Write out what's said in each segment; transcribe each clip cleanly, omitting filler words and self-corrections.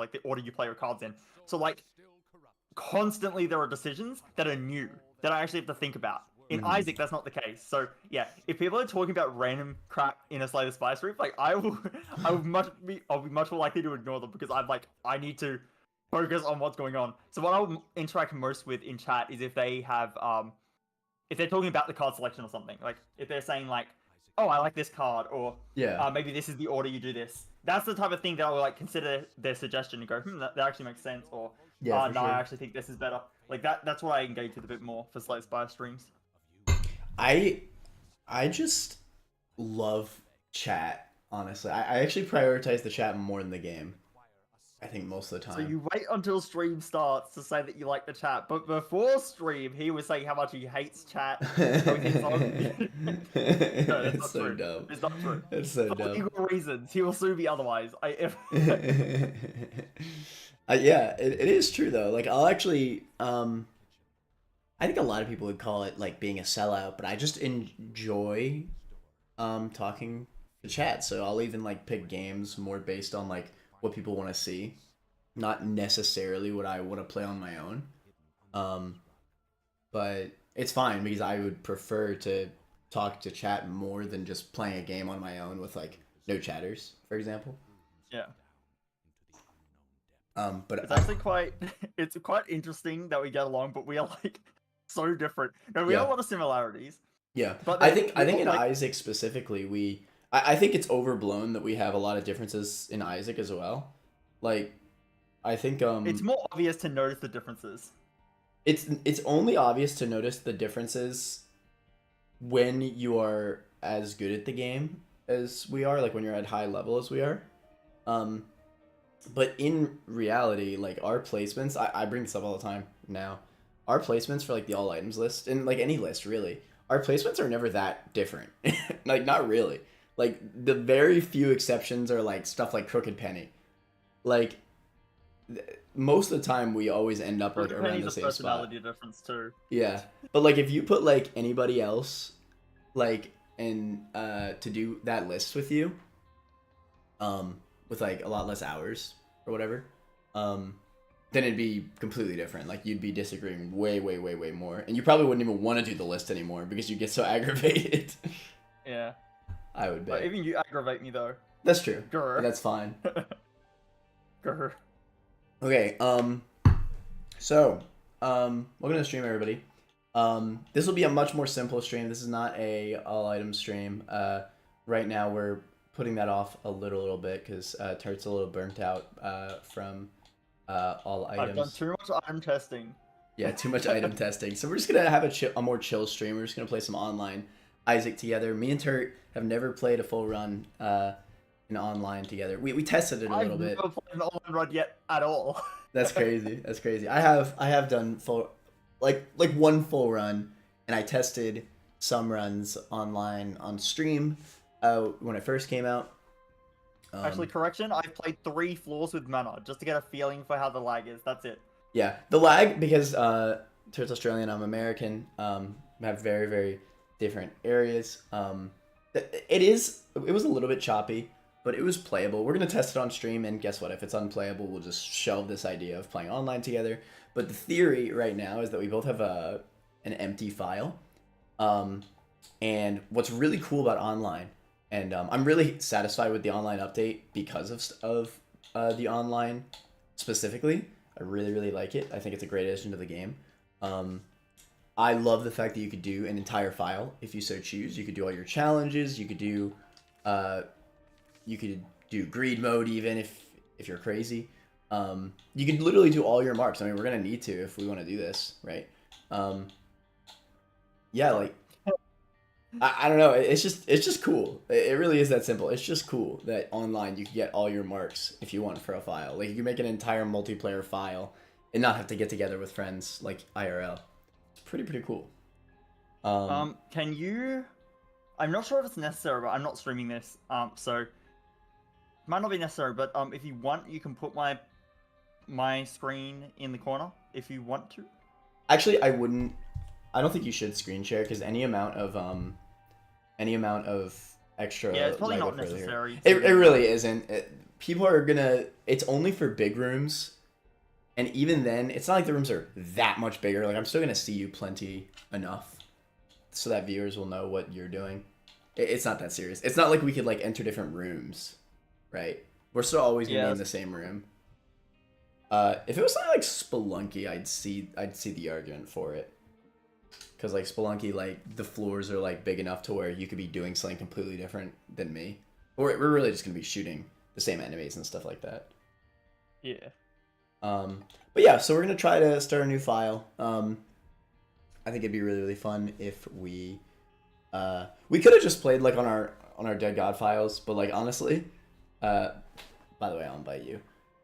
like the order you play your cards in. So like constantly there are decisions that are new that I actually have to think about. In Isaac, that's not the case. So yeah, if people are talking about random crap in a Slay the Spire stream, like I'll be much more likely to ignore them because I'm like I need to focus on what's going on. So what I'll interact most with in chat is if they have if they're talking about the card selection or something, like if they're saying like, oh, I like this card, or maybe this is the order you do this. That's the type of thing that I will like consider their suggestion and go, that actually makes sense, or no, I actually think this is better. Like that's what I engage with a bit more for Slay the Spire streams. I just love chat, honestly. I actually prioritize the chat more than the game, I think, most of the time. So you wait until stream starts to say that you like the chat, but before stream, he was saying how much he hates chat. No, It's so true. dumb. It's not true. It's so For dumb. legal reasons. He will sue me otherwise. Yeah, it is true, though. Like, I'll actually... I think a lot of people would call it, like, being a sellout, but I just enjoy talking to chat. So I'll even, like, pick games more based on, like, what people want to see, not necessarily what I want to play on my own. But it's fine because I would prefer to talk to chat more than just playing a game on my own with like no chatters, for example. Yeah. But it's actually quite interesting that we get along, but we are like so different. No, we have a lot of similarities. Yeah, but I think in like... Isaac specifically, I think it's overblown that we have a lot of differences in Isaac as well. Like, I think it's more obvious to notice the differences. It's only obvious to notice the differences when you are as good at the game as we are, like when you're at high level as we are. But in reality, like our placements, I bring this up all the time now. Our placements for like the all items list, and like any list really, our placements are never that different. Like not really. Like the very few exceptions are like stuff like Crooked Penny. Like most of the time we always end up like around the same spot. Personality difference too. Yeah, but like if you put like anybody else, like and to do that list with you, with like a lot less hours or whatever, then it'd be completely different. Like you'd be disagreeing way more, and you probably wouldn't even want to do the list anymore because you get so aggravated. Yeah, I would bet. But even you aggravate me though. That's true. Grr. That's fine. Grr. Okay, so, welcome to the stream, everybody. This will be a much more simple stream. This is not a all-item stream. Right now, we're putting that off a little bit, because Turt's a little burnt out from all items. I've done too much item testing. Yeah, too much item testing. So we're just going to have a more chill stream. We're just going to play some online Isaac together. Me and Turt have never played a full run, in online together. We tested it a little bit. I've never played an online run yet at all. That's crazy. That's crazy. I have done full, like one full run, and I tested some runs online on stream when it first came out. Actually, correction. I've played 3 floors with mana just to get a feeling for how the lag is. That's it. Yeah, the lag, because Turt's Australian, I'm American. Have very different areas. It was a little bit choppy, but it was playable. We're going to test it on stream, and guess what? If it's unplayable, we'll just shelve this idea of playing online together. But the theory right now is that we both have an empty file. And what's really cool about online, and I'm really satisfied with the online update because of the online specifically. I really like it. I think it's a great addition to the game. I love the fact that you could do an entire file if you so choose. You could do all your challenges. You could do greed mode even if you're crazy. You could literally do all your marks. I mean, we're gonna need to if we want to do this, right? Yeah, like I don't know. It's just cool. It really is that simple. It's just cool that online you can get all your marks if you want for a file. Like you can make an entire multiplayer file and not have to get together with friends like IRL. It's pretty cool. Can you? I'm not sure if it's necessary, but I'm not streaming this. So might not be necessary, but if you want, you can put my screen in the corner if you want to. Actually, I wouldn't. I don't think you should screen share because any amount of extra. Yeah, it's probably not necessary. It really isn't. people are gonna. It's only for big rooms, and even then, it's not like the rooms are that much bigger. Like I'm still gonna see you plenty enough, so that viewers will know what you're doing. It's not that serious. It's not like we could like enter different rooms, right? We're still always gonna be in the same room. If it was something like Spelunky, I'd see the argument for it. Because like Spelunky, like the floors are like big enough to where you could be doing something completely different than me. Or we're really just gonna be shooting the same enemies and stuff like that. Yeah. But yeah, so we're gonna try to start a new file. I think it'd be really fun if we could have just played like on our Dead God files, but like honestly, by the way, I'll invite you.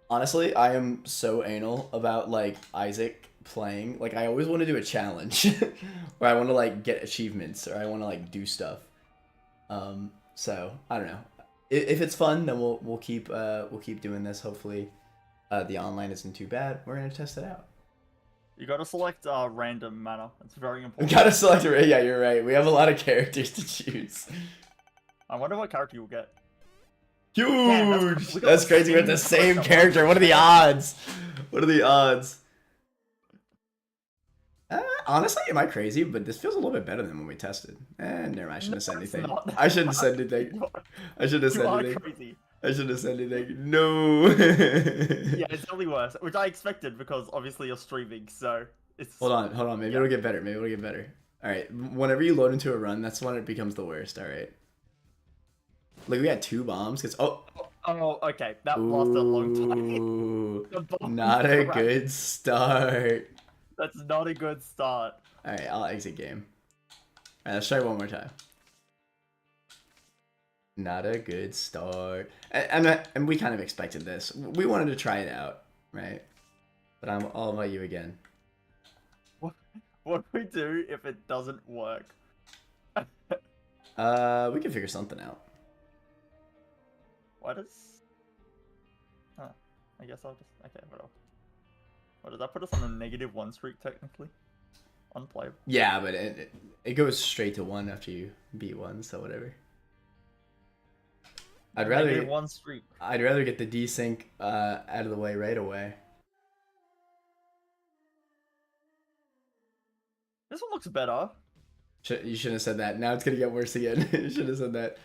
Honestly, I am so anal about like Isaac playing. Like I always want to do a challenge where I want to like get achievements or I want to like do stuff. So I don't know. If it's fun, then we'll keep doing this. Hopefully, the online isn't too bad. We're gonna test it out. You gotta select random mana. It's very important. Gotta select a yeah, you're right. We have a lot of characters to choose. I wonder what character you'll get. Huge! Damn, that's crazy. We have the same character. What are the odds? What are the odds? Honestly, am I crazy? But this feels a little bit better than when we tested. Never mind. I shouldn't have said anything. I shouldn't have said anything. I shouldn't have said anything. Crazy. I shouldn't have said anything. No. Yeah, it's only worse, which I expected because obviously you're streaming, so it's. Hold on. Maybe it'll get better. Maybe it'll get better. All right. Whenever you load into a run, that's when it becomes the worst. All right. Like we had 2 bombs. Cause oh, okay. That lasted a long time. Not a good start. That's not a good start. All right, I'll exit game. All right, let's try one more time. Not a good start. And we kind of expected this. We wanted to try it out, right? But I'm all about you again. What do we do if it doesn't work? We can figure something out. What is? Huh. I guess I'll just. Okay, whatever. What does that put us on a -1 streak technically? Unplayable. Yeah, but it goes straight to 1 after you beat 1, so whatever. I'd rather -1 streak. I'd rather get the desync out of the way right away. This one looks better. You shouldn't have said that. Now it's gonna get worse again. You should have said that.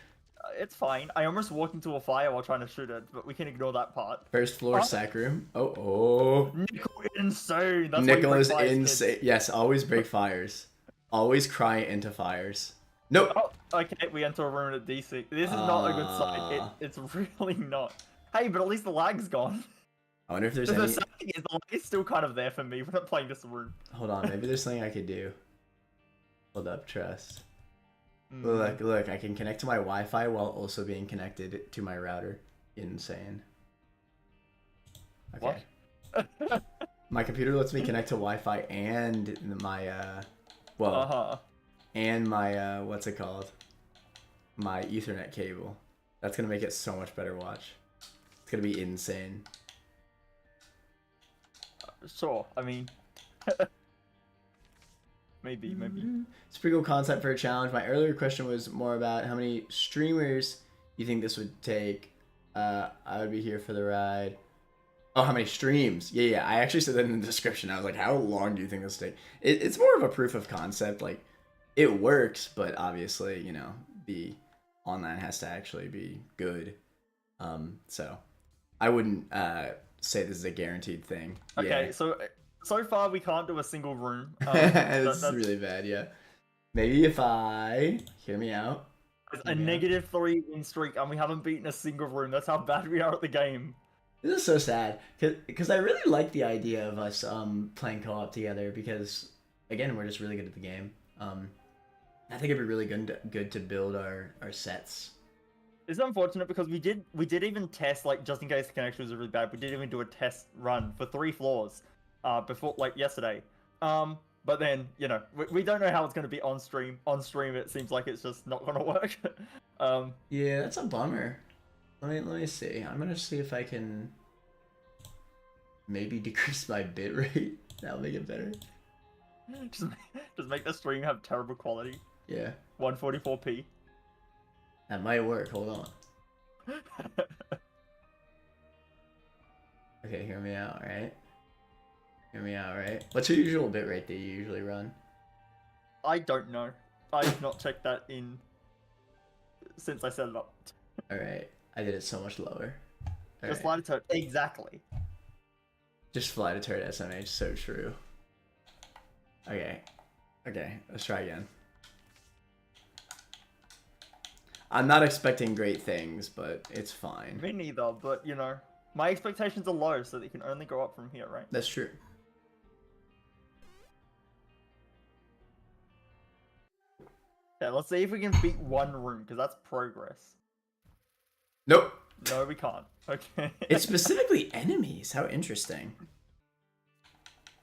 It's fine. I almost walked into a fire while trying to shoot it, but we can ignore that part. First floor sack room. Oh. Nickel insane. That's Nickel is insane. Yes, always break fires. Always cry into fires. Nope. Oh, okay, we enter a room at DC. This is not a good sign. It's really not. Hey, but at least the lag's gone. I wonder if there's the any... sad thing is, the lag is still kind of there for me when I'm playing this room. Hold on, maybe there's something I could do. Hold up, trust. Look, I can connect to my Wi-Fi while also being connected to my router. Insane. Okay. What? My computer lets me connect to Wi-Fi and my, and my, what's it called? My Ethernet cable. That's gonna make it so much better, watch. It's gonna be insane. Sure, I mean... Maybe. It's a pretty cool concept for a challenge. My earlier question was more about how many streamers you think this would take. I would be here for the ride. Oh, how many streams? Yeah. I actually said that in the description. I was like, how long do you think this would take? It's more of a proof of concept. Like, it works, but obviously, you know, the online has to actually be good. So I wouldn't say this is a guaranteed thing. Okay, yeah. So far we can't do a single room. That's really bad, yeah. Maybe if I... Hear me out. It's a -3 win streak and we haven't beaten a single room. That's how bad we are at the game. This is so sad. Because I really like the idea of us playing co-op together because, again, we're just really good at the game. I think it'd be really good to build our sets. It's unfortunate because we did even test, like, just in case the connection was really bad, we did even do a test run for 3 floors. Before, like, yesterday. But then, you know, we don't know how it's going to be on stream. On stream, it seems like it's just not going to work. Yeah, that's a bummer. Let me see. I'm going to see if I can maybe decrease my bitrate. That'll make it better. Just make the stream have terrible quality. Yeah. 144p. That might work. Hold on. Okay, hear me out, right? Hear me out, right? What's your usual bitrate that you usually run? I don't know. I've not checked that in since I set it up. Alright, I did it so much lower. Just Alright. line to exactly. Just fly to turret SMH, so true. Okay. Okay, let's try again. I'm not expecting great things, but it's fine. Me neither, but you know, my expectations are low, so they can only go up from here, right? That's true. Yeah, let's see if we can beat one room, because that's progress. Nope. No, we can't. Okay. It's specifically enemies. How interesting.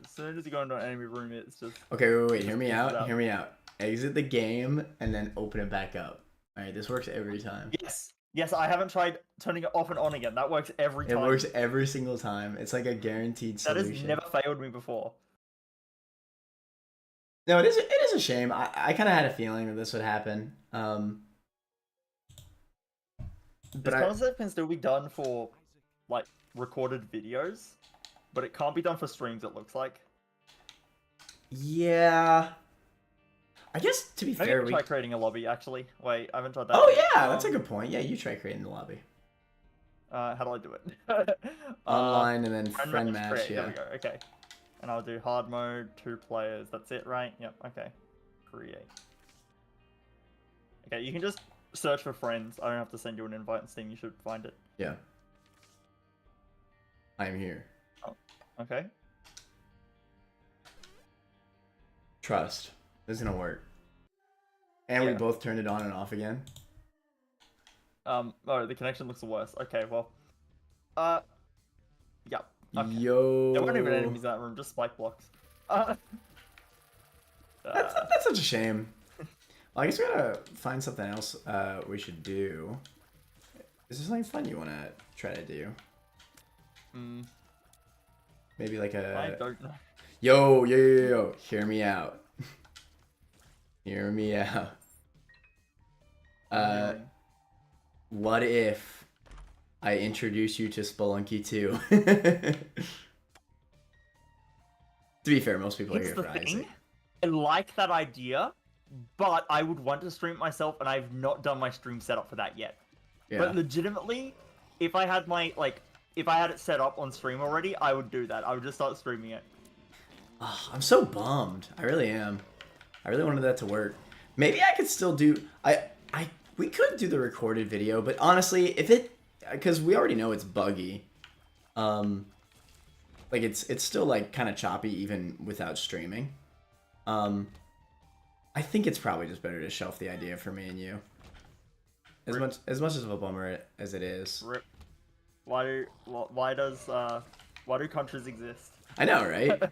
As soon as you go into an enemy room, it's just... Okay, wait. Hear me out. Hear me out. Exit the game and then open it back up. Alright, this works every time. Yes. Yes, I haven't tried turning it off and on again. That works every time. It works every single time. It's like a guaranteed solution. That has never failed me before. No, it is a shame. I kind of had a feeling that this would happen. This concept can still be done for, like, recorded videos, but it can't be done for streams, it looks like. Yeah. I guess, to be Maybe fair, try creating a lobby, actually. Wait, I haven't tried that. Oh, yeah, that's a good point. Yeah, you try creating the lobby. How do I do it? Online and then friend match, create. yeah. There we go, okay. And I'll do hard mode, 2 players, that's it, right? Yep, okay. Create. Okay, you can just search for friends. I don't have to send you an invite on Steam, you should find it. Yeah. I'm here. Oh, okay. Trust. This is gonna work. And we both turned it on and off again. Oh, the connection looks the worst. Okay, well. Yep. Okay. Yo. There weren't even enemies in that room, just spike blocks. That's such a shame. Well, I guess we gotta find something else we should do. Is there something fun you wanna try to do? Maybe like a... I don't know. Yo. Hear me out. Hear me out. What if I introduce you to Spelunky 2? To be fair, most people are here for Isaac. I like that idea, but I would want to stream it myself, and I've not done my stream setup for that yet. Yeah. But legitimately, if I had my, like, if I had it set up on stream already, I would do that. I would just start streaming it. Oh, I'm so bummed. I really am. I really wanted that to work. Maybe I could still do... We could do the recorded video, but honestly, if it... Because we already know it's buggy. Like, it's still, like, kind of choppy even without streaming. I think it's probably just better to shelf the idea for me and you. As much of a bummer as it is. Rip. Why do countries exist? I know, right?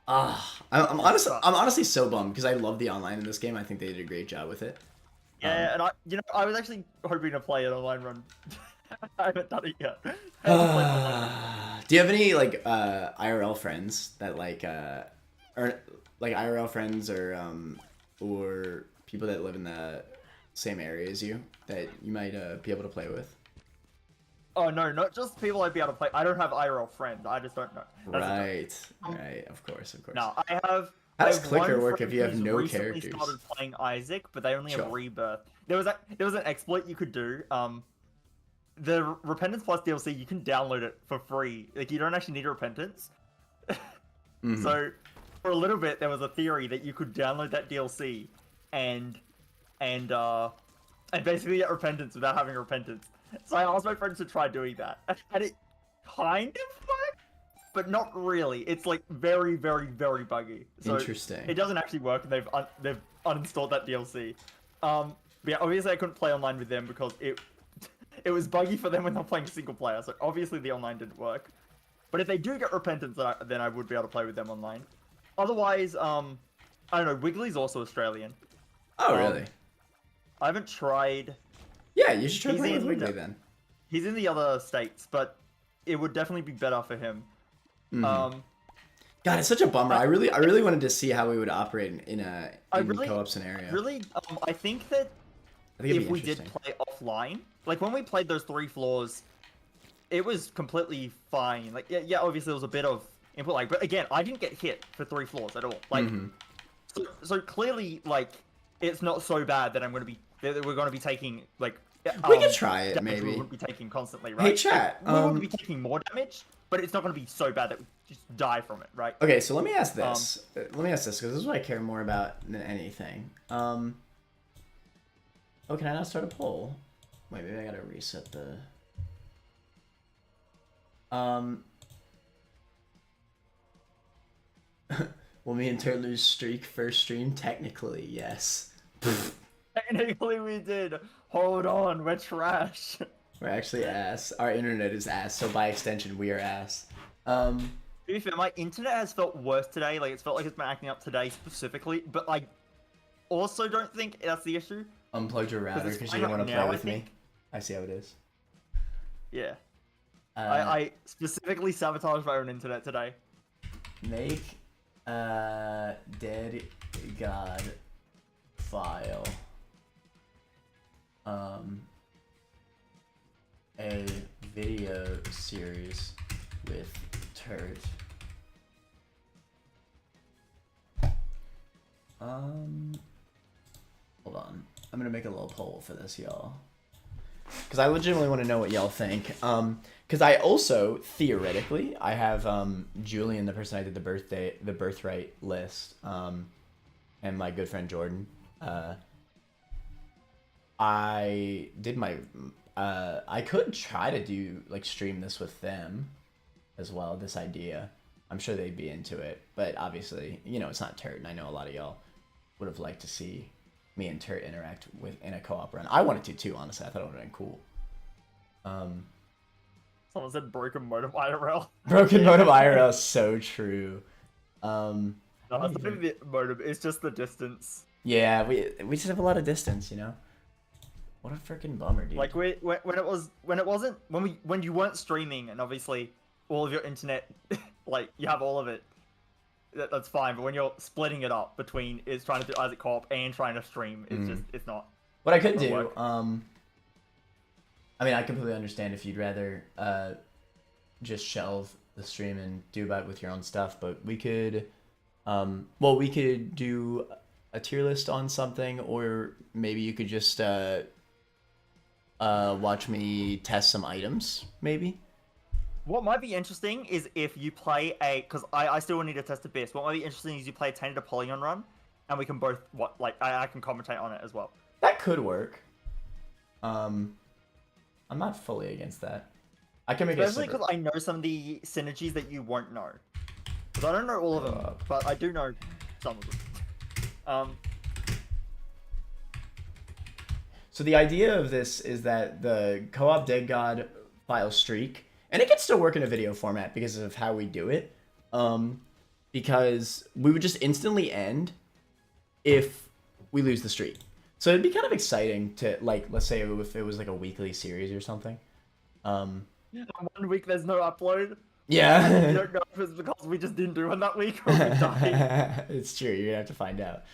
I'm honestly so bummed because I love the online in this game. I think they did a great job with it. Yeah, and I was actually hoping to play an online run. I haven't done it yet. Do you have any like IRL friends that or like IRL friends or people that live in the same area as you that you might be able to play with? Oh no, not just people I'd be able to play. I don't have IRL friends. I just don't know. Right, of course. No, I have. How does Clicker work if you have no recently characters? Started playing Isaac, but they only have Rebirth. There was an exploit you could do. The Repentance Plus DLC, you can download it for free. Like, you don't actually need Repentance. So for a little bit, there was a theory that you could download that DLC and basically get Repentance without having Repentance. So I asked my friends to try doing that, and it kind of worked, but not really. It's like very, very, very buggy. So Interesting. It doesn't actually work, and they've uninstalled that DLC. But yeah, obviously I couldn't play online with them because it was buggy for them when they're playing single player. So obviously the online didn't work. But if they do get Repentance, then I would be able to play with them online. Otherwise, I don't know. Wiggly's also Australian. Oh really? I haven't tried. Yeah, you should try playing with Wiggly then. He's in the other states, but it would definitely be better for him. God, it's such a bummer. I really wanted to see how we would operate in a co-op scenario. Really, I think that if we did play offline, like when we played those 3 floors it was completely fine. Like, yeah, obviously there was a bit of input lag, but again, I didn't get hit for 3 floors at all. Like, so clearly, like, it's not so bad that we're gonna be taking like. We could try it, damage maybe. We wouldn't be taking constantly, right? Hey, chat. We would be taking more damage, but it's not gonna be so bad that we just die from it, right? Okay, so let me ask this. Let me ask this because this is what I care more about than anything. Oh, can I not start a poll? Wait, maybe I gotta reset the. Will me and Turt lose streak first stream? Technically, yes. Technically, we did. Hold on, we're trash. We're actually ass. Our internet is ass, so by extension, we are ass. To be fair, my internet has felt worse today. Like, it's felt like it's been acting up today specifically, but I also don't think that's the issue. Unplugged your router because you don't want to play with me. I see how it is. Yeah. I specifically sabotaged my own internet today. Make dead god file a video series with Turt. Hold on. I'm gonna make a little poll for this, y'all. Because I legitimately want to know what y'all think. Because I also, theoretically, I have Julian, the person I did the Birthright list, and my good friend Jordan. I did my... I could try to do, like, stream this with them as well, this idea. I'm sure they'd be into it. But obviously, you know, it's not Turt, and I know a lot of y'all would have liked to see me and Turt interact in a co-op run. I wanted to too, honestly. I thought it would have been cool. Someone said broken modem IRL. Broken modem IRL is so true. No, it's not even the modem, it's just the distance. Yeah, we just have a lot of distance, you know? What a freaking bummer, dude. Like when you weren't streaming and obviously all of your internet, like you have all of it, that's fine. But when you're splitting it up between is trying to do Isaac co-op and trying to stream, it's not. What I could do, I mean, I completely understand if you'd rather just shelve the stream and do about it with your own stuff, but we could, we could do a tier list on something, or maybe you could just watch me test some items, maybe. What might be interesting is if you play because I still need to test Abyss. What might be interesting is you play a Tainted Apollyon run, and we can both I can commentate on it as well. That could work. I'm not fully against that. I can make especially because I know some of the synergies that you won't know. Because I don't know all of them, but I do know some of them. So the idea of this is that the co-op Dead God file streak, and it can still work in a video format because of how we do it, because we would just instantly end if we lose the streak. So it'd be kind of exciting to, like, let's say if it was like a weekly series or something. 1 week there's no upload. Yeah. You don't know if it's because we just didn't do one that week or we died. It's true. You're gonna have to find out.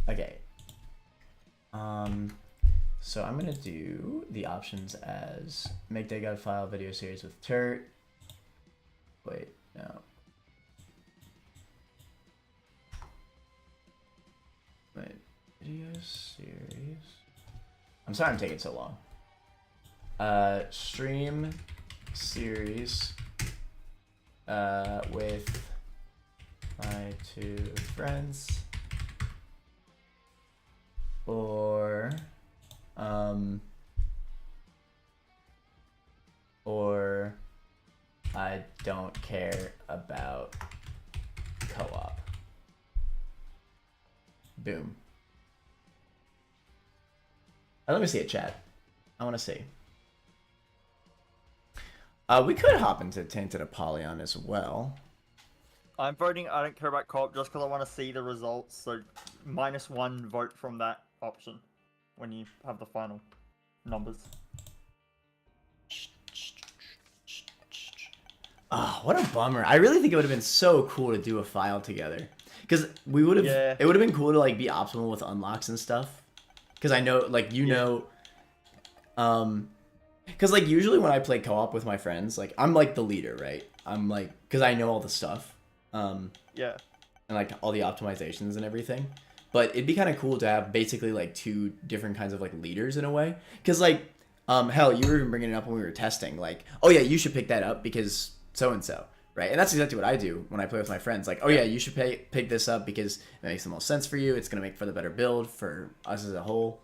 Okay. So I'm gonna do the options as make Dead God file video series with Turt. Wait, no. Wait, video series. I'm sorry I'm taking so long. Stream series with my 2 friends, or I don't care about co-op. Boom. Let me see it, chat. I want to see. We could hop into Tainted Apollyon as well. I'm voting I don't care about co-op just because I want to see the results. So -1 vote from that option when you have the final numbers. Oh, what a bummer. I really think it would have been so cool to do a file together. Because we would have, it would have been cool to like be optimal with unlocks and stuff. Because I know, like, you know, Because like usually when I play co-op with my friends, like I'm like the leader, right? I'm like because I know all the stuff, Yeah. and like all the optimizations and everything. But it'd be kind of cool to have basically like two different kinds of like leaders in a way. Because like, hell, you were even bringing it up when we were testing. Like, oh yeah, you should pick that up because so and so, right? And that's exactly what I do when I play with my friends. Like, oh yeah, you should pick this up because it makes the most sense for you. It's gonna make for the better build for us as a whole.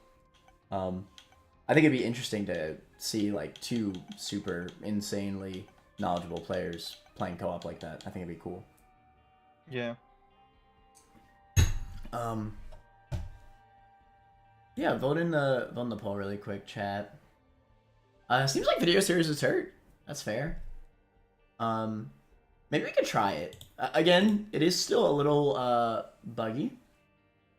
I think it'd be interesting to see like two super insanely knowledgeable players playing co-op like that. I think it'd be cool. Yeah. Yeah, vote in the poll really quick, chat. Seems like video series is hurt. That's fair. Maybe we could try it. Again, it is still a little buggy.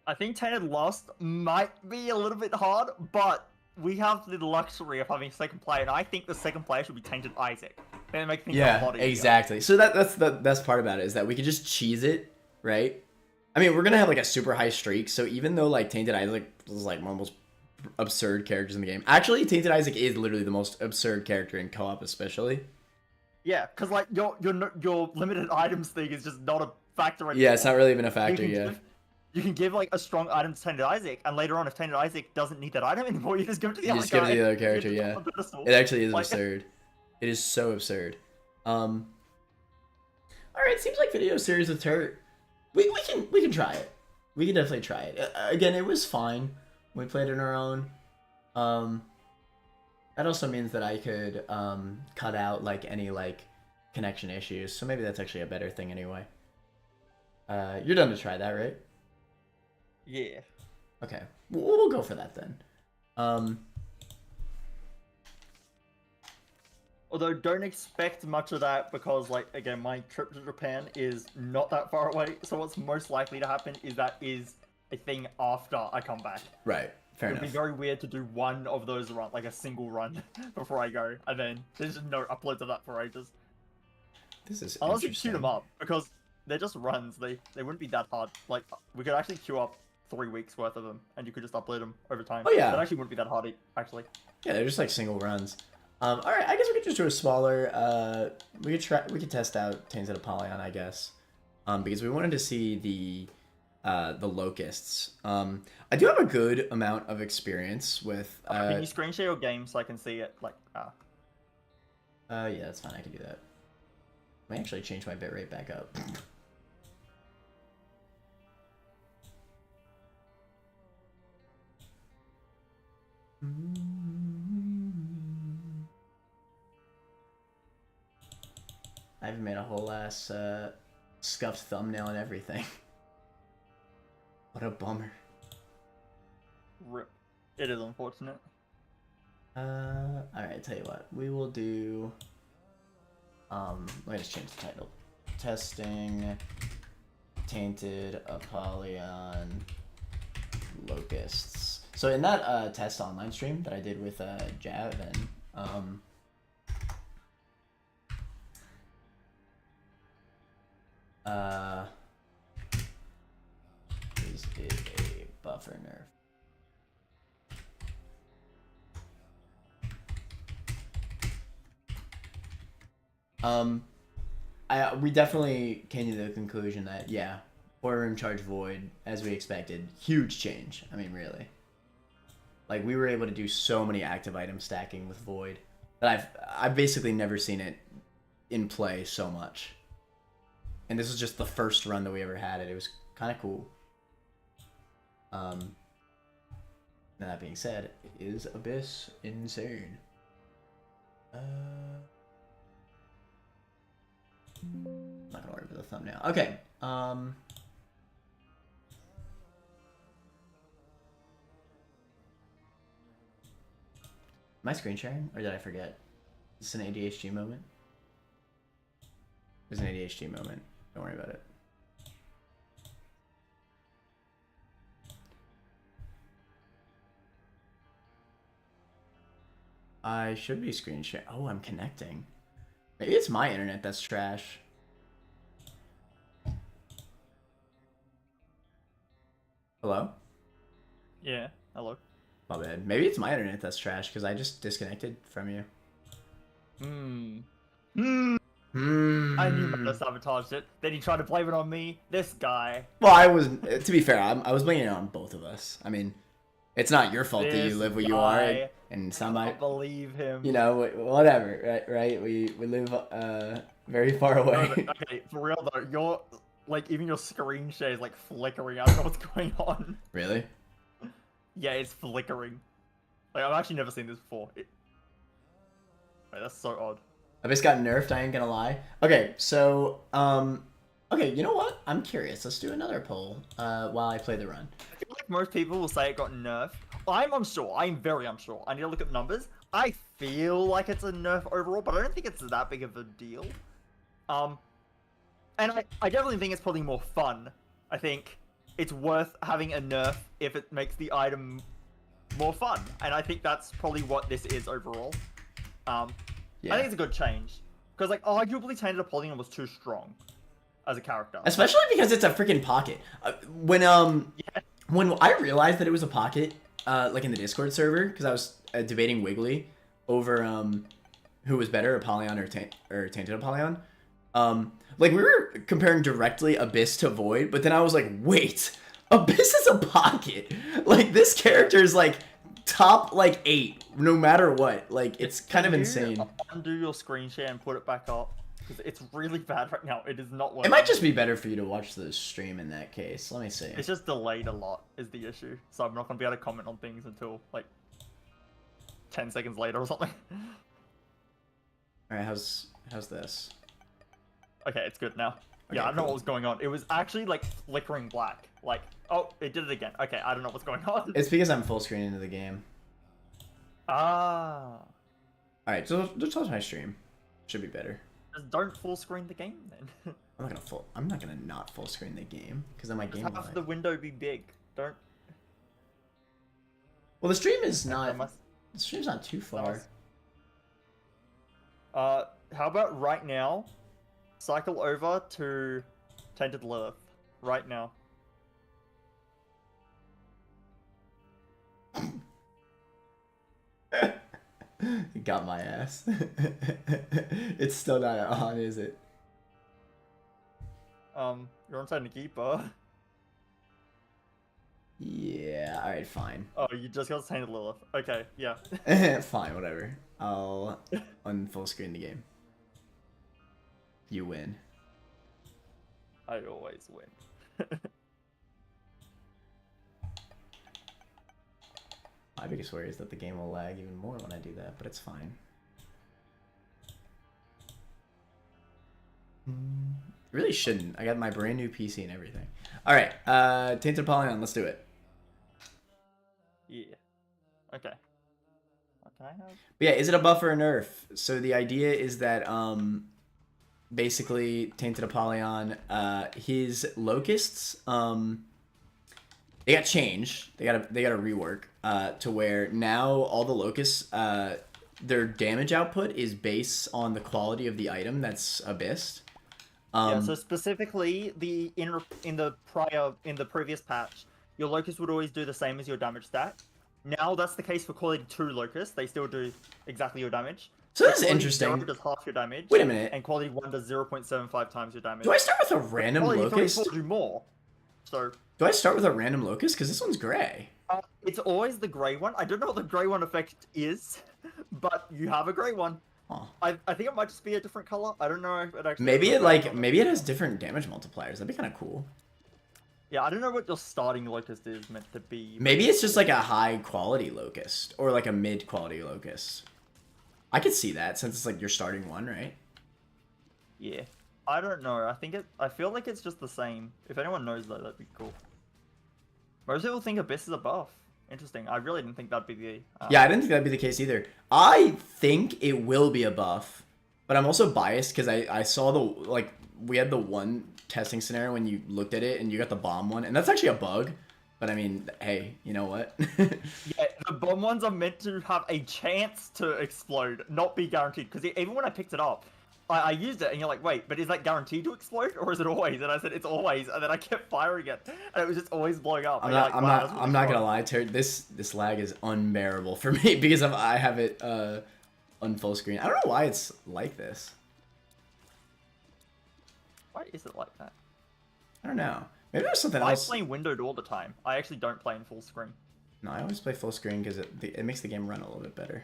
I think Tainted Lost might be a little bit hard, but we have the luxury of having a second player, and I think the second player should be Tainted Isaac. Then make things a lot easier. Exactly. So that's the best part about it is that we could just cheese it, right? I mean, we're gonna have like a super high streak, so even though like Tainted Isaac was like one of the most absurd characters in the game, actually Tainted Isaac is literally the most absurd character in co-op, especially. Yeah, because like your limited items thing is just not a factor anymore. Yeah, it's not really even a factor. You can give like a strong item to Tainted Isaac, and later on, if Tainted Isaac doesn't need that item anymore, you just give it to the other guy. You just give it to the other character. Yeah, it actually is absurd. It is so absurd. All right, seems like video series with Turt. We can try it. We can definitely try it. Again, it was fine. We played it on our own. That also means that I could cut out like any like connection issues. So maybe that's actually a better thing anyway. You're done to try that, right? Yeah. Okay, we'll go for that then. Although don't expect much of that because, like, again, my trip to Japan is not that far away. So what's most likely to happen is that is a thing after I come back. Right. Fair enough. It'd be very weird to do one of those run, like a single run, before I go, and then there's just no uploads of that for ages. This is unless you shoot them up because they're just runs. They wouldn't be that hard. Like we could actually queue up 3 weeks worth of them, and you could just upload them over time. Oh yeah. That actually wouldn't be that hard, actually. Yeah, they're just like single runs. All right, I guess we could just do a smaller. We could test out Tainted Apollyon, I guess, because we wanted to see the Locusts. I do have a good amount of experience with. Can you screen share your game so I can see it? Like, yeah, that's fine. I can do that. I may actually change my bitrate back up. I even made a whole ass scuffed thumbnail and everything. What a bummer. Rip. It is unfortunate. Alright, tell you what. We will do... let me just change the title. Testing Tainted Apollyon Locusts. So in that test online stream that I did with Jav and is it a buffer nerf? We definitely came to the conclusion that yeah, 4-room charge void as we expected. Huge change. I mean, really. Like we were able to do so many active item stacking with void that I've basically never seen it in play so much. And this was just the first run that we ever had it. It was kind of cool. Now that being said, is Abyss insane? I'm not gonna worry about the thumbnail. Okay. Am I screen sharing or did I forget? Is this an ADHD moment? There's an ADHD moment. Don't worry about it. I should be screen sharing. Oh, I'm connecting. Maybe it's my internet that's trash. Hello? Yeah, hello. My bad. Maybe it's my internet that's trash because I just disconnected from you. I knew Meta sabotaged it. Then he tried to blame it on me. This guy. Well, I was, to be fair, I was blaming it on both of us. I mean, it's not your fault that you This live where you are, guy. and I somebody, don't believe him. you know, whatever, right? We live very far away. No, but, okay, for real though, your like even your screen share is like flickering. I don't know what's going on. Really? Yeah, it's flickering. Like I've actually never seen this before. Wait, that's so odd. I just got nerfed, I ain't gonna lie. Okay, so, okay, you know what? I'm curious. Let's do another poll while I play the run. I feel like most people will say it got nerfed. I'm unsure. I'm very unsure. I need to look at the numbers. I feel like it's a nerf overall, but I don't think it's that big of a deal. And I definitely think it's probably more fun. I think it's worth having a nerf if it makes the item more fun. And I think that's probably what this is overall. Yeah. I think it's a good change. Because, like, arguably Tainted Apollyon was too strong as a character. Especially because it's a freaking pocket. When I realized that it was a pocket, like in the Discord server, because I was debating Wiggly over who was better, Apollyon or Tainted Apollyon. Like we were comparing directly Abyss to Void, but then I was like, wait, Abyss is a pocket. Like this character is like top like 8, no matter what. Like it's kind of insane. Undo your screen share and put it back up because it's really bad right now. It is not working. It might just be better for you to watch the stream in that case. Let me see. It's just delayed a lot is the issue, so I'm not gonna be able to comment on things until like 10 seconds later or something. All right, how's this? Okay, it's good now. Okay, yeah, I don't know cool. what was going on. It was actually like flickering black. Like, oh, it did it again. Okay, I don't know what's going on. It's because I'm full screen into the game. Ah. All right, so just watch my stream. Should be better. Just don't full screen the game then. I'm not gonna not full screen the game because then my Just game. Will have lag. the window be big. Don't. Well, the stream is not. Am I- The stream's not too far. How about right now? Cycle over to Tainted Lilith. Right now. Got my ass. It's still not on, is it? You're on Tainted Keeper. Yeah. All right. Fine. Oh, you just got Tainted Lilith. Okay, yeah. Fine. Whatever. I'll unfull screen the game. You win. I always win. My biggest worry is that the game will lag even more when I do that, but it's fine. It really shouldn't. I got my brand new PC and everything. All right, Tainted Apollyon, let's do it. Yeah. Okay. What can I have? But yeah, is it a buff or a nerf? So the idea is that basically Tainted Apollyon, his locusts, they got changed. They got a rework to where now all the locusts, their damage output is based on the quality of the item that's abyssed. Yeah, so specifically in the previous patch, your locust would always do the same as your damage stat. Now that's the case for quality 2 locusts. They still do exactly your damage. So this is Quality interesting. 0 does half your damage. Wait a minute. And quality 1 does 0.75 times your damage. Do I start with a random quality locust? 3 will do more. So Do I start with a random locust? Because this one's gray. it's always the grey one. I don't know what the grey one effect is, but you have a grey one. Huh. I think it might just be a different color. I don't know if it actually. Maybe it has different damage multipliers. That'd be kind of cool. Yeah, I don't know what your starting locust is meant to be. Maybe it's just like a high quality locust or like a mid quality locust. I could see that since it's like your starting one, right? Yeah, I don't know. I feel like it's just the same. If anyone knows though, that'd be cool. Most people think Abyss is a buff. Interesting. I really didn't think that'd be the. Yeah, I didn't think that'd be the case either. I think it will be a buff, but I'm also biased because I saw we had the one testing scenario when you looked at it and you got the bomb one, and that's actually a bug. But I mean, hey, you know what? Yeah, the bomb ones are meant to have a chance to explode, not be guaranteed. Because even when I picked it up, I used it, and you're like, wait, but is that guaranteed to explode, or is it always? And I said it's always, and then I kept firing it, and it was just always blowing up. I'm And you're not. like, I'm wow, not. that's really I'm not gonna strong. lie, Terry. This lag is unbearable for me because I have it on full screen. I don't know why it's like this. Why is it like that? I don't know. Maybe there's something I else. play windowed all the time. I actually don't play in full screen. No, I always play full screen because it makes the game run a little bit better.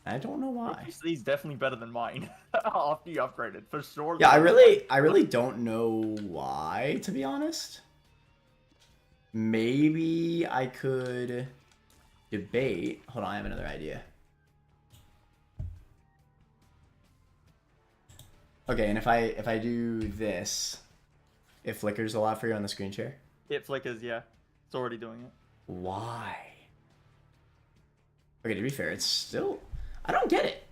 I don't know why. He's definitely better than mine after you upgraded, for sure. Yeah, I really don't know why, to be honest. Maybe I could debate. Hold on, I have another idea. Okay, and if I do this, it flickers a lot for you on the screen share? It flickers, yeah. It's already doing it. Why? Okay, to be fair, it's still... I don't get it.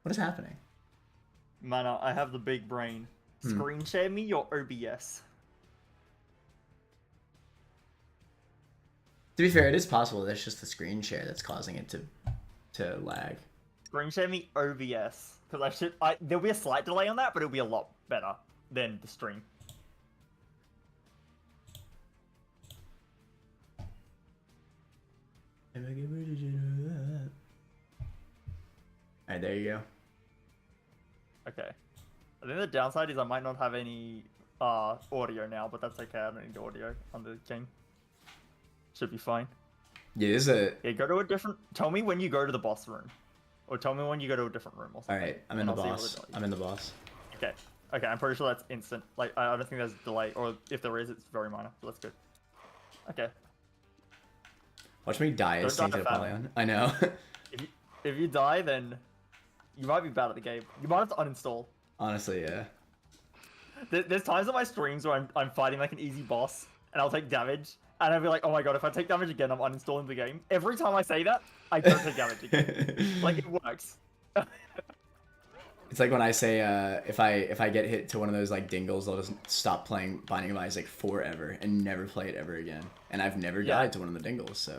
What is happening? Man, I have the big brain. Screen share me your OBS. To be fair, it is possible that's just the screen share that's causing it to lag. Screen share me OBS. Because there'll be a slight delay on that, but it'll be a lot better than the stream. Alright, there you go. Okay. I think the downside is I might not have any audio now, but that's okay. I don't need audio on the game. Should be fine. Yeah, this is a... Yeah, go to a different... Tell me when you go to the boss room. Or tell me when you go to a different room or something. Alright, I'm in the boss. I'm in the boss. Okay. Okay, I'm pretty sure that's instant. Like, I don't think there's a delay. Or if there is, it's very minor. So that's good. Okay. Watch me die as Don't die Tainted to Apollyon. I know. If you die, then you might be bad at the game. You might have to uninstall. Honestly, yeah. There's times on my streams where I'm fighting like an easy boss, and I'll take damage, and I'll be like, oh my god, if I take damage again, I'm uninstalling the game. Every time I say that, I don't take damage again. Like, it works. It's like when I say if I get hit to one of those like dingles, I'll just stop playing Binding of Isaac forever and never play it ever again. And I've never died to one of the dingles, so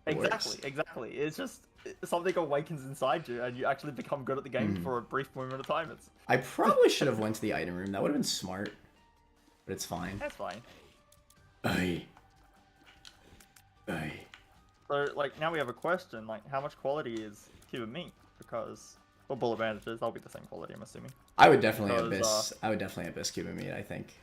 it Exactly, works. exactly. It's just something awakens inside you, and you actually become good at the game for a brief moment of time. I probably should have went to the item room. That would have been smart, but it's fine. That's fine. Aye. Aye. So, like, now we have a question, like, how much quality is cuban meat? Because, well, bullet bandages, they'll be the same quality, I'm assuming. I would definitely Because, abyss cuban meat, I think.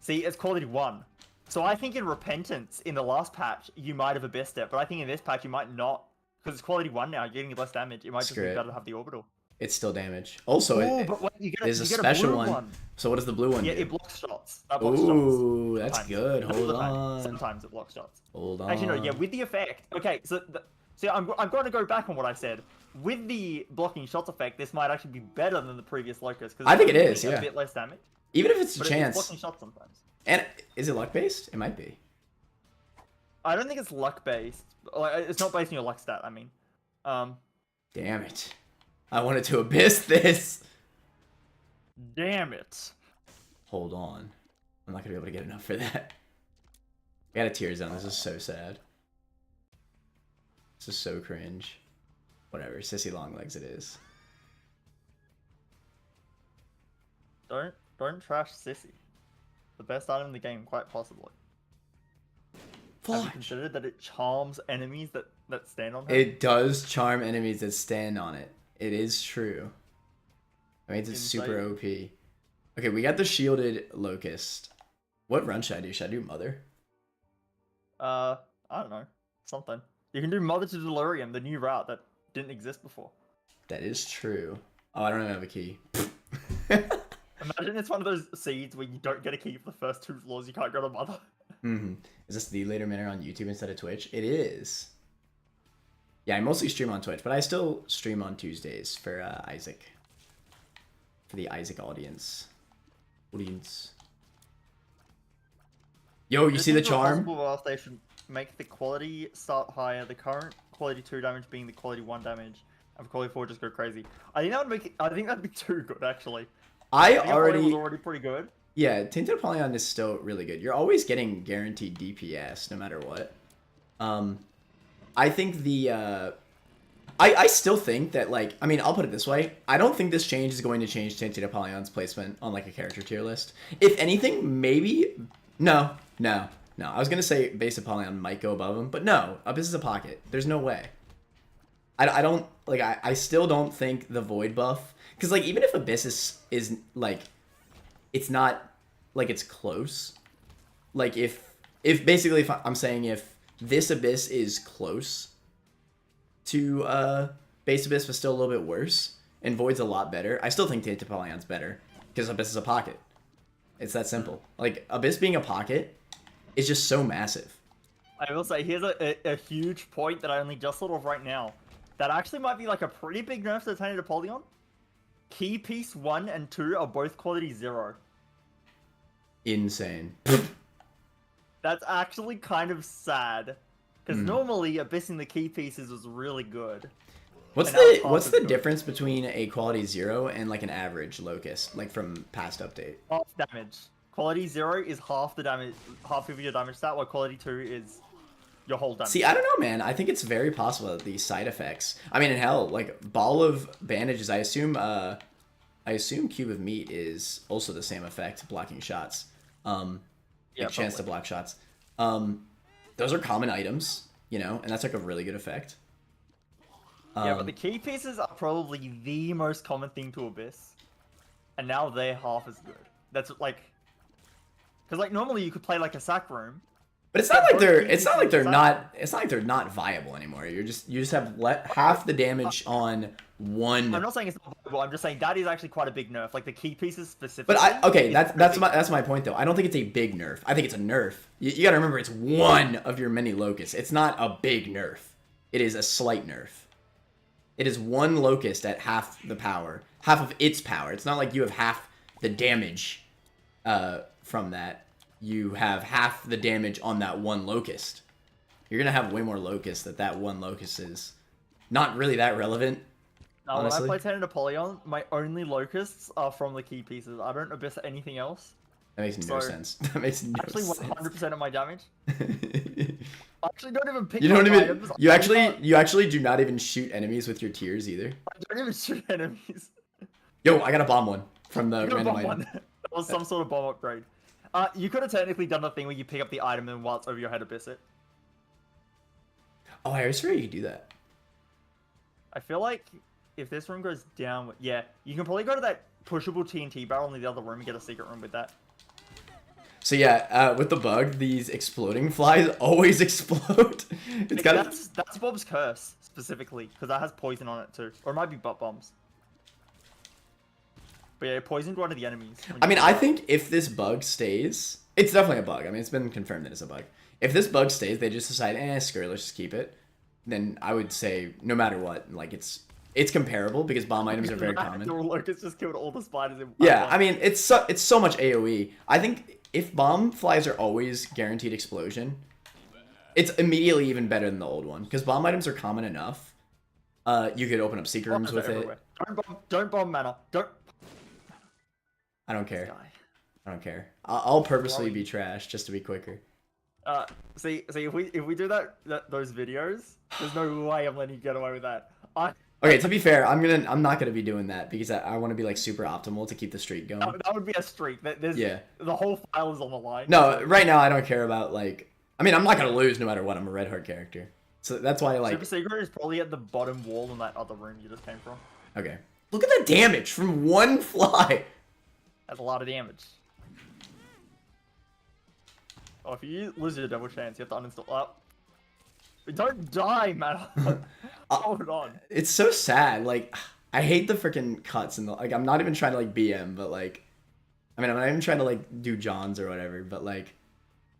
See, it's quality 1. So I think in Repentance, in the last patch, you might have abyssed it, but I think in this patch you might not. Because it's quality 1 now, you're getting less damage. It might just be better to have the orbital. It's still damage. Also, But wait, there's a special one. So what does the blue one do? Yeah, it blocks shots. Ooh, that's Sometimes. good. Not all Hold the time. on. Sometimes it blocks shots. Hold on. Actually, no, yeah, with the effect. Okay, so I'm going to go back on what I said. With the blocking shots effect, this might actually be better than the previous Locust. I think it is, yeah. A bit less damage. Even if it's a But chance. it's blocking shots sometimes. And is it luck based? It might be. I don't think it's luck based. Like, it's not based on your luck stat. I mean, Damn it! I wanted to abyss this. damn it. Hold on. I'm not gonna be able to get enough for that. I got a tear zone. This is so sad. This is so cringe. Whatever. Sissy long legs it is. Don't trash Sissy. The best item in the game, quite possibly. Have you Fudge. considered that it charms enemies that stand on her? It does charm enemies that stand on it. It is true. I mean, it's super OP. Okay, we got the shielded Locust. What run should I do? Should I do Mother? I don't know. Something. You can do Mother to Delirium, the new route that didn't exist before. That is true. Oh, I don't even have a key. Imagine it's one of those seeds where you don't get a key for the first 2 floors, you can't go to Mother. Is this the later manner on YouTube instead of Twitch? It is. Yeah, I mostly stream on Twitch, but I still stream on Tuesdays for Isaac. For the Isaac audience. Yo, you see the charm? Whilst they should make the quality start higher, the current quality 2 damage being the quality 1 damage, and for quality 4 just go crazy. I think that would make it, I think that'd be too good actually. I think already was already pretty good. Yeah, Tainted Apollyon is still really good. You're always getting guaranteed DPS no matter what. I think the I still think that, like, I mean, I'll put it this way. I don't think this change is going to change Tainted Apollyon's placement on, like, a character tier list. If anything, maybe... No. I was going to say Base Apollyon might go above him, but no. Abyss is a pocket. There's no way. I don't... Like, I still don't think the Void buff... Because, like, even if Abyss is like... It's not... Like, it's close. Like, if basically, if I'm saying if this Abyss is close to Base Abyss, but still a little bit worse, and Void's a lot better, I still think Tainted Apollion's better, because Abyss is a pocket. It's that simple. Like, Abyss being a pocket is just so massive. I will say, here's a huge point that I only just thought of right now. That actually might be like a pretty big nerf to the Tainted Apollyon. Key piece 1 and 2 are both quality 0. Insane. That's actually kind of sad. Because normally, Abyssing the key pieces was really good. What's the difference between a quality 0 and like an average Locust, like from past update? Half damage. Quality 0 is half the damage, half of your damage stat, while quality 2 is your whole damage. See, I don't know, man. I think it's very possible that these side effects. I mean, in hell, like Ball of Bandages. I assume Cube of Meat is also the same effect, blocking shots. Yeah, chance to block shots. Those are common items, you know, and that's like a really good effect. Yeah, but the key pieces are probably the most common thing to Abyss, and now they're half as good. That's like, because like normally you could play like a sack room, but it's not like they're not viable anymore. You just have half the damage on one. I'm not saying it's not viable. I'm just saying that is actually quite a big nerf. Like the key pieces specifically. But that's my point though. I don't think it's a big nerf. I think it's a nerf. You gotta remember, it's one of your many Locusts. It's not a big nerf. It is a slight nerf. It is one Locust at half the power, half of its power. It's not like you have half the damage from that. You have half the damage on that one Locust. You're gonna have way more Locusts that one Locust is not really that relevant. No, honestly. When I play Tainted Apollyon, my only Locusts are from the key pieces. I don't Abyss anything else. That makes no sense. That makes no actually sense. Actually 100% of my damage. I actually don't even pick items. You actually do not even shoot enemies with your tiers either. I don't even shoot enemies. Yo, I gotta bomb one from the random item. That was some sort of bomb upgrade. You could have technically done the thing where you pick up the item and while it's over your head, Abyss it. Oh, I always forget you could do that. I feel like if this room goes down, yeah, you can probably go to that pushable TNT barrel in the other room and get a secret room with that. So yeah, with the bug, these exploding flies always explode. That's Bob's curse specifically, because that has poison on it too, or it might be butt bombs. But yeah, it poisoned one of the enemies. I mean, I think if this bug stays, it's definitely a bug. I mean, it's been confirmed that it's a bug. If this bug stays, they just decide, screw it, let's just keep it. Then I would say, no matter what, like it's comparable because bomb items are very common. The Locust just killed all the spiders in yeah, I mean, it's so much AoE. I think if bomb flies are always guaranteed explosion, it's immediately even better than the old one because bomb items are common enough. You could open up secret rooms with it. Don't bomb mana. Don't. I don't care. I don't care. I'll purposely be trash just to be quicker. See, if we do those videos, there's no way I'm letting you get away with that. Okay, to be fair, I'm not gonna be doing that because I want to be like super optimal to keep the streak going. That would be a streak. The whole file is on the line. No, right now I don't care about like. I mean, I'm not gonna lose no matter what. I'm a red heart character, so that's why like. Super secret is probably at the bottom wall in that other room you just came from. Okay. Look at the damage from one fly. That's a lot of damage. Oh, if you lose your double chance, you have to uninstall. Oh. Don't die, man. Hold on. It's so sad. Like, I hate the freaking cuts and like. I'm not even trying to like BM, but like, I mean, I'm not even trying to like do Johns or whatever. But like,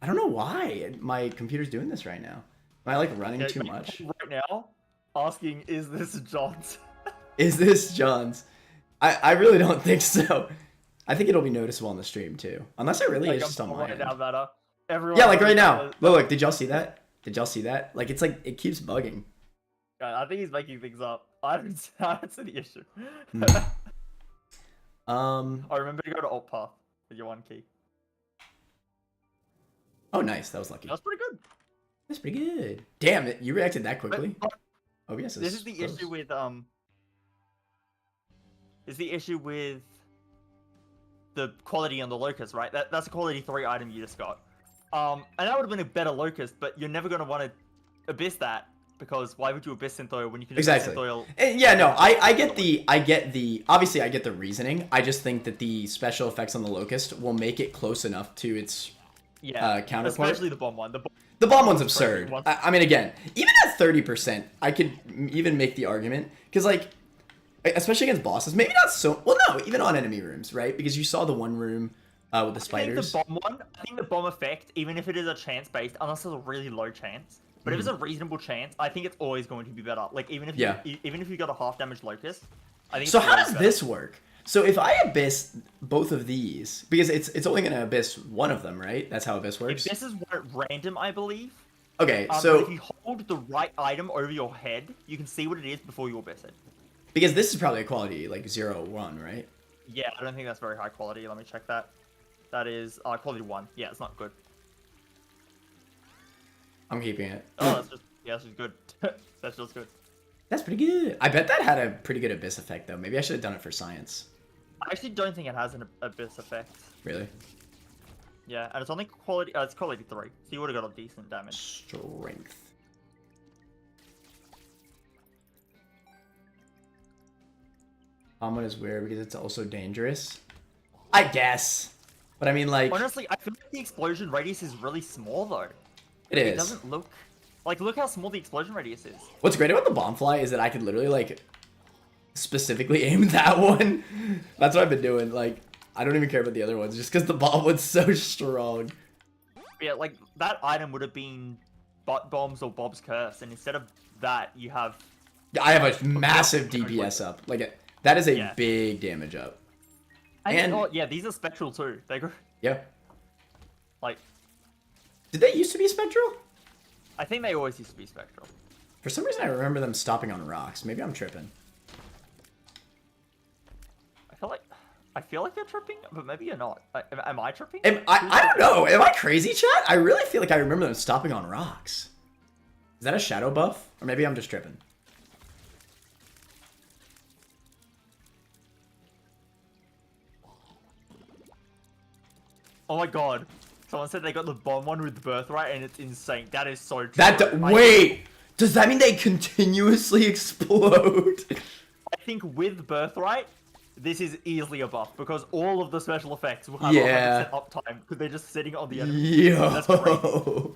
I don't know why my computer's doing this right now. Am I like running too much? Right now, asking, is this Johns? Is this Johns? I really don't think so. I think it'll be noticeable on the stream too, unless it really is just on my end. Yeah, like right now. Look, did y'all see that? Did y'all see that? Like, it's like, it keeps bugging. God, I think he's making things up. I don't see the issue. I remember to go to alt path with your one key. Oh, nice. That was lucky. That's pretty good. That's pretty good. Damn it. You reacted that quickly? OBS This is the close. issue with Is the issue with the quality on the Locust, right? That's a quality 3 item you just got. And that would have been a better Locust, but you're never gonna want to abyss that because why would you abyss synth oil when you can just Exactly. synth oil? And yeah, no, I get the obviously I get the reasoning. I just think that the special effects on the Locust will make it close enough to its counterpart. Especially the bomb one. The bomb one's absurd. I mean, again, even at 30%, I could even make the argument because like. Especially against bosses, maybe not so. Well, no, even on enemy rooms, right? Because you saw the one room with the spiders. I think the bomb effect, even if it is a chance based, unless it's a really low chance, but if it's a reasonable chance, I think it's always going to be better. Like even if you got a half damage Locust, I think. So how does this work? So if I abyss both of these, because it's only gonna abyss one of them, right? That's how abyss works. This is random, I believe. Okay, so but if you hold the right item over your head, you can see what it is before you abyss it. Because this is probably a quality, like 0-1, right? Yeah, I don't think that's very high quality. Let me check that. That is quality 1. Yeah, it's not good. I'm keeping it. Oh, that's just good. That's just good. That's pretty good. I bet that had a pretty good abyss effect, though. Maybe I should have done it for science. I actually don't think it has an abyss effect. Really? Yeah, and it's only quality. It's quality 3, so you would have got a decent damage. Strength. Common is weird because it's also dangerous. I guess. But I mean, like... Honestly, I feel like the explosion radius is really small, though. It doesn't look... Like, look how small the explosion radius is. What's great about the bombfly is that I could literally, like, specifically aim that one. That's what I've been doing. Like, I don't even care about the other ones, just because the bomb one's so strong. Yeah, like, that item would have been butt bombs or Bob's Curse, and instead of that, you have... I have a massive DPS up. Like, that is a big damage up. And yeah, these are spectral too. They go. Yeah. Like. Did they used to be spectral? I think they always used to be spectral. For some reason, I remember them stopping on rocks. Maybe I'm tripping. I feel like you're tripping, but maybe you're not. Am I tripping? I don't know. Am I crazy, chat? I really feel like I remember them stopping on rocks. Is that a shadow buff? Or maybe I'm just tripping. Oh my god. Someone said they got the bomb one with Birthright and it's insane. That is so true. Wait! Does that mean they continuously explode? I think with Birthright, this is easily a buff because all of the special effects will have 100% uptime because they're just sitting on the enemy. Yo! That's crazy.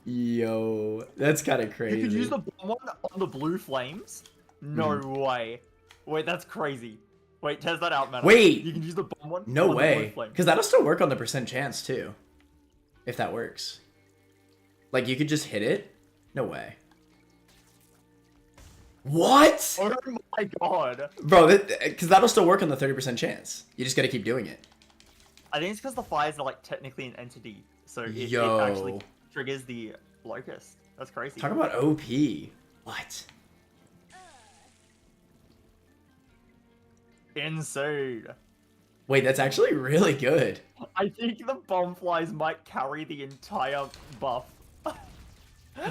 Yo, that's kind of crazy. You could use the bomb one on the blue flames? No way. Wait, that's crazy. Wait, test that out, man. Wait! You can use the bomb one? No way. Because that'll still work on the percent chance, too. If that works. Like, you could just hit it? No way. What? Oh my god. Bro, because that'll still work on the 30% chance. You just gotta keep doing it. I think it's because the fires are, like, technically an entity. So it actually triggers the Locust. That's crazy. Talk about OP. What? Insane. Wait, that's actually really good. I think the bomb flies might carry the entire buff.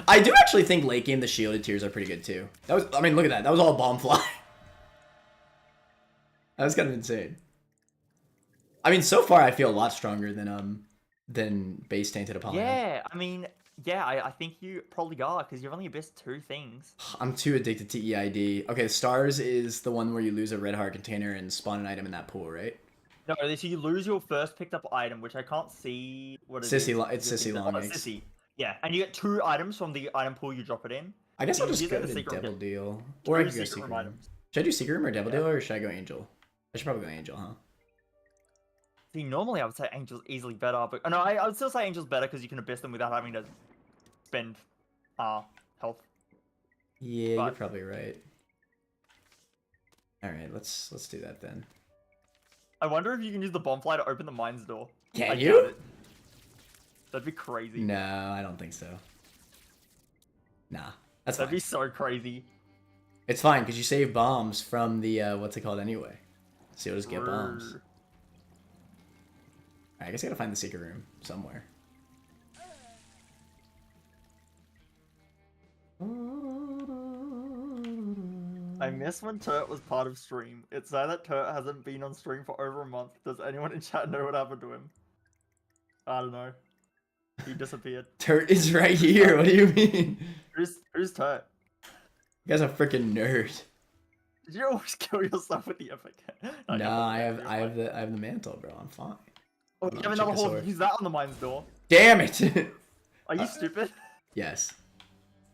I do actually think late game the shielded tiers are pretty good too. That was, I mean, look at that. That was all bomb fly. That was kind of insane. I mean, so far I feel a lot stronger than base Tainted Apollyon. Yeah, I mean, yeah, I think you probably are because you've only abyssed 2 things. I'm too addicted to EID. Okay, Stars is the one where you lose a red heart container and spawn an item in that pool, right? No, so you lose your first picked up item, which I can't see what it is. It's Sissy Longlegs. Sissy. Yeah, and you get 2 items from the item pool you drop it in. I guess I'll just go to Devil Deal. Or I could go Secret Room. Should I do Secret Room or Devil Deal, or should I go Angel? I should probably go Angel, huh? See, normally I would say Angel's easily better, but no, I would still say Angel's better because you can abyss them without having to spend health. Yeah, you're probably right. All right, let's do that then. I wonder if you can use the bonfly to open the mines door. Can you? That'd be crazy. No, I don't think so. Nah, that'd be so crazy. It's fine because you save bombs from the what's it called anyway, so you'll just get bombs. Right, I guess I gotta find the secret room somewhere. I miss when Turt was part of stream. It's sad that Turt hasn't been on stream for over a month. Does anyone in chat know what happened to him? I don't know. He disappeared. Turt is right here. What do you mean? Who's Turt? You guys are freaking nerd. Did you always kill yourself with the epic? Nah, I have the mantle, bro. I'm fine. Oh, you have another hole. Use that on the mine's door. Damn it! Are you stupid? Yes,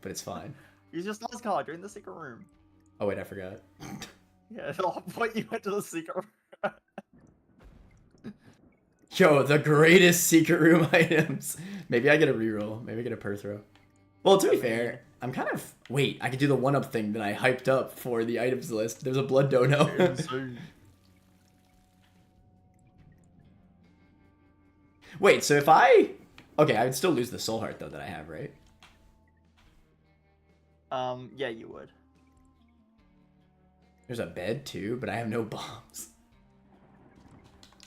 but it's fine. Use your stars card. You're in the secret room. Oh wait, I forgot. Yeah, the whole point you went to the secret room. Yo, the greatest secret room items. Maybe I get a reroll. Maybe I get a per throw. Well, to be fair, I'm kind of... Wait, I could do the 1-up thing that I hyped up for the items list. There's a blood dono. Wait, so if I... Okay, I would still lose the soul heart, though, that I have, right? Yeah, you would. There's a bed, too, but I have no bombs.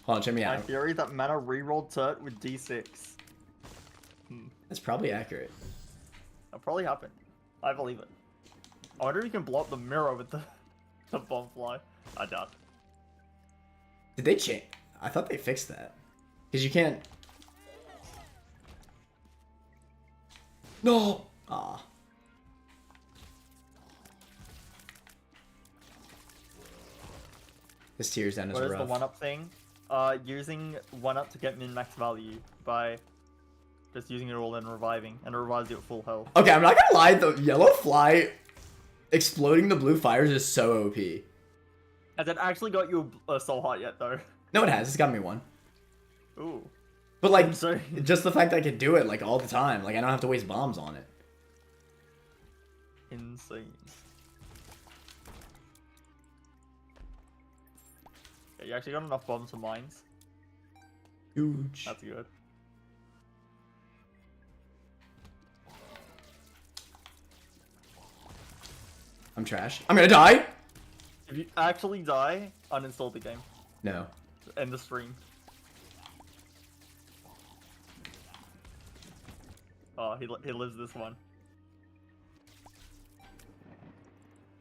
Hold on, check me out. My theory that mana rerolled Turt with D6. That's probably accurate. That probably happened. I believe it. I wonder if you can blow up the mirror with the bomb fly. I doubt. Did they change? I thought they fixed that. Because you can't... No! Aw. This tears down is What is rough. the 1-up thing? Using 1-up to get min-max value by just using it all and reviving, and it revives you at full health. Okay, I'm not gonna lie, the yellow fly exploding the blue fires is so OP. Has it actually got you a soul heart yet, though? No, it has. It's got me one. Ooh. But, like, Insane. just the fact that I can do it, like, all the time. Like, I don't have to waste bombs on it. Insane. Yeah, you actually got enough bombs for mines. Huge. That's good. I'm trash. I'm gonna die! If you actually die, uninstall the game. No. End the stream. Oh, he lives this one.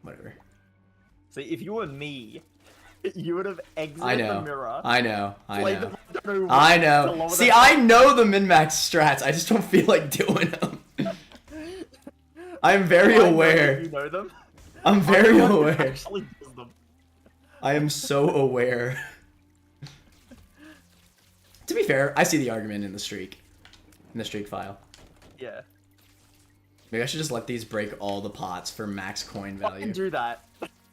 Whatever. See, if you were me, you would have exited the mirror. I know. See, See, I know the min-max strats. I just don't feel like doing them. I'm very aware. You know them. I'm very Everyone aware. actually does them. I am so aware. To be fair, I see the argument in the streak. In the streak file. Yeah. Maybe I should just let these break all the pots for max coin value. I can do that.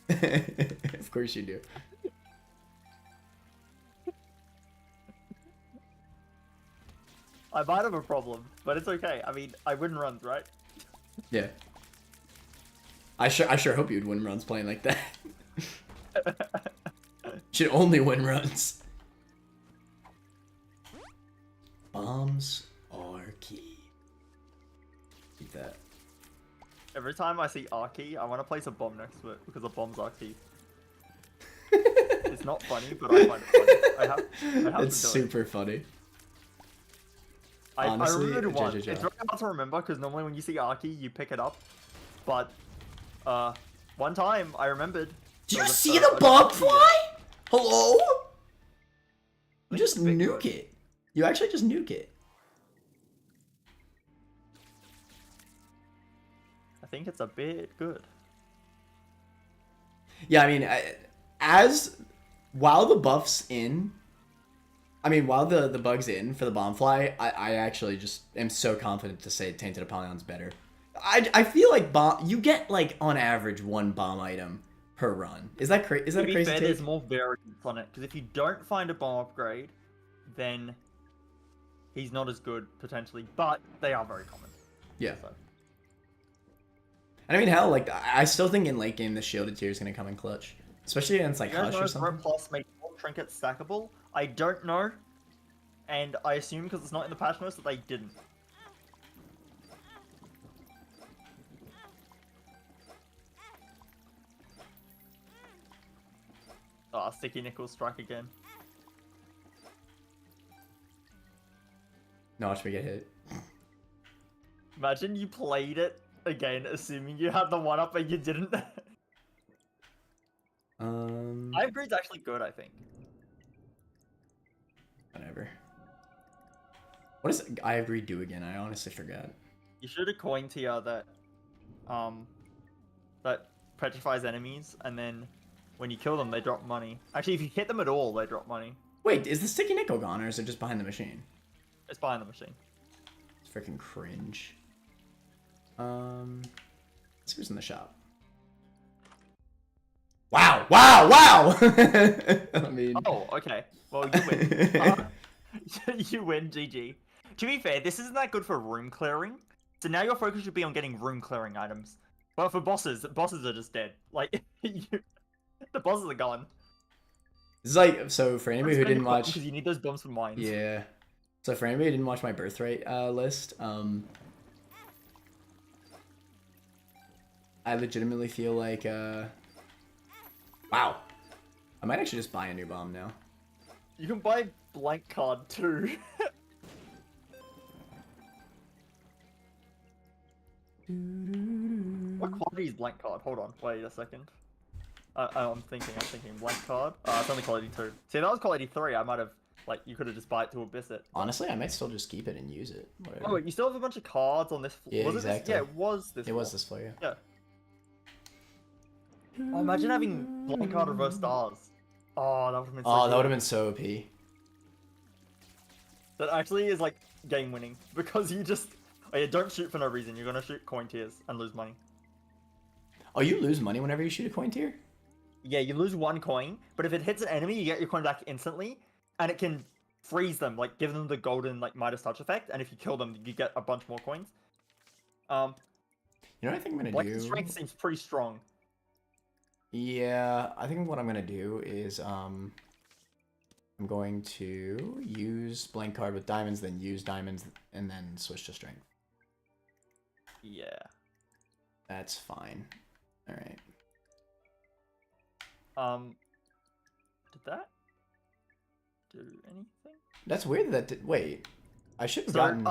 Of course you do. I might have a problem, but it's okay. I mean, I win runs, right? Yeah. I sure hope you'd win runs playing like that. Should only win runs. Bombs are key. Keep that. Every time I see R key, I want to place a bomb next to it because the bombs are key. It's not funny, but I find it funny. I have It's to do it. super funny. Honestly, I remember one. JJJ. It's very hard to remember because normally when you see R key, you pick it up. But one time I remembered. Did you see the bomb fly? Hello? You just nuke it. You actually just nuke it. I think it's a bit good. Yeah, I mean, while the buff's in, while the bug's in for the bomb fly, I actually just am so confident to say Tainted Apollyon's better. I feel like you get like on average one bomb item per run. Is that crazy? Is that a crazy take? There's more variance on it because if you don't find a bomb upgrade, then he's not as good potentially, but they are very common. Yeah. So. And I mean, hell, like I still think in late game the shielded tier is gonna come in clutch, especially against like Hush or something. Plus make all trinkets stackable. I don't know, and I assume because it's not in the patch notes that they didn't. Ah, Sticky Nickel strike again. No, watch me get hit. Imagine you played it again, assuming you had the 1-up and you didn't. I agree, it's actually good, I think. Whatever. What does I agree do again? I honestly forgot. You shoot a coin tier that petrifies enemies, and then when you kill them, they drop money. Actually, if you hit them at all, they drop money. Wait, is the sticky nickel gone, or is it just behind the machine? It's behind the machine. It's freaking cringe. Let's see who's in the shop. Wow! Wow! Wow! I mean... Oh, okay. Well, you win. You win, GG. To be fair, this isn't that good for room clearing. So now your focus should be on getting room clearing items. But for bosses are just dead. Like, the bosses are gone. It's like, so for anybody who didn't watch... Because you need those bombs for mines. Yeah. So for anybody who didn't watch my Birthright list, I legitimately feel like, wow. I might actually just buy a new bomb now. You can buy blank card too. What quality is blank card? Hold on, wait a second. I'm thinking blank card. It's only quality 2. See, if that was quality 3, I might have, like, you could have just buy it to abyss it. Honestly, I might still just keep it and use it. Whatever. Oh, wait, you still have a bunch of cards on this floor. Yeah, was exactly. It this? Yeah, it was this It was this floor, yeah. Yeah. Oh, imagine having blank card reverse stars. Oh, that would have been so Oh, good. that would have been so OP. That actually is, like, game winning. Because you just... Oh yeah, don't shoot for no reason. You're gonna shoot coin tiers and lose money. Oh, you lose money whenever you shoot a coin tier? Yeah, you lose 1 coin, but if it hits an enemy, you get your coin back instantly, and it can freeze them, like give them the golden like Midas touch effect, and if you kill them, you get a bunch more coins. You know what I think I'm gonna Like do? the strength seems pretty strong. Yeah, I think what I'm gonna do is I'm going to use blank card with diamonds, then use diamonds, and then switch to strength. Yeah. That's fine. All right. Did that do anything? That's weird that wait. I should have So, gotten...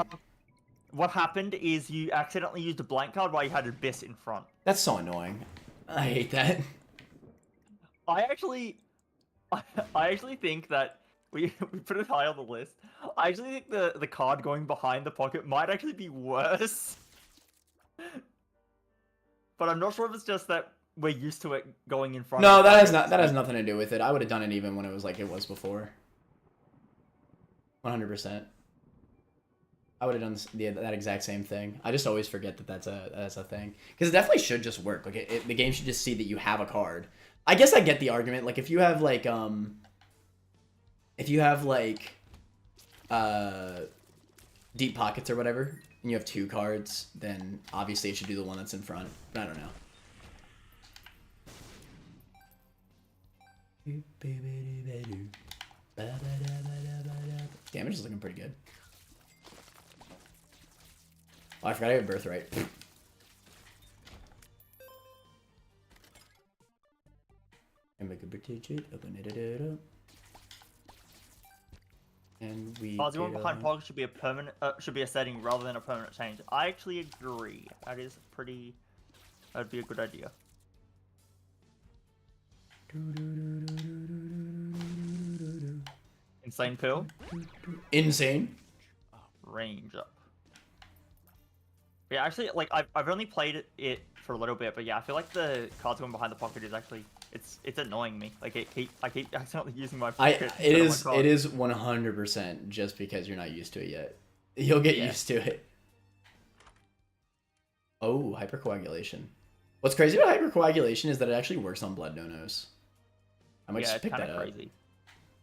what happened is you accidentally used a blank card while you had abyss in front. That's so annoying. I hate that. I actually think that we put it high on the list. I actually think the card going behind the pocket might actually be worse. But I'm not sure if it's just that we're used to it going in front. No, that has nothing to do with it. I would have done it even when it was like it was before. 100%. I would have done that exact same thing. I just always forget that that's a thing, because it definitely should just work. Like the game should just see that you have a card. I guess I get the argument. Like if you have like deep pockets or whatever, and you have 2 cards, then obviously it should do the one that's in front. But I don't know. Damage is looking pretty good. Oh, I forgot I have Birthright. And make a Birthright, open it up. And we. One behind pocket should be a permanent, should be a setting rather than a permanent change. I actually agree. That'd be a good idea. Insane pill. Insane. Range up. Yeah, actually, like I've only played it for a little bit, but yeah, I feel like the cards going behind the pocket is actually it's annoying me. Like I keep accidentally using my pocket. It is 100% just because you're not used to it yet. You'll get used to it. Oh, hypercoagulation. What's crazy about hypercoagulation is that it actually works on blood donos. I might just pick that up. Crazy.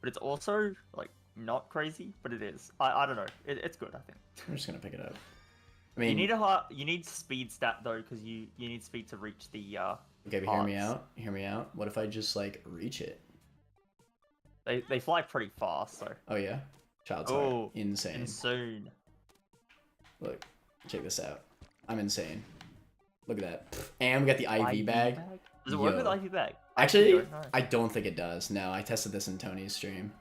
But it's also like not crazy, but it is. I don't know. It's good, I think. I'm just gonna pick it up. I mean, you need speed stat though, because you need speed to reach the okay, but hear me out. Hear me out. What if I just like reach it? They fly pretty fast, so. Oh yeah, child's heart. Insane. Insane. Look, check this out. I'm insane. Look at that. And we got the IV bag. Does it work with IV bag? Actually, I don't think it does. No, I tested this in Tony's stream.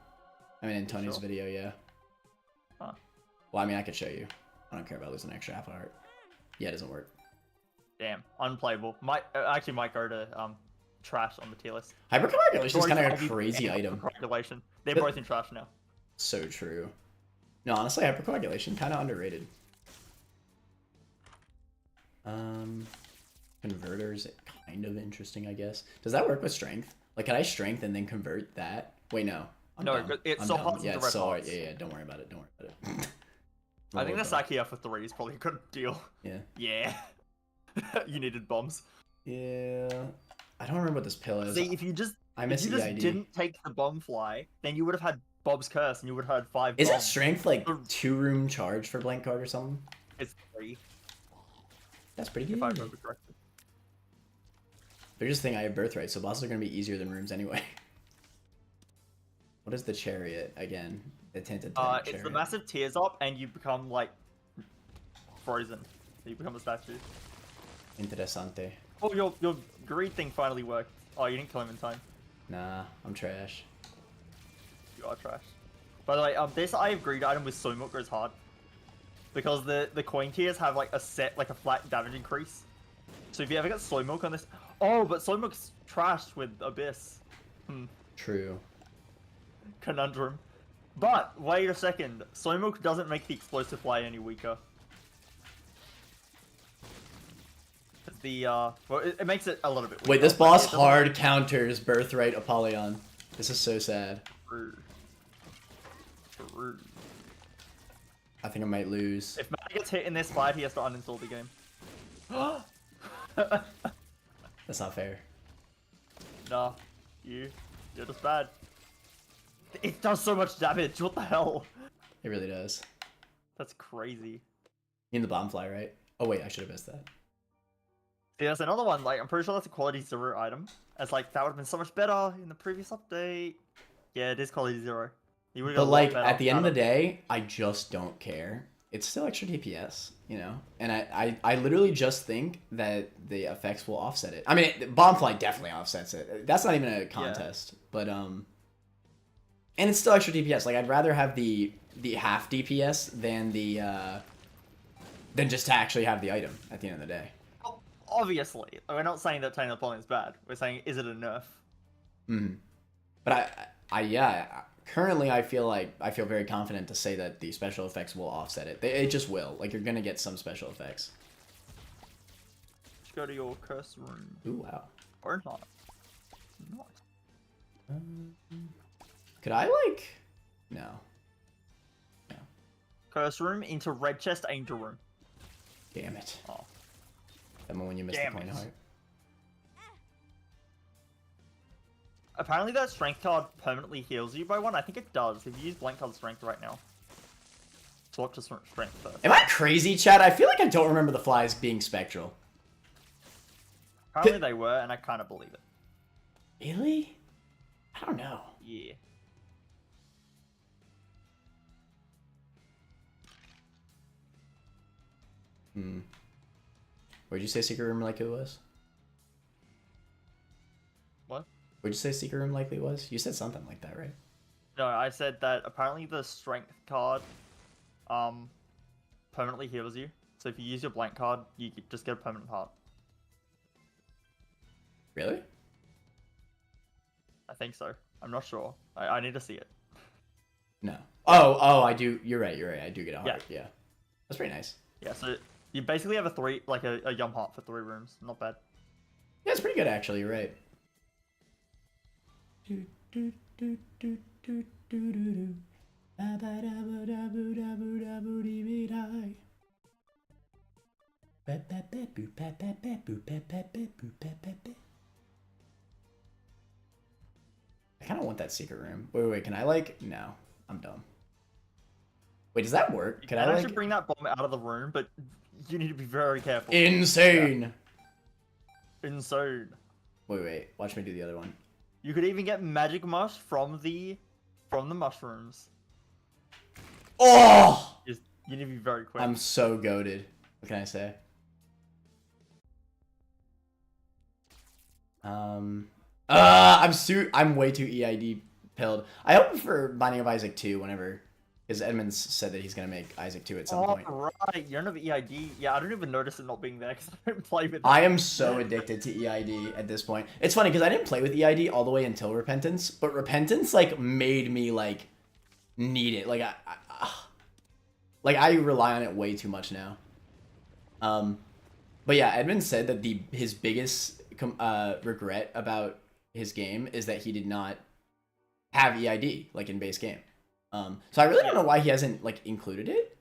I mean, in Tony's video, yeah. Huh. Well, I mean, I could show you. I don't care about losing extra half heart. Yeah, it doesn't work. Damn, unplayable. Might go to trash on the tier list. Hypercoagulation is kind of a Already crazy banned item. Hypercoagulation. They're both in trash now. So true. No, honestly, hypercoagulation kind of underrated. Converters kind of interesting, I guess. Does that work with strength? Like, can I strength and then convert that? Wait, no. No, it's so hard Yeah, to so yeah. Don't worry about it. Don't worry about it. I think the Sakia for 3 is probably a good deal. Yeah. Yeah. You needed bombs. Yeah. I don't remember what this pill is. See, if you just EID. didn't take the bomb fly, then you would have had Bob's Curse and you would have had 5 Is bombs. it strength like 2-room charge for blank card or something? It's 3. That's pretty good. If I remember correctly. They're just saying I have Birthright, so bosses are going to be easier than rooms anyway. What is the chariot again? The Tainted Apollyon it's the massive tears up and you become like frozen. So you become a statue. Interessante. Oh, your greed thing finally worked. Oh, you didn't kill him in time. Nah, I'm trash. You are trash. By the way, this Eye of Greed item with Soy Milk goes hard. Because the coin tiers have like a flat damage increase. So if you ever get Soy Milk on this... Oh, but Soy Milk's trashed with Abyss. True. Conundrum. But, wait a second. Soy Milk doesn't make the explosive fly any weaker. Well, it makes it a little bit weaker. Wait, this boss hard counters Birthright Apollyon. This is so sad. True. I think I might lose. If Matt gets hit in this fight, he has to uninstall the game. That's not fair. Nah, you're just bad. It does so much damage. What the hell? It really does. That's crazy. You mean the bomb fly, right? Oh wait, I should have missed that. Yeah, that's another one. Like, I'm pretty sure that's a quality 0 item. As like that would have been so much better in the previous update. Yeah, it is quality 0. But like at the end of the day, I just don't care. It's still extra DPS, you know? And I literally just think that the effects will offset it. I mean, Bombfly definitely offsets it. That's not even a contest. Yeah. But, and it's still extra DPS. Like, I'd rather have the half DPS than than just to actually have the item at the end of the day. Obviously. We're not saying that Tainted Apollyon is bad. We're saying, is it a nerf? But yeah, currently I feel very confident to say that the special effects will offset it. It just will. Like, you're gonna get some special effects. Just go to your curse room. Ooh, wow. Or not. Could I, like... No. Curse room into red chest, angel room. Damn it. Oh. That one when you missed the coin heart. Apparently that strength card permanently heals you by 1. I think it does. If you use blank card strength right now. Swap to strength first. Am I crazy, Chad? I feel like I don't remember the flies being spectral. Apparently they were, and I kind of believe it. Really? I don't know. Yeah. Where'd you say secret room likely was? What? Where'd you say secret room likely was? You said something like that, right? No, I said that apparently the strength card permanently heals you. So if you use your blank card, you just get a permanent heart. Really? I think so. I'm not sure. I need to see it. No. Oh, I do. You're right. I do get a heart. Yeah. That's pretty nice. Yeah, so you basically have a yum heart for 3 rooms. Not bad. Yeah, it's pretty good actually. You're right. I kind of want that secret room. Wait, can I like... No, I'm dumb. Wait, does that work? You can actually bring that bomb out of the room, but you need to be very careful. Insane! Yeah. Insane. Wait, watch me do the other one. You could even get magic mush from the mushrooms. Oh! You need to be very quick. I'm so goated. What can I say? I'm way too EID pilled. I hope for Binding of Isaac 2 whenever Because Edmonds said that he's gonna make Isaac 2 at some point. Right, you're not EID. Yeah, I don't even notice it not being there because I don't play with it. I am so addicted to EID at this point. It's funny because I didn't play with EID all the way until Repentance, but Repentance like made me like need it. Like I rely on it way too much now. But yeah, Edmund said that his biggest regret about his game is that he did not have EID like in base game. So I really don't know why he hasn't like included it.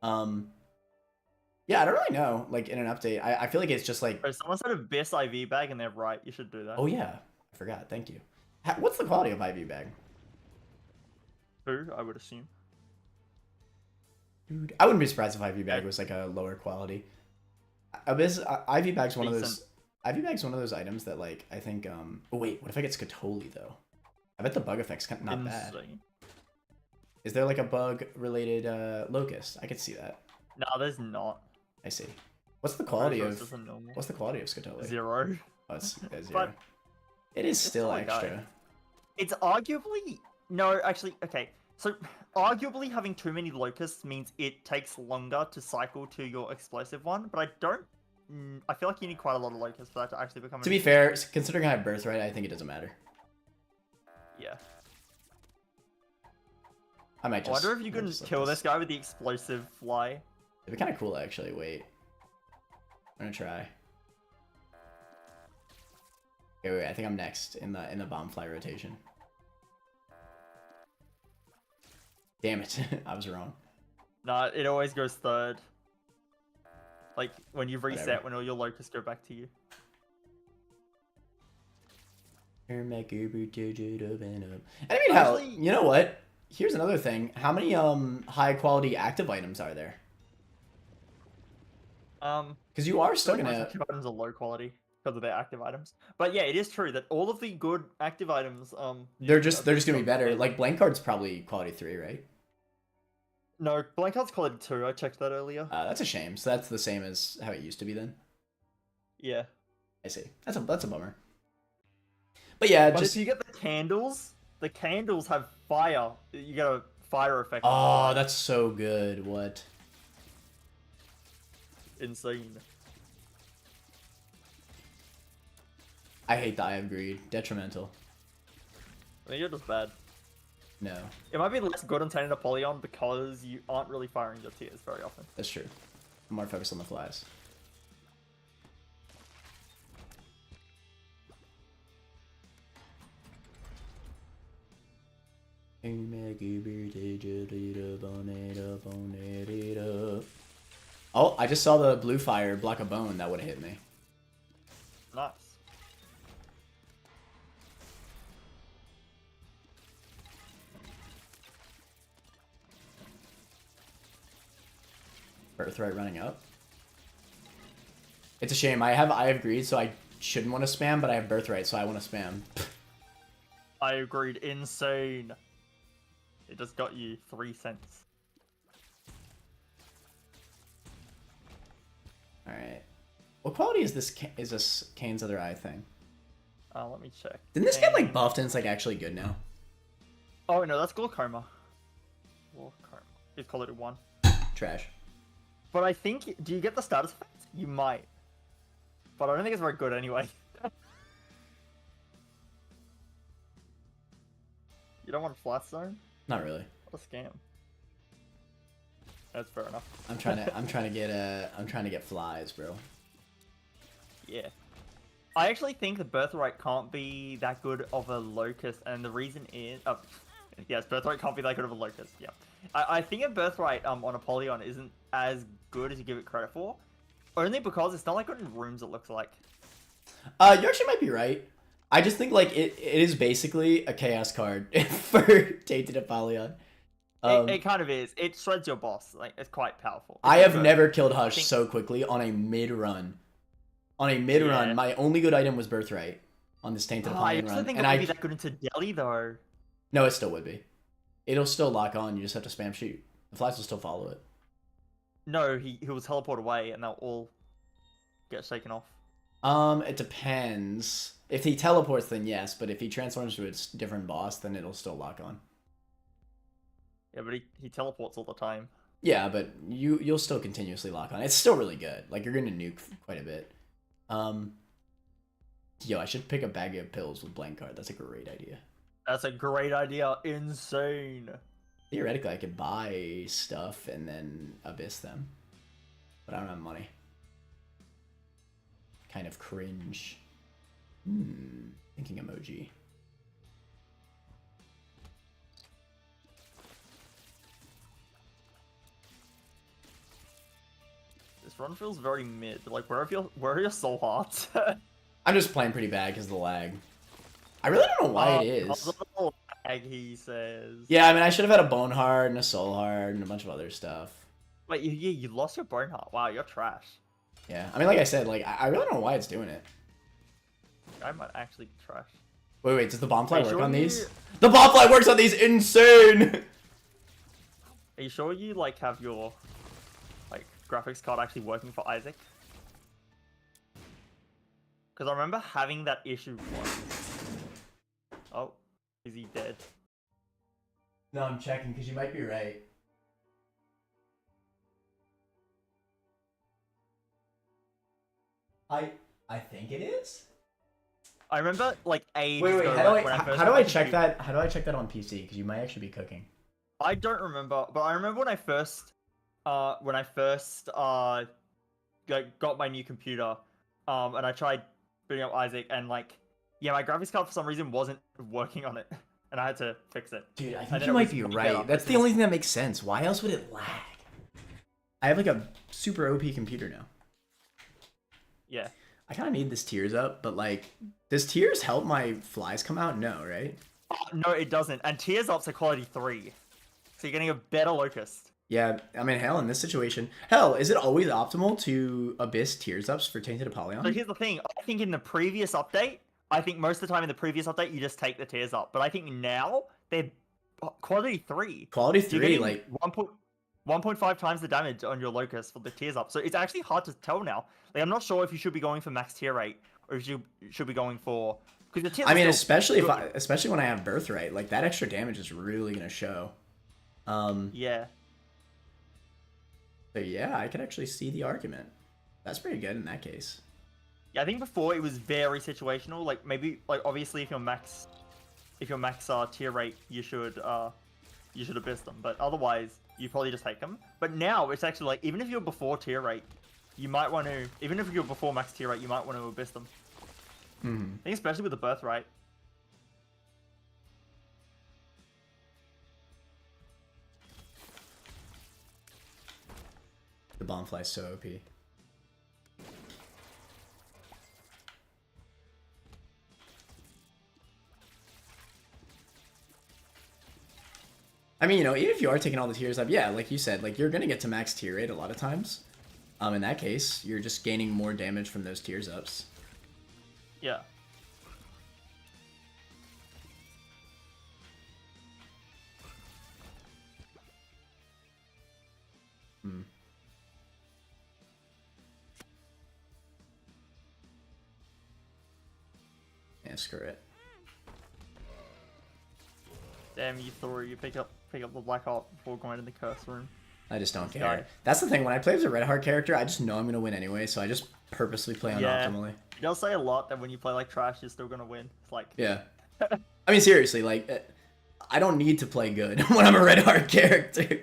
Yeah, I don't really know. Like in an update, I feel like it's just like. Someone said Abyss IV bag and they're right. You should do that. Oh yeah, I forgot. Thank you. What's the quality of IV bag? 2, I would assume. Dude, I wouldn't be surprised if IV bag was like a lower quality. Abyss IV bag's one of those. IV bag's one of those items that like I think. Oh wait, what if I get Scatoli though? I bet the bug effect's not bad. Is there like a bug related Locust? I could see that. No, there's not. I see. What's the quality of Scatoli? 0. Oh, it's 0. But it is still extra. It's arguably no, actually, okay. So arguably having too many Locusts means it takes longer to cycle to your explosive one, but I feel like you need quite a lot of Locusts for that to actually become. To be fair, considering I have Birthright, I think it doesn't matter. Yeah. I might just. I wonder if you can kill this guy with the explosive fly. It'd be kind of cool, actually. Wait. I'm gonna try. Okay, wait. I think I'm next in the bomb fly rotation. Damn it! I was wrong. Nah, it always goes 3rd. Like when you reset, Whatever. when all your Locusts go back to you. And I mean, hell, you know what? Here's another thing. How many high quality active items are there? Because you are still gonna. Active items are low quality because of their active items. But yeah, it is true that all of the good active items, they're just gonna be better. Like blank card's probably quality 3, right? No, blank card's quality 2. I checked that earlier. That's a shame. So that's the same as how it used to be then. Yeah. I see. That's a bummer. But yeah, but just if you get the candles have fire. You get a fire effect. Oh, that's so good. What? Insane. I hate the Eye of Greed. Detrimental. I think you're just bad. No. It might be less good on Tainted Apollyon because you aren't really firing your tiers very often. That's true. I'm more focused on the flies. Oh, I just saw the blue fire block a bone. That would have hit me. Nice. Birthright running up. It's a shame. I have greed, so I shouldn't want to spam, but I have Birthright, so I want to spam. I agreed. Insane. It just got you 3 cents. Alright. What quality is this Kane's Other Eye thing? Let me check. Didn't this get like buffed and it's like actually good now? Oh no, that's glaucoma. Glaucoma. It's quality 1. Trash. But I think, do you get the status effect? You might. But I don't think it's very good anyway. You don't want flat zone? Not really. What a scam. That's fair enough. I'm trying to get flies, bro. Yeah. I actually think the Birthright can't be that good of a Locust, and the reason is... yes, Birthright can't be that good of a Locust, yeah. I think a Birthright on Apollyon isn't as good as you give it credit for, only because it's not like good in rooms, it looks like. You actually might be right. I just think like it is basically a chaos card for Tainted Apollyon. It kind of is. It shreds your boss. Like, it's quite powerful. I have never killed Hush so quickly on a mid-run. On a mid-run, my only good item was Birthright on this Tainted Apollyon run. I think it would be that good into Delhi, though. No, it still would be. It'll still lock on. You just have to spam shoot. The flies will still follow it. No, he will teleport away, and they'll all get shaken off. It depends. If he teleports, then yes. But if he transforms to a different boss, then it'll still lock on. Yeah, but he teleports all the time. Yeah, but you'll still continuously lock on. It's still really good. Like you're gonna nuke quite a bit. Yo, I should pick a bag of pills with blank card. That's a great idea. That's a great idea. Insane. Theoretically, I could buy stuff and then abyss them, but I don't have money. Kind of cringe. Thinking emoji. This run feels very mid. Like, where are your soul hearts? I'm just playing pretty bad because of the lag. I really don't know why it is. Lag, he says. Yeah, I mean, I should have had a bone heart and a soul heart and a bunch of other stuff. Wait, you lost your bone heart. Wow, you're trash. Yeah, I mean, like I said, like I really don't know why it's doing it. I might actually be trash. Wait, does the bomb fly work sure on these? The bomb fly works on these! Insane! Are you sure you, like, have your, like, graphics card actually working for Isaac? Because I remember having that issue once. Oh, is he dead? No, I'm checking because you might be right. I think it is. I remember like ages Wait, ago, how do I check that? How do I check that on PC? Because you might actually be cooking. I don't remember, but I remember when I first got my new computer, and I tried booting up Isaac, and like, yeah, my graphics card for some reason wasn't working on it, and I had to fix it. Dude, I think you might be right. That's the only thing that makes sense. Why else would it lag? I have like a super OP computer now. Yeah. I kind of need this tears up, but like, does tears help my flies come out? No, right? No, it doesn't. And tears up's a quality 3. So you're getting a better Locust. Yeah, I mean, hell, in this situation, hell, is it always optimal to abyss tears ups for Tainted Apollyon? So here's the thing. I think in the previous update, I think most of the time in the previous update, you just take the tears up. But I think now, they're quality 3. Quality 3, like 1.5 times the damage on your Locust for the tears up. So it's actually hard to tell now. Like, I'm not sure if you should be going for max tier rate or if you should be going for... Because the tears I mean, especially when I have Birthright, like that extra damage is really gonna show. Yeah. But yeah, I could actually see the argument. That's pretty good in that case. Yeah, I think before it was very situational. Like maybe, like obviously, if you're max tier rate, you should abyss them. But otherwise, you probably just take them. But now it's actually like even if you're before tier rate, you might want to. Even if you're before max tier rate, you might want to abyss them. Mm-hmm. I think especially with the Birthright. The bomb fly's so OP. I mean, you know, even if you are taking all the tiers up, yeah, like you said, like you're gonna get to max tier rate a lot of times. In that case, you're just gaining more damage from those tiers ups. Yeah. Hmm. Yeah, screw it. Damn, you Thor, you pick up the Black Heart before going to the curse room. I just don't care. That's the thing, when I play as a Red Heart character, I just know I'm gonna win anyway, so I just purposely play optimally. It does say a lot that when you play like trash, you're still gonna win. It's like... Yeah. I mean, seriously, like, I don't need to play good when I'm a Red Heart character.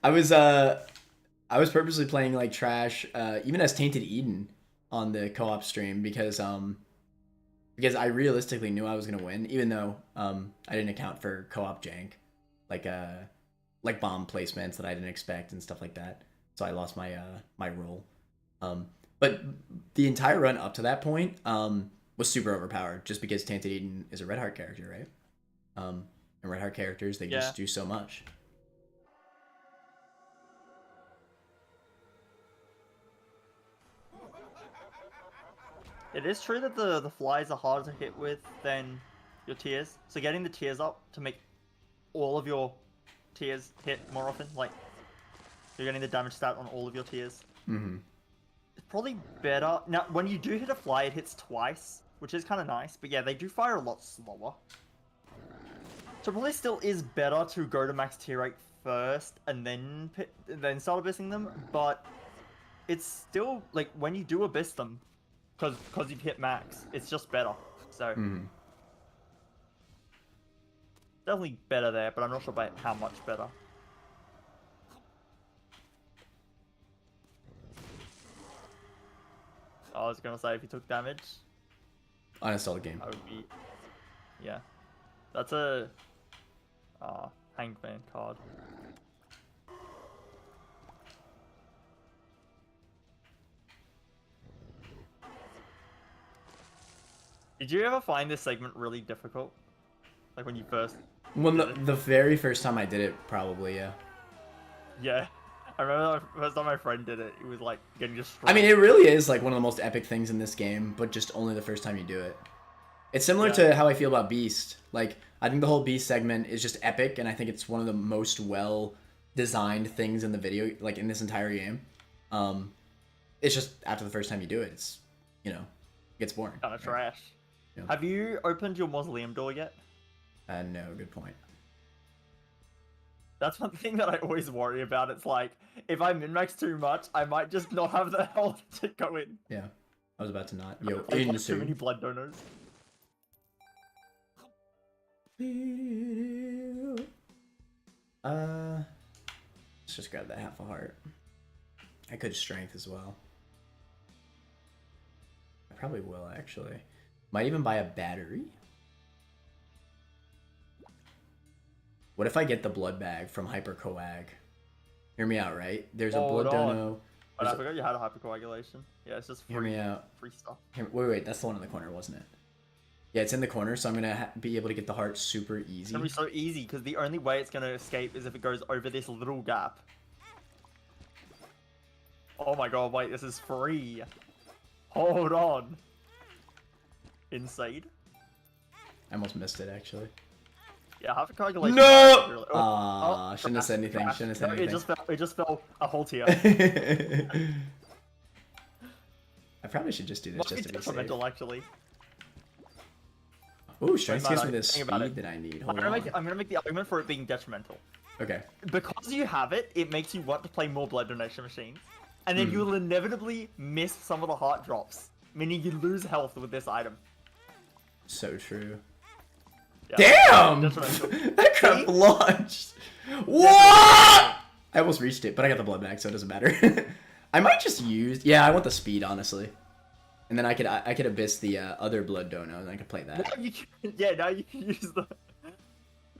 I was purposely playing like trash, even as Tainted Eden on the co-op stream because I realistically knew I was gonna win, even though I didn't account for co-op jank, like bomb placements that I didn't expect and stuff like that. So I lost my my role. But the entire run up to that point was super overpowered, just because Tainted Eden is a Red Heart character, right? And Red Heart characters, they just do so much. It is true that the flies are harder to hit with than your tiers. So getting the tiers up to make all of your tiers hit more often, like you're getting the damage stat on all of your tiers. Mm-hmm. It's probably better. Now, when you do hit a fly, it hits twice, which is kind of nice. But yeah, they do fire a lot slower. So probably still is better to go to max tier 8 first and then start abyssing them, but it's still like when you do abyss them, because you've hit max, it's just better. So definitely better there, but I'm not sure about how much better. I was gonna say if you took damage, uninstall the game. I would be, yeah. That's a Hangman card. Did you ever find this segment really difficult? Like when you first... Well, the very first time I did it, probably, yeah. Yeah. I remember the first time my friend did it, it was like getting destroyed. I mean, it really is like one of the most epic things in this game, but just only the first time you do it. It's similar to how I feel about Beast. Like, I think the whole Beast segment is just epic, and I think it's one of the most well-designed things in the video, like, in this entire game. It's just, after the first time you do it, it's, you know, it gets boring. Kind of trash. Yeah. Have you opened your mausoleum door yet? No, good point. That's one thing that I always worry about. It's like, if I min-max too much, I might just not have the health to go in. Yeah, I was about to not. Yo, I have too many blood donors. Let's just grab that half a heart. I could strength as well. I probably will, actually. Might even buy a battery. What if I get the blood bag from Hypercoag? Hear me out, right? There's a blood dono. But I forgot you had a hypercoagulation. Yeah, it's just free, Hear me out. Free stuff. Wait, that's the one in the corner, wasn't it? Yeah, it's in the corner, so I'm gonna be able to get the heart super easy. It's gonna be so easy, because the only way it's gonna escape is if it goes over this little gap. Oh my god, wait, this is free. Hold on. Insane. I almost missed it, actually. Yeah, hypercoagulation. No! Really... Shouldn't have said anything. Shouldn't have said anything. It just fell a whole tier. I probably should just do this just to be safe. Actually. Ooh, strength gives me the speed that I need. I'm gonna make the argument for it being detrimental. Okay. Because you have it, it makes you want to play more blood donation machines. And then you'll inevitably miss some of the heart drops, meaning you lose health with this item. So true. Yeah. Damn! That crap launched. What? I almost reached it, but I got the blood bag, so it doesn't matter. I might just use... Yeah, I want the speed, honestly. And then I could abyss the other blood dono, and I could play that. Now you can, yeah, now you can use the...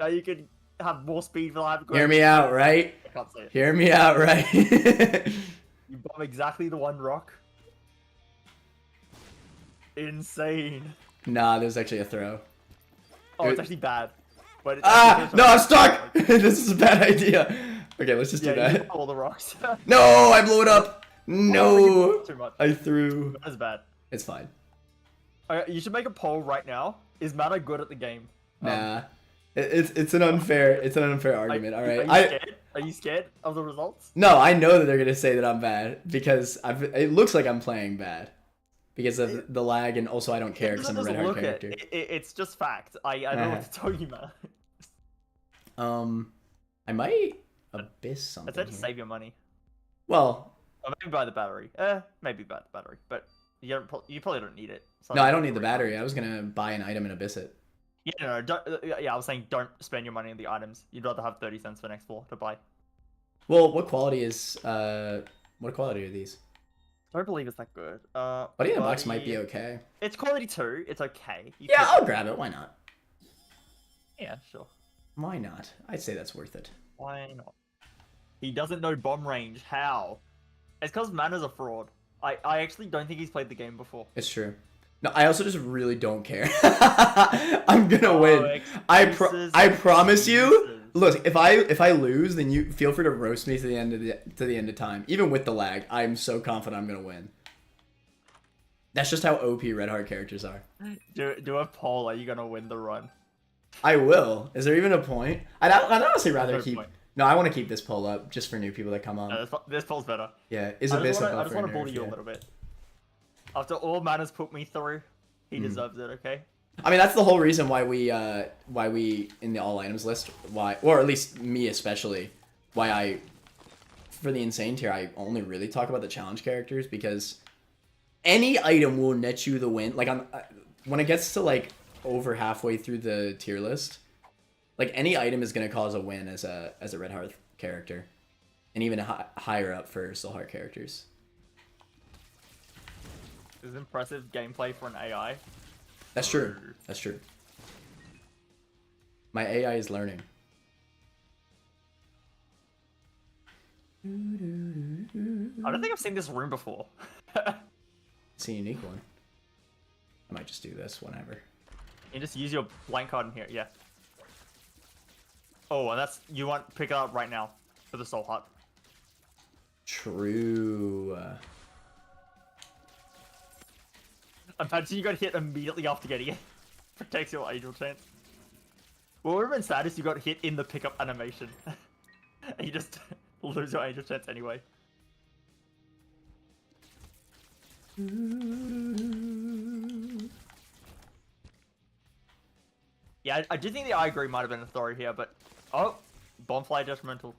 Now you can have more speed for life. Hear me out, right? I can't say it. Hear me out, right? You bomb exactly the one rock. Insane. Nah, there's actually a throw. Oh, it's actually bad. But it's no, I'm stuck! This is a bad idea. Okay, let's just do that. You all the rocks. No, I blew it up. No, too much. I threw. That's bad. It's fine. Okay, you should make a poll right now. Is Mana good at the game? Nah, it's an unfair argument. All right, Are you scared of the results? No, I know that they're gonna say that I'm bad because it looks like I'm playing bad because of the lag, and also I don't care because I'm a red heart character. It's just fact. I don't know what to tell you, man. I might abyss something. I said to save your money. Well, or maybe buy the battery. Maybe buy the battery, but you probably don't need it. So no, I don't need the battery. I was gonna buy an item and abyss it. Yeah, no, don't. Yeah, I was saying don't spend your money on the items. You'd rather have 30 cents for next floor to buy. Well, what quality is what quality are these? I don't believe it's that good. Buddy in a Box might be okay. It's quality 2. It's okay. Yeah, I'll grab it. Why not? Yeah, sure. Why not? I'd say that's worth it. Why not? He doesn't know bomb range. How? It's because Mana's a fraud. I actually don't think he's played the game before. It's true. No, I also just really don't care. I'm gonna win. I promise you. Look, if I lose, then you feel free to roast me to the end of time. Even with the lag, I'm so confident I'm gonna win. That's just how OP red heart characters are. Do a poll. Are you gonna win the run? I will. Is there even a point? I'd honestly rather keep. No, I want to keep this poll up just for new people that come on. No, this poll's better. Yeah, is Abyss a I just want to bully you a little bit. After all Mana's put me through, he deserves it. Okay. I mean, that's the whole reason why we in the all items list, or at least me especially, why for the insane tier, I only really talk about the challenge characters, because any item will net you the win. Like when it gets to like over halfway through the tier list, like any item is gonna cause a win as a red heart character, and even higher up for soul heart characters. This is impressive gameplay for an AI. That's true. That's true. My AI is learning. I don't think I've seen this room before. It's a unique one. I might just do this whenever. You just use your blank card in here, yeah. Oh, and that's, you want to pick it up right now for the soul heart. True. Imagine you got hit immediately after getting it. Protects your angel chance. What would have been sad is you got hit in the pickup animation. And you just lose your angel chance anyway. Yeah, I do think the I agree might have been authority here, but... Oh, Bonfire Judgmental.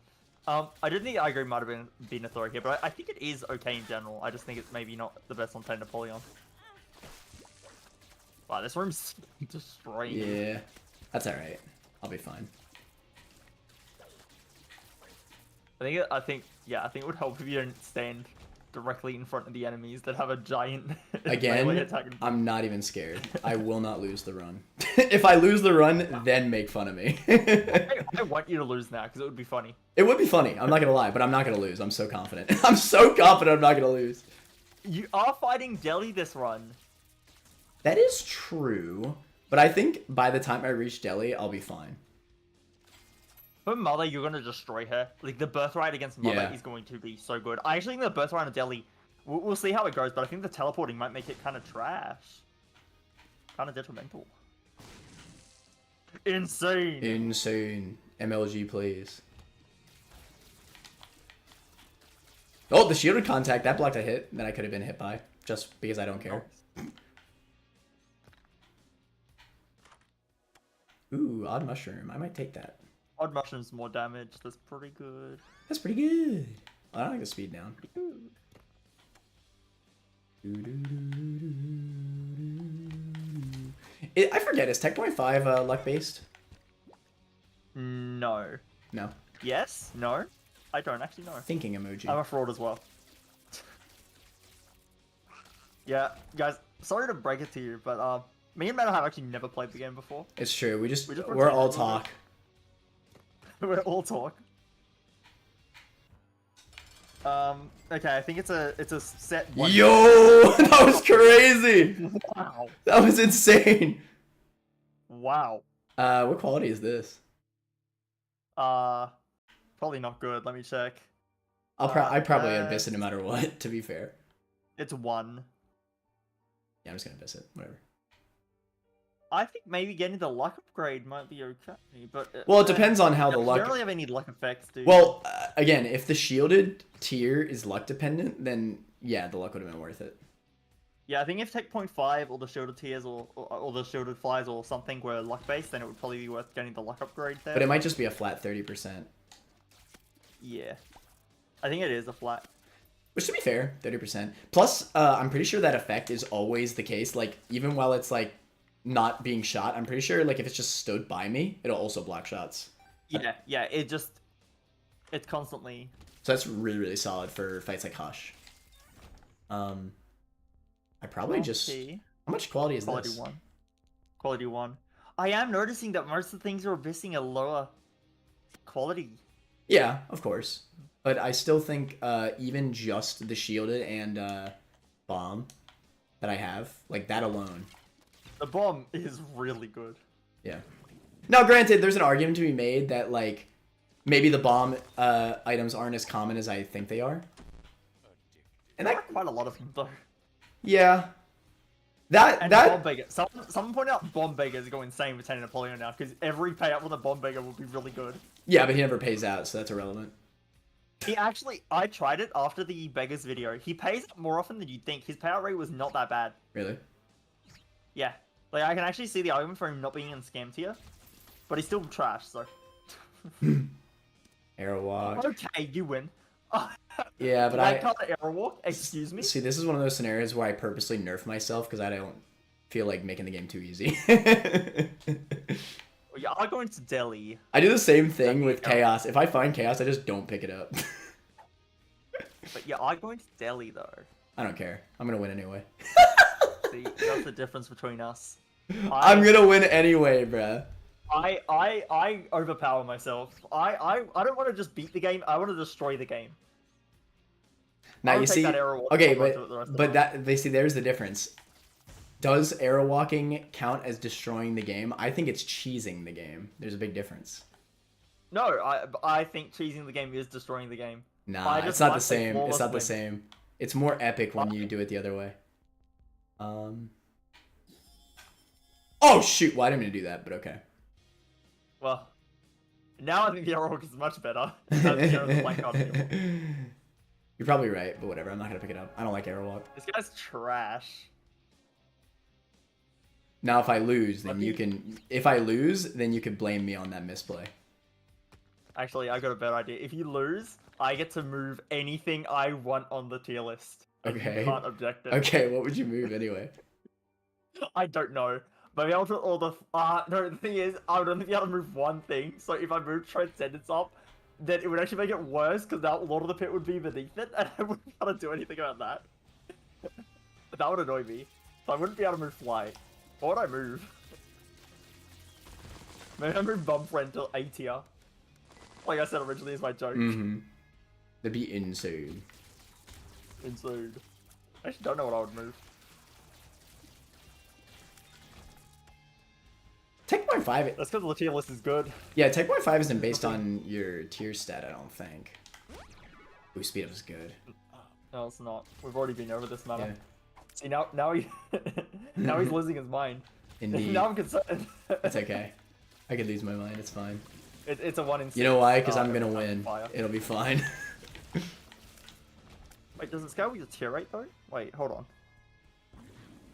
I do think the I agree might have been authority here, but I think it is okay in general. I just think it's maybe not the best on Tainted Apollyon. Wow, this room's destroying. Yeah, that's alright. I'll be fine. I think it would help if you don't stand directly in front of the enemies that have a giant melee attack. I'm not even scared. I will not lose the run. If I lose the run, then make fun of me. I want you to lose now, because it would be funny. It would be funny, I'm not gonna lie, but I'm not gonna lose. I'm so confident. I'm so confident I'm not gonna lose. You are fighting Delhi this run. That is true, but I think by the time I reach Delhi, I'll be fine. For Mother, you're going to destroy her. Like, the Birthright against Mother is going to be so good. I actually think the Birthright on Delhi, we'll see how it goes, but I think the teleporting might make it kind of trash. Kind of detrimental. Insane! Insane. MLG, please. Oh, the shielded contact, that blocked a hit that I could have been hit by, just because I don't care. Ooh, odd mushroom. I might take that. Odd mushroom's more damage. That's pretty good. That's pretty good. I don't like the speed down. I forget. Is Tech 25 luck based? No. No. Yes? No? I don't actually know. Thinking emoji. I'm a fraud as well. Yeah, guys. Sorry to break it to you, but me and Matt have actually never played the game before. It's true. We're all talk. We're all talk. Okay, I think it's a set one. Yo, that was crazy. Wow. That was insane. Wow. What quality is this? Probably not good. Let me check. I probably abyss it no matter what, to be fair. It's 1. Yeah, I'm just gonna abyss it. Whatever. I think maybe getting the luck upgrade might be okay, but... Well, it depends on how the luck... You don't really have any luck effects, do you? Well, again, if the shielded tier is luck dependent, then yeah, the luck would have been worth it. Yeah, I think if Tech 0.5 or the shielded tiers or the shielded flies or something were luck based, then it would probably be worth getting the luck upgrade there. But it might just be a flat 30%. Yeah. I think it is a flat. Which, to be fair, 30%. Plus, I'm pretty sure that effect is always the case. Like, even while it's, like, not being shot, I'm pretty sure, like, if it's just stood by me, it'll also block shots. Yeah, it's constantly... So that's really, really solid for fights like Hush. I probably just... How much quality is Quality this? 1. Quality 1. I am noticing that most of the things are abyssing a lower quality. Yeah, of course. But I still think even just the shielded and bomb that I have, like that alone. The bomb is really good. Yeah. Now, granted, there's an argument to be made that like maybe the bomb items aren't as common as I think they are. And there are quite a lot of them though. Yeah. That Bomb Beggar. Someone pointed out Bomb Beggar is going insane with Tainted Apollyon now because every payout with a Bomb Beggar will be really good. Yeah, but he never pays out, so that's irrelevant. He actually, I tried it after the Beggars video. He pays more often than you'd think. His payout rate was not that bad. Really? Yeah. Like, I can actually see the argument for him not being in scam tier, but he's still trash, so. Arrow walk. Okay, you win. Yeah, but I can't arrow walk. Excuse me. See, this is one of those scenarios where I purposely nerf myself because I don't feel like making the game too easy. Yeah, I'll go into Delhi. I do the same thing with chaos. If I find chaos, I just don't pick it up. But yeah, I go into Delhi though. I don't care. I'm gonna win anyway. See, that's the difference between us. I'm gonna win anyway, bruh. I overpower myself. I don't want to just beat the game. I want to destroy the game. Now you see, okay, but that they see there's the difference. Does arrow walking count as destroying the game? I think it's cheesing the game. There's a big difference. No, I think cheesing the game is destroying the game. Nah, it's not the same. It's not the same. It's more epic when you do it the other way. Oh shoot! Why didn't I do that? But okay. Well, now I think the arrow walk is much better. You're probably right, but whatever. I'm not gonna pick it up. I don't like arrow walk. This guy's trash. Now, if I lose, then you can. If I lose, then you could blame me on that misplay. Actually, I got a better idea. If you lose, I get to move anything I want on the tier list. Okay. You can't object it. Okay, what would you move anyway? I don't know. But I'll put all the. No, the thing is, I would only be able to move one thing. So if I move Transcendence up, then it would actually make it worse because now Lord of the Pit would be beneath it, and I wouldn't be able to do anything about that. That would annoy me. So I wouldn't be able to move Flight. What would I move? Maybe I move Bump Friend to A tier. Like I said originally, is my joke. That'd be insane. Insane. I actually don't know what I would move. Tech point 5. That's because the tier list is good. Yeah, Tech point 5 isn't based on your tier stat, I don't think. Ooh, speed up is good. No, it's not. We've already been over this matter. Yeah. See, now he now he's losing his mind. Indeed. Now I'm concerned. It's okay. I could lose my mind. It's fine. It's a 1 in 6. You know why? Because I'm gonna win. It'll be fine. Wait, does it scale with your tier rate though? Wait, hold on.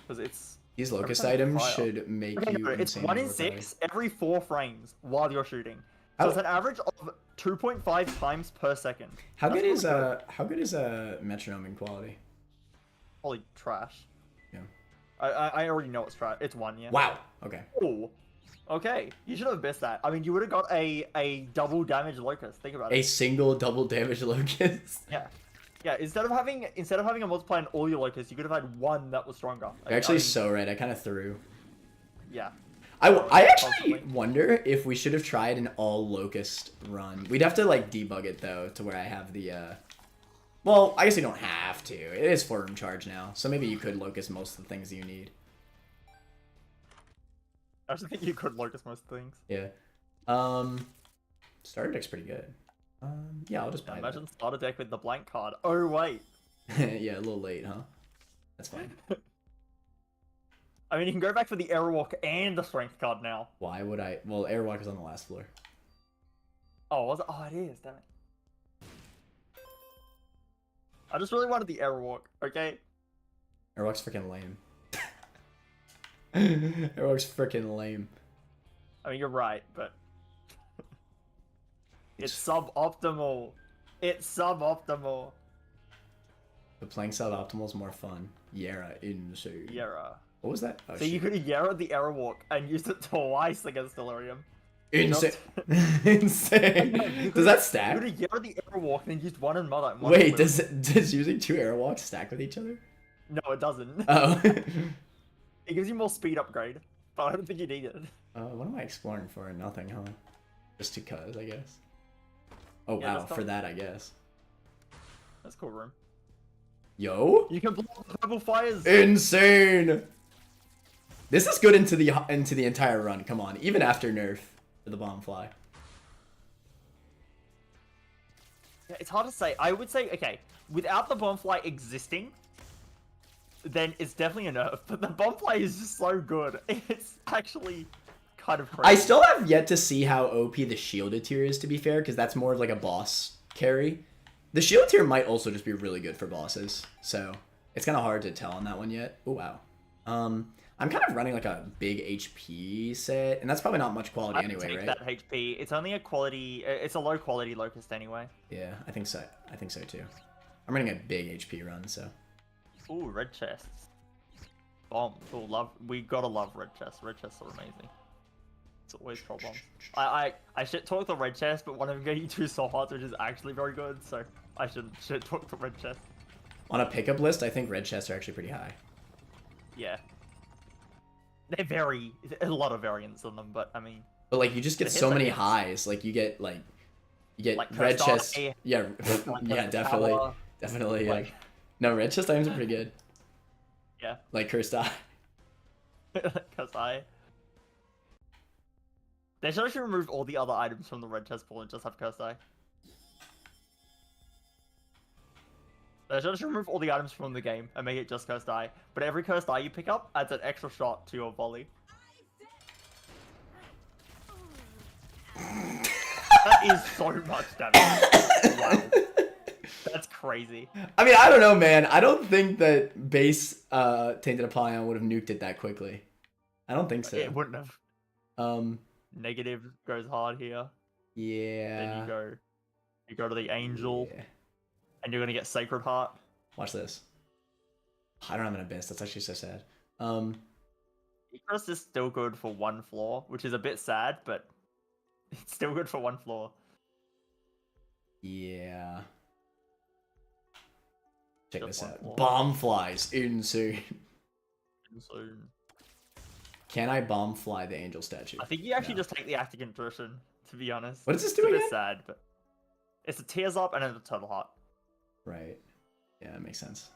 Because it's these Locust items should make you it's 1 in 6 every 4 frames while you're shooting. So it's an average of 2.5 times per second. How good is metronome in quality? Holy trash. Yeah. I already know it's trash. It's 1, yeah. Wow. Okay. Oh. Okay. You should have missed that. I mean, you would have got a double damage Locust. Think about it. A single double damage Locust. Yeah. Yeah, instead of having a multiplier in all your Locusts, you could have had one that was stronger. You're actually so right. I kind of threw. Yeah. I actually wonder if we should have tried an all Locust run. We'd have to like debug it though to where I have the well, I guess you don't have to. It is 4-room charge now, so maybe you could Locust most of the things you need. I actually think you could Locust most things. Yeah. Starter deck's pretty good. Yeah, I'll just buy Imagine starter deck with the blank card. Oh, wait. Yeah, a little late, huh? That's fine. I mean, you can go back for the Airwalk and the Strength card now. Why would I? Well, Airwalk is on the last floor. Oh, was it? Oh, it is, damn it. I just really wanted the Airwalk, okay? Airwalk's freaking lame. Airwalk's freaking lame. I mean, you're right, but... It's suboptimal. It's suboptimal. But playing suboptimal is more fun. Yara insane. Yara. What was that? Oh, so you could have Yara the Airwalk and used it twice against Delirium. Insane. Insane. Does that stack? You could have Yara the Airwalk and then used one in Mother. Wait, does using 2 Airwalks stack with each other? No, it doesn't. Oh. It gives you more speed upgrade, but I don't think you need it. What am I exploring for? Nothing, huh? Just because, I guess. Oh Yeah, wow, for that I guess. That's cool room. Yo? You can blow the purple fires. Insane. This is good into the entire run. Come on, even after nerf for the bomb fly. Yeah, it's hard to say. I would say okay, without the bomb fly existing, then it's definitely a nerf. But the bomb fly is just so good. It's actually kind of crazy. I still have yet to see how OP the shielded tier is, to be fair, because that's more of like a boss carry. The shield tier might also just be really good for bosses, so it's kind of hard to tell on that one yet. Oh wow. I'm kind of running like a big HP set, and that's probably not much quality anyway, take right? that HP. It's only a quality. It's a low quality Locust anyway. Yeah, I think so. I think so too. I'm running a big HP run, so. Ooh, red chests. Bombs. Oh, we gotta love red chests. Red chests are amazing. It's always troll bombs. I shit talk the red chest, but one of them getting 2 soul hearts, which is actually very good. So I shouldn't shit talk the red chest. On a pickup list, I think red chests are actually pretty high. Yeah. They vary. There's a lot of variants on them, but I mean. But like, you just get so many highs. Like you get like red chests. Yeah, yeah, definitely, power. definitely. Yeah. Like, no, red chest items are pretty good. yeah. Like cursed eye. Cursed eye. They should actually remove all the other items from the red chest pool and just have cursed eye. They should actually remove all the items from the game and make it just cursed eye. But every cursed eye you pick up adds an extra shot to your volley. That is so much damage. Wow. That's crazy. I mean, I don't know, man. I don't think that base Tainted Apollyon would have nuked it that quickly. I don't think so. It wouldn't have. Negative goes hard here. Yeah. Then you go to the angel, Yeah. and you're gonna get Sacred Heart. Watch this. I don't have an abyss. That's actually so sad. Icarus is still good for 1 floor, which is a bit sad, but it's still good for 1 floor. Yeah. Check Just this 1 out. floor. Bomb flies. Insane. Soon. Can I bomb fly the angel statue? I think you actually No. just take the Actic Tradition, to be honest. What does this It's do a bit again? sad, but it's a Tears Up and then a Turtle Heart. Right. Yeah, that makes sense.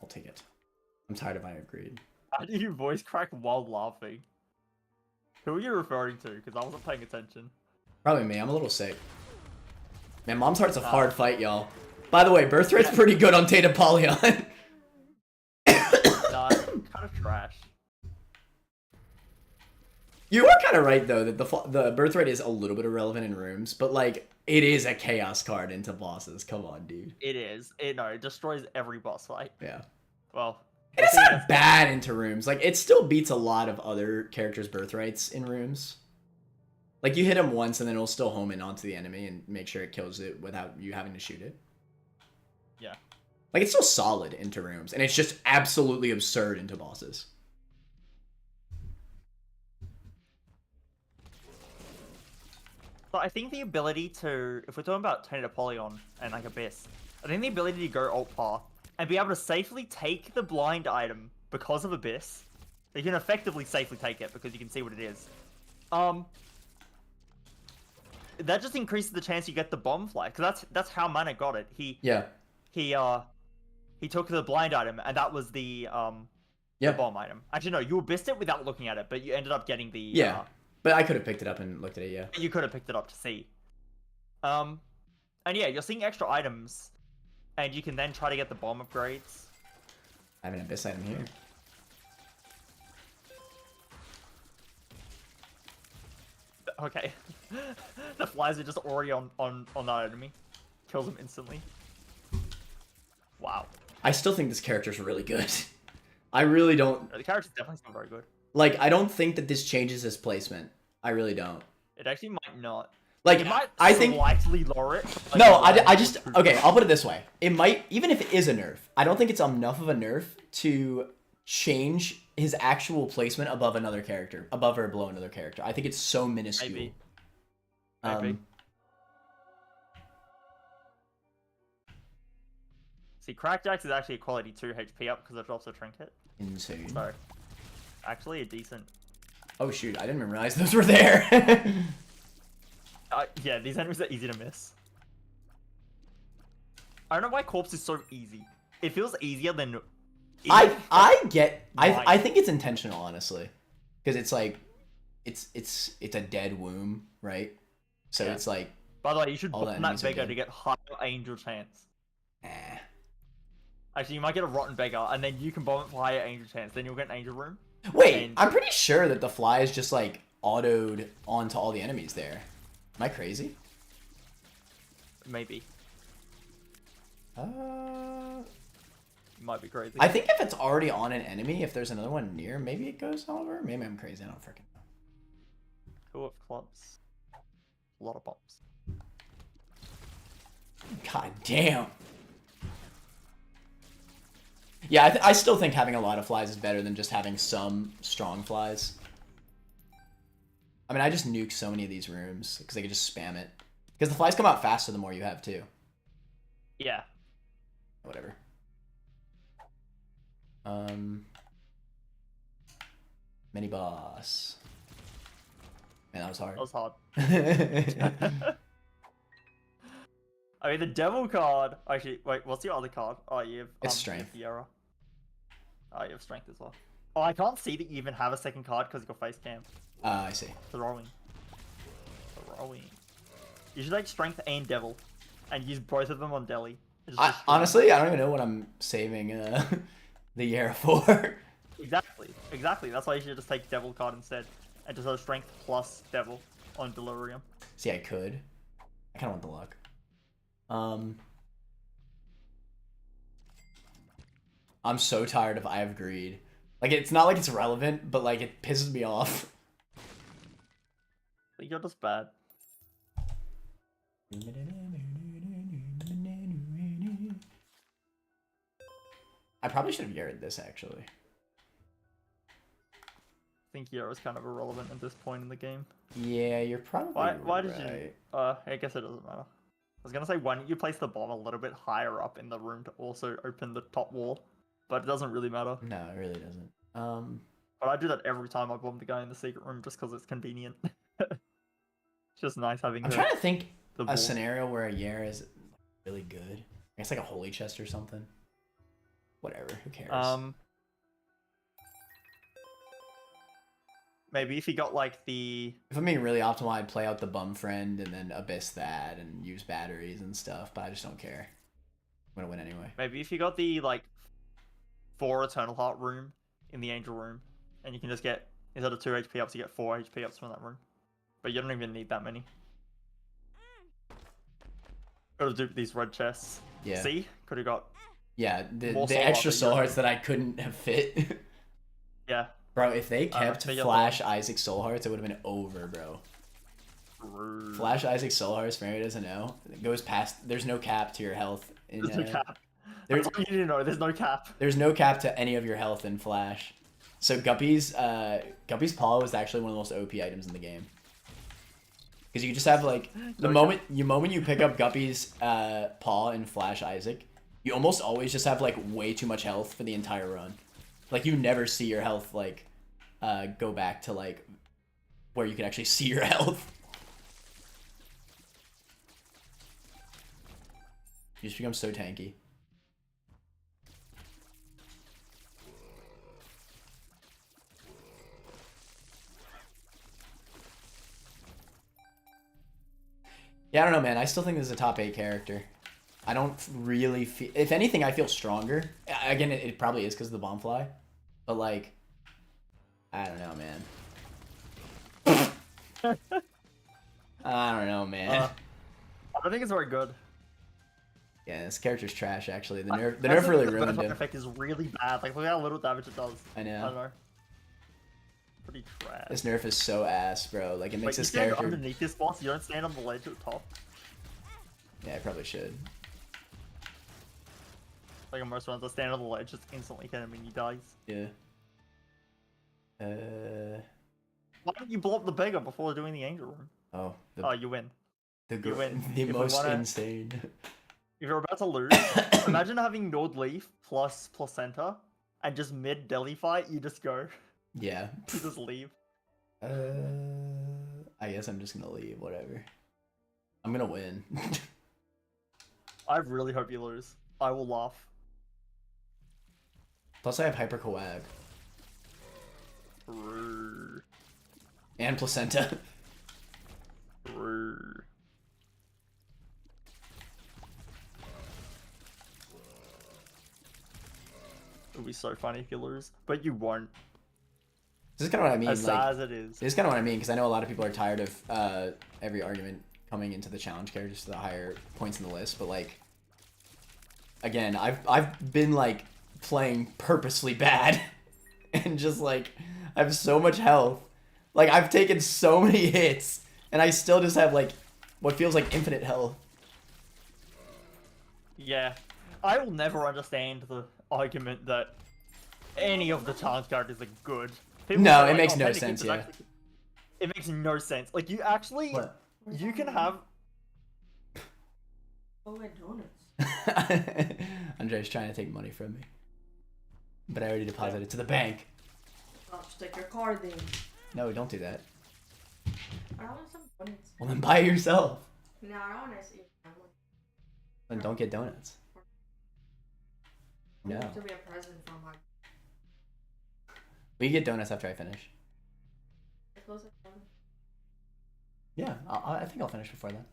I'll take it. I'm tired of I agreed. How do you voice crack while laughing? Who are you referring to? Because I wasn't paying attention. Probably me. I'm a little sick. Man, Mom's Heart's a hard fight, y'all. By the way, Birthright's pretty good on Tainted Apollyon. Nah, kind of trash. You are kind of right, though, that the Birthright is a little bit irrelevant in rooms, but, like, it is a chaos card into bosses. Come on, dude. It is. It destroys every boss fight. Yeah. Well, It's not bad into rooms. Like, it still beats a lot of other characters' Birthrights in rooms. Like, you hit him once, and then it'll still home in onto the enemy and make sure it kills it without you having to shoot it. Yeah. Like, it's still solid into rooms, and it's just absolutely absurd into bosses. So I think the ability to, if we're talking about Tainted Apollyon and like Abyss, I think the ability to go alt path and be able to safely take the blind item because of Abyss, you can effectively safely take it because you can see what it is. That just increases the chance you get the bomb fly, because that's how Mana got it. He took the blind item, and that was the bomb item. Actually, no, you abyssed it without looking at it, but you ended up getting the but I could have picked it up and looked at it. Yeah, you could have picked it up to see. And yeah, you're seeing extra items, and you can then try to get the bomb upgrades. I have an abyss item here. Okay, the flies are just already on that enemy. Kills them instantly. Wow. I still think this character's really good. I really don't. The character's definitely still very good. Like, I don't think that this changes his placement. I really don't. It actually might not. Like, It might I think. slightly lower it. Like No, I just. Okay, I'll put it this way. It might, even if it is a nerf, I don't think it's enough of a nerf to change his actual placement above another character, above or below another character. I think it's so minuscule. Maybe. Maybe. See, Crackjacks is actually a quality 2 HP up because it drops a trinket. Insane. So, actually a decent. Oh shoot, I didn't even realize those were there. Yeah, these enemies are easy to miss. I don't know why Corpse is so easy. It feels easier than... I think it's intentional, honestly. Because it's like, it's a dead womb, right? So Yeah. it's like... By the way, you should all the bomb that enemies are beggar dead. to get higher angel chance. Eh. Actually, you might get a rotten beggar, and then you can bomb it for higher angel chance. Then you'll get an angel room. Wait, And- I'm pretty sure that the fly is just like autoed onto all the enemies there. Am I crazy? Maybe. might be crazy. I think if it's already on an enemy, if there's another one near, maybe it goes over. Maybe I'm crazy. I don't freaking know. Two of clubs. A lot of pops. God damn. Yeah, I still think having a lot of flies is better than just having some strong flies. I mean, I just nuke so many of these rooms because I could just spam it. Because the flies come out faster the more you have, too. Yeah. Whatever. Mini boss. Man, that was hard. That was hard. I mean, the devil card. Actually, wait, what's your other card? Oh, you have. It's strength. Fiera. Oh, you have strength as well. Oh, I can't see that you even have a second card because you're face cam. I see. Throwing. You should take strength and devil, and use both of them on Deli. Honestly, I don't even know what I'm saving the Yara for. Exactly. That's why you should just take devil card instead, and just have strength plus devil on Delirium. See, I could. I kind of want the luck. I'm so tired of I have greed. Like, it's not like it's relevant, but like it pisses me off. I think you're just bad. I probably should have Yared this actually. I think Yara's kind of irrelevant at this point in the game. Yeah, you're probably Why did right. you? I guess it doesn't matter. I was gonna say, why don't you place the bomb a little bit higher up in the room to also open the top wall? But it doesn't really matter. No, it really doesn't. But I do that every time I bomb the guy in the secret room just because it's convenient. It's just nice having. I'm trying to think a scenario where a Yara is really good. I guess like a holy chest or something. Whatever, who cares? Maybe if you got like the. If I'm being really optimal, I'd play out the bum friend and then abyss that and use batteries and stuff. But I just don't care. I'm gonna win anyway. Maybe if you got the like 4 Eternal Heart room in the Angel room, and you can just get, instead of 2 HP ups, you get 4 HP ups from that room. But you don't even need that many. Gotta do these red chests. Yeah. See? Could have got. Yeah, the extra soul hearts that I couldn't have fit. Yeah. Bro, if they kept Flash Isaac soul hearts, it would have been over, bro. Flash Isaac soul hearts, for anybody who doesn't know, it goes past. There's no cap to your health. There's no cap. That's all you need to know. There's no cap. There's no cap to any of your health in Flash. So Guppy's Paw was actually one of the most OP items in the game. Because you just have like the moment you pick up Guppy's Paw in Flash Isaac, you almost always just have like way too much health for the entire run. Like you never see your health like go back to like where you can actually see your health. You just become so tanky. Yeah, I don't know, man. I still think this is a top 8 character. I don't really feel... If anything, I feel stronger. Again, it probably is because of the bomb fly. But, like... I don't know, man. I don't know, man. I don't think it's very good. Yeah, this character's trash, actually. The nerf really ruined him. The effect is really bad. Like, look how little damage it does. I know. I don't know. Pretty trash. This nerf is so ass, bro. Like, it makes this character... underneath this boss, you don't stand on the ledge at the top. Yeah, I probably should. Like on most runs, I stand on the ledge, just instantly hit him and he dies. Yeah. Why don't you blow up the beggar before doing the angel room? Oh. Oh, you win. You win. The most insane. If you're about to lose, imagine having Nord Leaf plus Placenta, and just mid Deli fight, you just go. Yeah. You just leave. I guess I'm just gonna leave, whatever. I'm gonna win. I really hope you lose. I will laugh. Plus I have Hyper Coag. And Placenta. It would be so funny if you lose, but you won't. This is kind of what I mean. As sad as it is. This is kind of what I mean, because I know a lot of people are tired of every argument coming into the challenge characters to the higher points in the list, but like, again, I've been like playing purposely bad and just like I have so much health. Like I've taken so many hits and I still just have like what feels like infinite health. Yeah. I will never understand the argument that any of the challenge characters are good. People No, say, it makes oh, no Tainted sense, Keeper's yeah. actually- It makes no sense. Like, you actually... What? You can have... Oh, my donuts. Andre's trying to take money from me. But I already deposited it to the bank. I'll just take your card then. No, don't do that. I want some donuts. Well, then buy it yourself. No, I don't want to see it. Then don't get donuts. No. To be a present from my. We can get donuts after I finish. Close at 7. Yeah, I think I'll finish before then.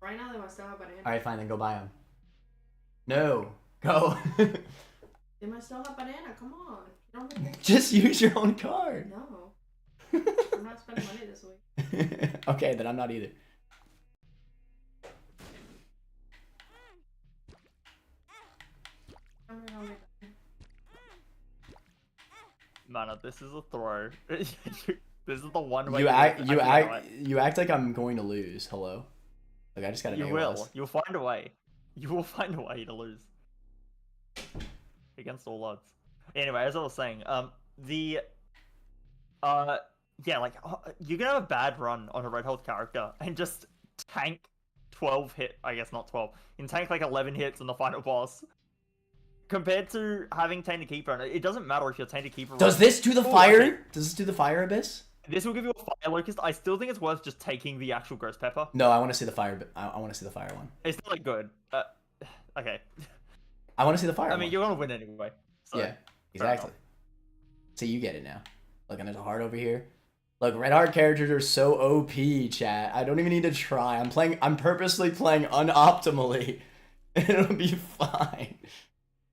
Right now they must still have banana. Alright, fine, then go buy them. No, go. They must still have banana. Come on. You don't think Just use your own card. No. I'm not spending money this week. Okay, then I'm not either. Man, this is a throw. This is the one way You act you like I'm going to lose. Hello. Like I just gotta know. You will. You'll find a way. You will find a way to lose. Against all odds. Anyway, as I was saying, yeah, like, you can have a bad run on a red health character and just tank 12 hit, I guess not 12, you can tank like 11 hits in the final boss. Compared to having Tainted Keeper, and it doesn't matter if you're Tainted Keeper. Does this do the fire? Okay. Does this do the fire abyss? This will give you a fire locust. I still think it's worth just taking the actual ghost pepper. No, I want to see the fire. I want to see the fire one. It's not like good. Okay. I want to see the fire. I mean, you're gonna win anyway. So, yeah, exactly. So you get it now. Look, and there's a heart over here. Look, red heart characters are so OP, chat. I don't even need to try. I'm purposely playing unoptimally. It'll be fine.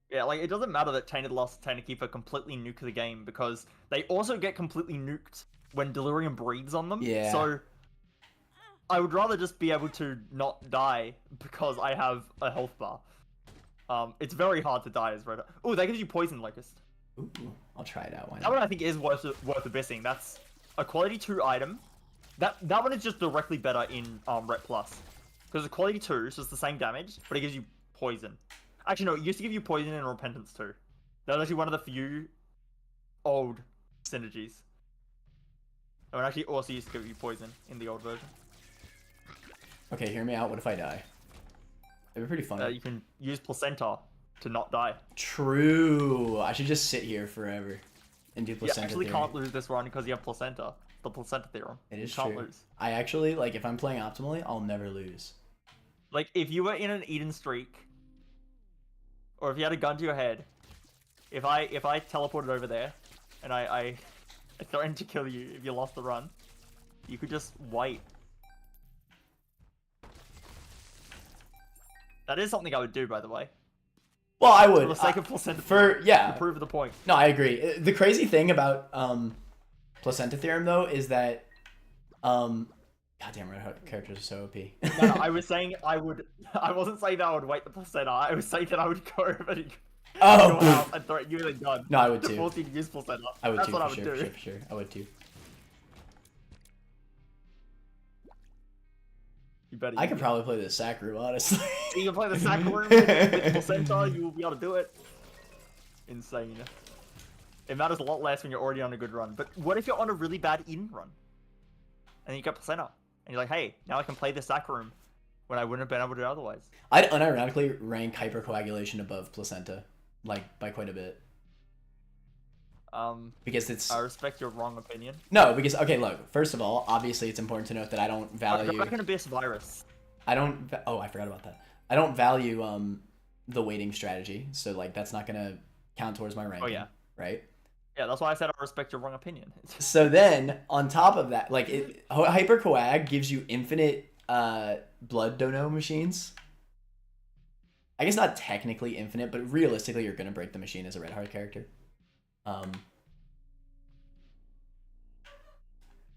Yeah, like, it doesn't matter that Tainted Lost and Tainted Keeper completely nuke the game, because they also get completely nuked when Delirium breathes on them. Yeah. So, I would rather just be able to not die because I have a health bar. It's very hard to die as Red. Oh, that gives you Poison Locust. Ooh, I'll try it out. Why not? That one I think is worth abyssing. That's a quality 2 item. That one is just directly better in Ret Plus. Because the quality 2 is just the same damage, but it gives you poison. Actually, no, it used to give you poison in Repentance too. That was actually one of the few old synergies. Oh, and actually also used to give you poison in the old version. Okay, hear me out. What if I die? It'd be pretty funny. You can use Placenta to not die. True. I should just sit here forever and do Placenta. You actually theory. can't lose this run because you have Placenta. The Placenta theorem. It is you can't true. lose. I actually, like, if I'm playing optimally, I'll never lose. Like, if you were in an Eden streak, or if you had a gun to your head, if I teleported over there, and I threatened to kill you if you lost the run, you could just wait. That is something I would do, by the way. Well, I would. For the sake of Placenta. To prove the point. No, I agree. The crazy thing about Placenta theorem, though, is that goddamn, red heart characters are so OP. No, I was saying I would. I wasn't saying that I would wait the Placenta. I was saying that I would go over and go out and threaten you with a gun. No, I would too. To force you to use Placenta. I would That's too. what I For would sure, do. for sure. I would too. You better. I could probably play the sack room, honestly. You can play the sack room with Placenta. You will be able to do it. Insane. It matters a lot less when you're already on a good run. But what if you're on a really bad Eden run, and then you get Placenta, and you're like, hey, now I can play the sack room when I wouldn't have been able to do otherwise. I'd unironically rank hypercoagulation above Placenta, like by quite a bit. Because it's. I respect your wrong opinion. No, because okay, look. First of all, obviously, it's important to note that I don't value. I can Abyss Virus. I don't. Oh, I forgot about that. I don't value the waiting strategy, so like that's not gonna count towards my ranking. Oh yeah. Right. Yeah, that's why I said I respect your wrong opinion. So then, on top of that, like hypercoag gives you infinite blood dono machines. I guess not technically infinite, but realistically, you're gonna break the machine as a red heart character. I'll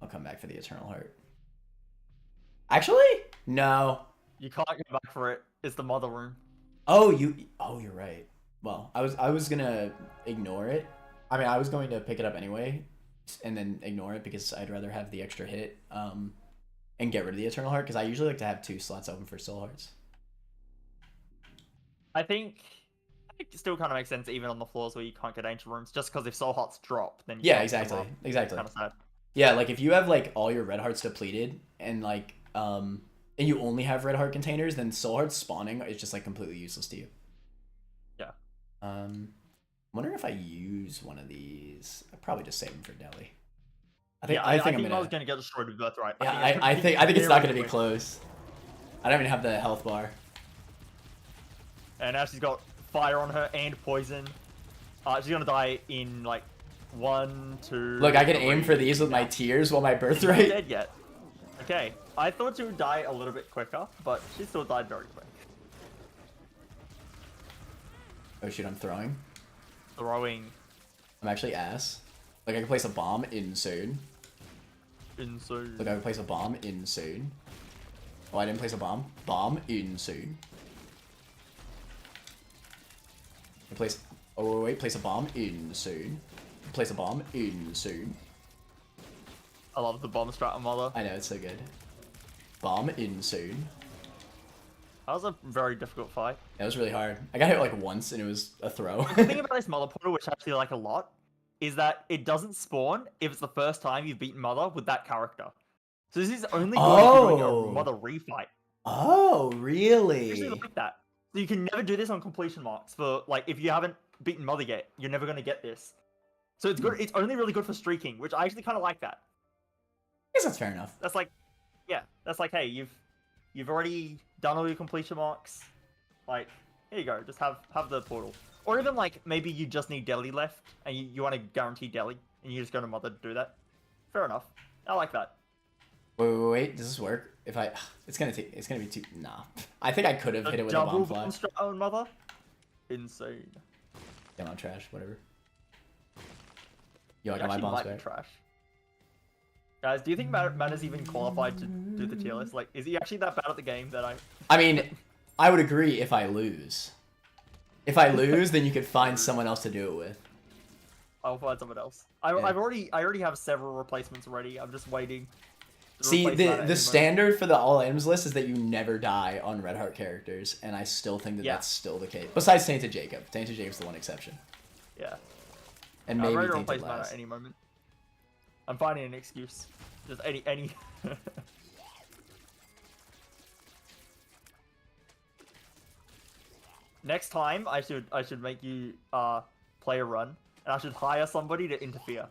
come back for the Eternal Heart. Actually, no. You can't go back for it. It's the mother room. Oh, you're right. Well, I was gonna ignore it. I mean, I was going to pick it up anyway, and then ignore it because I'd rather have the extra hit, and get rid of the Eternal Heart because I usually like to have 2 slots open for Soul Hearts. I think it still kind of makes sense even on the floors where you can't get ancient rooms, just because if soul hearts drop, then you Yeah, can't exactly, come up. exactly. Kind of sad. Yeah, like if you have like all your red hearts depleted and like and you only have red heart containers, then soul hearts spawning is just like completely useless to you. Yeah. I'm wondering if I use one of these. I'd probably just save them for Delhi. I think I was gonna get destroyed with Birthright. Yeah, I think it's not gonna be close. I don't even have the health bar. And now she's got fire on her and poison. She's gonna die in like 1, 2. Look, I can aim for these with my tears while my She's not Birthright. dead yet. Okay, I thought she would die a little bit quicker, but she still died very quick. Oh shoot, I'm throwing. Throwing. I'm actually ass. Like I can place a bomb in soon. Insane. Look, I can place a bomb in soon. Oh, I didn't place a bomb. Bomb in soon. Place. Oh wait, place a bomb in soon. Place a bomb in soon. I love the bomb strat on Mother. I know, it's so good. Bomb in soon. That was a very difficult fight. That was really hard. I got hit like once and it was a throw. The thing about this Mother portal, which I actually like a lot, is that it doesn't spawn if it's the first time you've beaten Mother with that character. So this is only good if you're doing a Mother refight. Oh, I really? actually like that. So you can never do this on completion marks for, like, if you haven't beaten Mother yet, you're never going to get this. So it's good. It's only really good for streaking, which I actually kind of like that. I guess that's fair enough. That's like, yeah, that's like, hey, you've already done all your completion marks. Like, here you go, just have the portal. Or even like maybe you just need Delhi left and you want to guarantee Delhi and you just go to Mother to do that. Fair enough. I like that. Wait, does this work? If I, it's gonna be too. Nah, I think I could have hit it with a bomb fly. On Mother, insane. Yeah, not trash. Whatever. Yo, I It got my actually bombs might be back. trash. Guys, do you think Matt is even qualified to do the tier list? Like, is he actually that bad at the game that I mean, I would agree if I lose. If I lose, then you could find someone else to do it with. I'll find someone else. I already have several replacements ready. I'm just waiting. See, the standard for the all items list is that you never die on Red Heart characters, and I still think that that's still the case. Besides Tainted Jacob. Tainted Jacob's the one exception. Yeah. And I'm maybe ready to Tainted replace Matt last. at any moment. I'm finding an excuse. Just any. Next time, I should make you play a run, and I should hire somebody to interfere.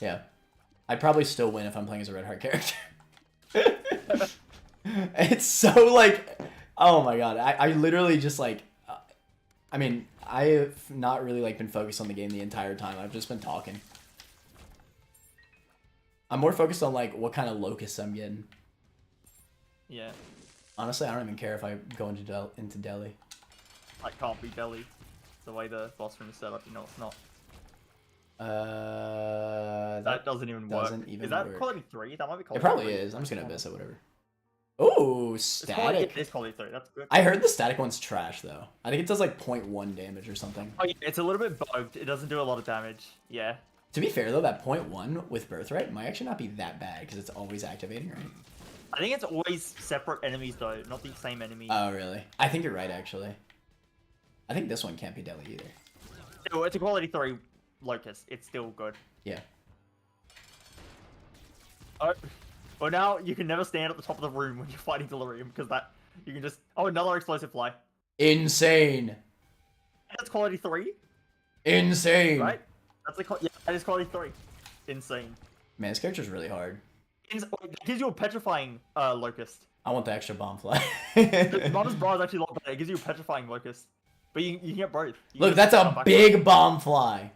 Yeah. I'd probably still win if I'm playing as a Red Heart character. It's so like, oh my god. I literally just like, I mean, I have not really like been focused on the game the entire time. I've just been talking. I'm more focused on like what kind of Locusts I'm getting. Yeah. Honestly, I don't even care if I go into Delhi. I can't be Delhi. The way the boss room is set up, you know it's not. That doesn't even work. Is that work. quality 3? That might be quality 3. It probably is. I'm just gonna abyss it, whatever. Oh, static. It's quality 3. That's good. I heard the static one's trash though. I think it does like 0.1 damage or something. Oh yeah, it's a little bit bugged. It doesn't do a lot of damage. Yeah. To be fair though, that 0.1 with Birthright might actually not be that bad because it's always activating, right? I think it's always separate enemies though, not the same enemy. Oh really? I think you're right actually. I think this one can't be Delhi either. No, it's a quality 3 Locust. It's still good. Yeah. Oh, well now you can never stand at the top of the room when you're fighting Delirium because that you can just another explosive fly. Insane. That's quality 3. Insane. Right? That's that is quality 3. Insane. Man, this character's really hard. It gives you a petrifying Locust. I want the extra bomb fly. The Mother's Bra is actually a lot better. It gives you a petrifying Locust. But you can get both. Look, that's a big bomb fly.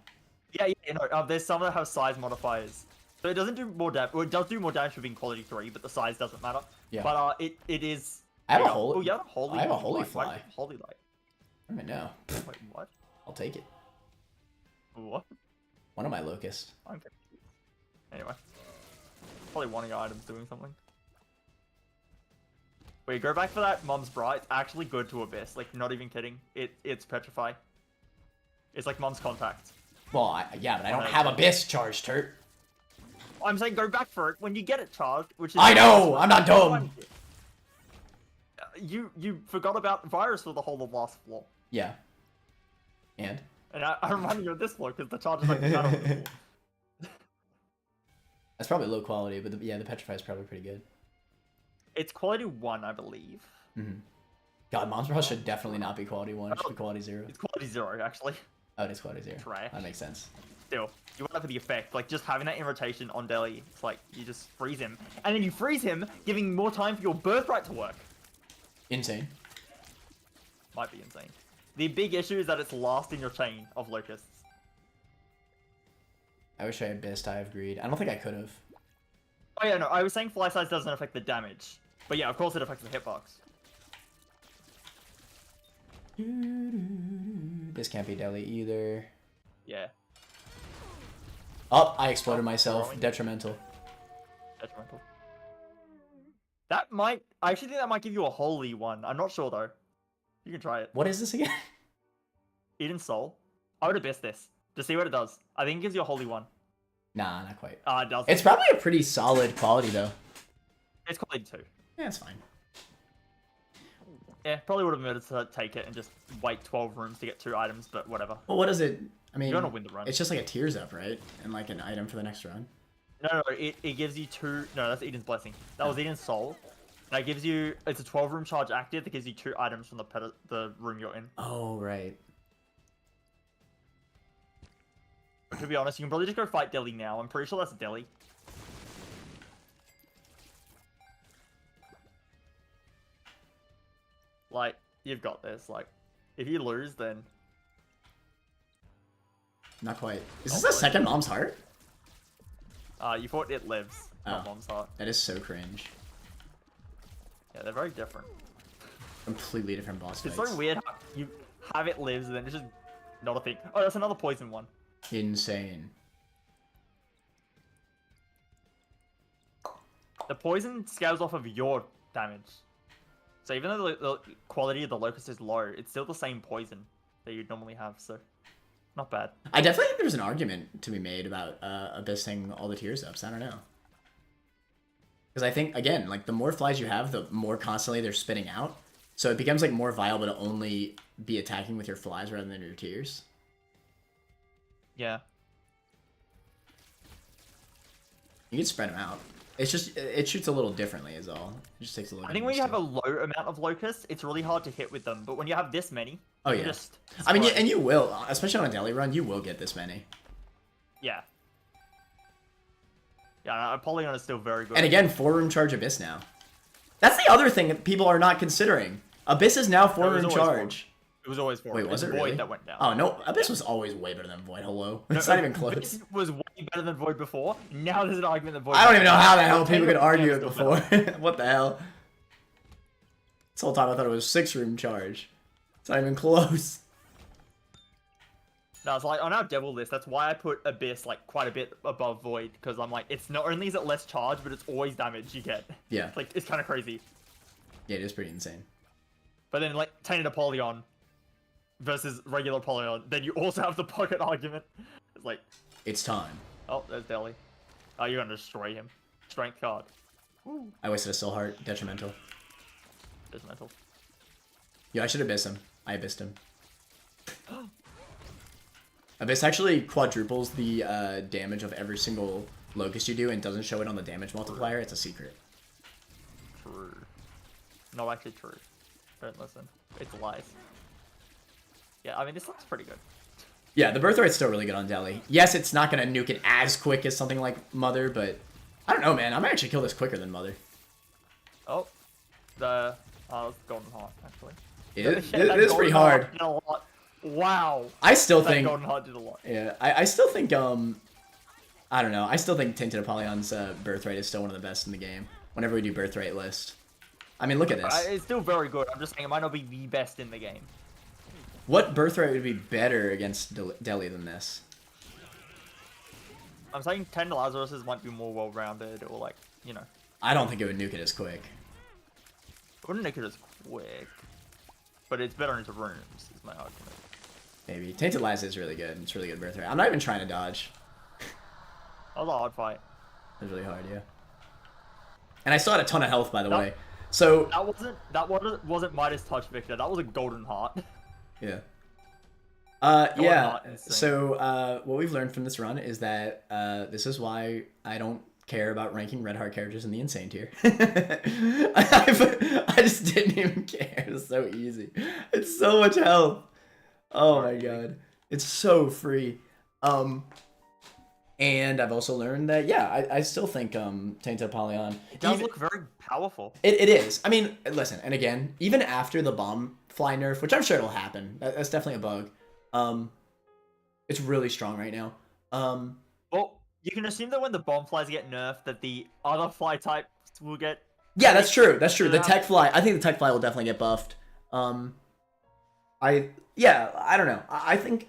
Yeah, no, there's some that have size modifiers. So it doesn't do more damage. Well, it does do more damage for being quality 3, but the size doesn't matter. Yeah. But it is. I have a holy. Oh, you have a holy. I have a holy light. fly. Holy light. I don't even know. Wait, what? I'll take it. What? One of my locusts. I'm confused. Anyway, probably one of your items doing something. Wait, go back for that Mom's Bright. It's actually good to Abyss. Like, not even kidding. It's Petrify. It's like Mom's Contact. Well, yeah, but I don't have Abyss charged, Turt. I'm saying go back for it when you get it charged, which is... I know! I'm not dumb! You forgot about Virus for the whole of last floor. Yeah. And I'm running you at this floor because the charge is like the shadow of the floor. that's probably low quality, but the Petrify is probably pretty good. It's quality 1, I believe. Mm-hmm. God, Mom's Bra should definitely not be quality 1. It should be quality 0. It's quality 0, actually. Oh, it is quality 0. Trash. That makes sense. Still, you want that for the effect. Like, just having that irritation on Deli, it's like, you just freeze him. And then you freeze him, giving more time for your Birthright to work. Insane. Might be insane. The big issue is that it's last in your chain of Locusts. I wish I had Abyssed Eye of Greed. I don't think I could have. Oh yeah, no, I was saying fly size doesn't affect the damage. But yeah, of course it affects the hitbox. This can't be Deli either. Yeah. Oh, I exploded myself. Throwing. Detrimental. Detrimental. That might... I actually think that might give you a holy one. I'm not sure though. You can try it. What is this again? Eden Soul. I would Abyss this. To see what it does. I think it gives you a holy one. Nah, not quite. It does. It's probably a pretty solid quality, though. It's quality 2. Yeah, it's fine. Yeah, probably would have been better to take it and just wait 12 rooms to get 2 items, but whatever. Well, what is it? I mean, You're gonna win the run. It's just like a tears up, right? And like an item for the next run. No, it gives you 2... No, that's Eden's Blessing. That was Eden's Soul. That gives you... It's a 12 room charge active that gives you 2 items from the room you're in. Oh, right. But to be honest, you can probably just go fight Deli now. I'm pretty sure that's Deli. Like, you've got this. Like, if you lose, then... Not quite. Is this the second Mom's Heart? You thought It Lives, not Oh. Mom's Heart. That is so cringe. Yeah, they're very different. Completely different boss It's fights. so weird how you have It Lives and then it's just not a thing. Oh, that's another poison one. Insane. The poison scales off of your damage. So even though the quality of the Locust is low, it's still the same poison that you'd normally have, so... Not bad. I definitely think there's an argument to be made about abyssing all the tears ups. I don't know. Because I think, again, like, the more flies you have, the more constantly they're spitting out. So it becomes, like, more viable to only be attacking with your flies rather than your tears. Yeah. You can spread them out. It's just, it shoots a little differently is all. It just takes a little I think when you have a low amount of Locusts, it's really hard to hit with them. But when you have this many, Oh, you yeah. just... I mean, and you will, especially on a Deli run, you will get this many. Yeah. Yeah, Apollyon is still very good. And again, 4-room charge Abyss now. That's the other thing that people are not considering. Abyss is now 4-room charge. It was always 4. Wait, was it Void really? that went down. Oh, no, Abyss was always way better than Void. Hello. It's not even close. Abyss was way better than Void before. Now there's an argument that Void... I don't even know how the hell people could Tainted argue Apollyon it is still before. better. What the hell? This whole time I thought it was 6-room charge. It's not even close. No, it's like, on our Devil list, that's why I put Abyss, like, quite a bit above Void. Because I'm like, it's not only is it less charge, but it's always damage you get. Yeah. Like, it's kind of crazy. Yeah, it is pretty insane. But then, like, Tainted Apollyon versus regular Apollyon, then you also have the pocket argument. It's like... It's time. Oh, there's Deli. Oh, you're gonna destroy him. Strength card. Ooh. I wasted a Soul Heart. Detrimental. Detrimental. Yeah, I should Abyss him. I Abyssed him. Abyss actually quadruples the damage of every single Locust you do and doesn't show it on the damage multiplier. It's a secret. True. No, actually true. Don't listen. It's lies. Yeah, I mean, this looks pretty good. Yeah, the Birthright's still really good on Deli. Yes, it's not going to nuke it as quick as something like Mother, but... I don't know, man. I might actually kill this quicker than Mother. Oh. It's Golden Heart, actually. It is Yeah, that pretty Golden hard. Heart did a lot. Wow. I still That think... Golden Heart did a lot. Yeah, I still think, I don't know. I still think Tainted Apollyon's Birthright is still one of the best in the game. Whenever we do Birthright list. I mean, look at this. It's still very good. I'm just saying it might not be the best in the game. What Birthright would be better against Deli than this? I'm saying 10 Lazaruses might be more well-rounded, or like, you know. I don't think it would nuke it as quick. Wouldn't make it as quick, but it's better into rooms, is my argument. Maybe. Tainted Lies is really good. It's really good Birthright. I'm not even trying to dodge. That was a hard fight. It was really hard, yeah. And I still had a ton of health, by the way. So that wasn't Midas Touch, Victor. That was a golden heart. yeah. Golden Yeah. heart, insane. So what we've learned from this run is that this is why I don't care about ranking red heart characters in the insane tier. I just didn't even care. It's so easy. It's so much health. Oh my god. It's so free. And I've also learned that, yeah, I still think Tainted Apollyon... It does look very powerful. It is. I mean, listen, and again, even after the bomb fly nerf, which I'm sure it'll happen, that's definitely a bug, it's really strong right now. Well, you can assume that when the bomb flies get nerfed, that the other fly types will get... Yeah, that's true. That's true. The Yeah. tech fly, I think the tech fly will definitely get buffed. I don't know. I think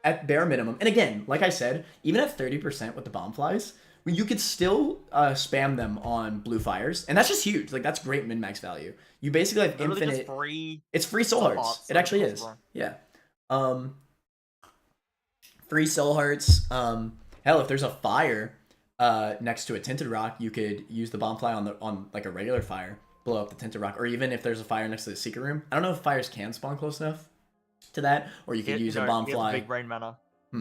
at bare minimum, and again, like I said, even at 30% with the bomb flies, you could still spam them on blue fires, and that's just huge. Like, that's great min-max value. You basically have Literally infinite... just free... It's free soul soul hearts. hearts, It actually like, is. wrong. Yeah. Free soul hearts. Hell, if there's a fire next to a tinted rock, you could use the bomb fly on like a regular fire, blow up the tinted rock, or even if there's a fire next to the secret room. I don't know if fires can spawn close enough to that, or you could use a bomb fly. Big brain mana.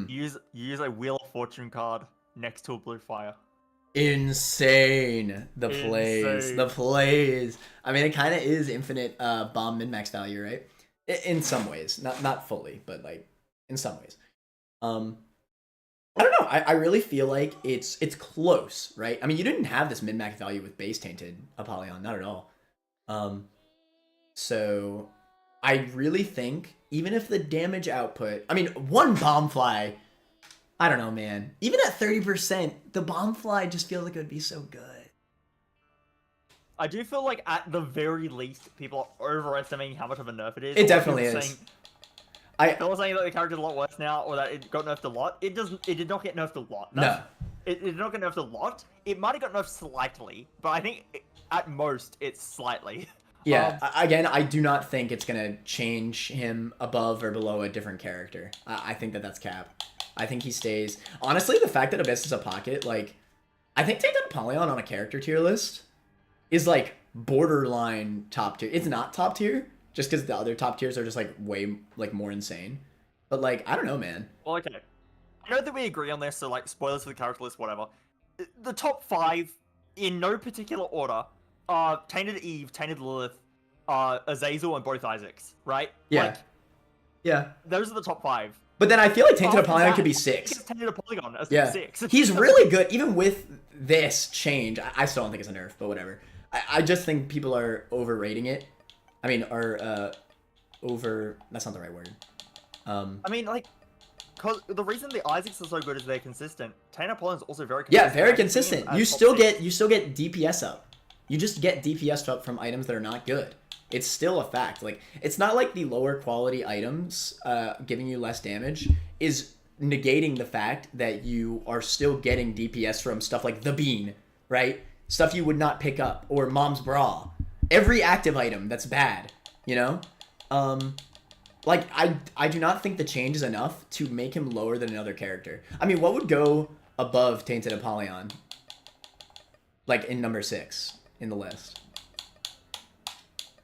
Use a Wheel of Fortune card next to a blue fire. Insane. The plays. Insane. The plays. I mean, it kind of is infinite bomb min-max value, right? In some ways. Not fully, but like in some ways. I don't know. I really feel like it's close, right? I mean, you didn't have this min-max value with base Tainted Apollyon, not at all. So I really think even if the damage output, I mean, one bomb fly, I don't know, man. Even at 30%, the bomb fly just feels like it would be so good. I do feel like at the very least, people are overestimating how much of a nerf it is. It definitely is. People are saying that the character's a lot worse now, or that it got nerfed a lot. It did not get nerfed a lot. No. It did not get nerfed a lot. It might have got nerfed slightly, but I think at most it's slightly. Yeah, again, I do not think it's going to change him above or below a different character. I think that's cap. I think he stays. Honestly, the fact that Abyss is a pocket, like, I think Tainted Apollyon on a character tier list is, like, borderline top tier. It's not top tier, just because the other top tiers are just, like, way, like, more insane. But, like, I don't know, man. Well, okay. I know that we agree on this, so, like, spoilers for the character list, whatever. The top 5, in no particular order, are Tainted Eve, Tainted Lilith, Azazel, and both Isaacs, right? Yeah. Like, Yeah. those are the top 5. But then I feel like Tainted After Apollyon that, could be I think 6. it's Tainted Apollyon as Yeah. 6. He's really good, even with this change. I still don't think it's a nerf, but whatever. I just think people are overrating it. I mean, that's not the right word. I mean, like, cause the reason the Isaacs are so good is they're consistent. Tainted Apollon's also very consistent. Yeah, very I see him consistent. as You top still 6. get DPS up. You just get DPS up from items that are not good. It's still a fact. Like, it's not like the lower quality items giving you less damage is negating the fact that you are still getting DPS from stuff like the bean, right? Stuff you would not pick up, or mom's bra. Every active item that's bad, you know? Like, I do not think the change is enough to make him lower than another character. I mean, what would go above Tainted Apollyon? Like, in number 6 in the list.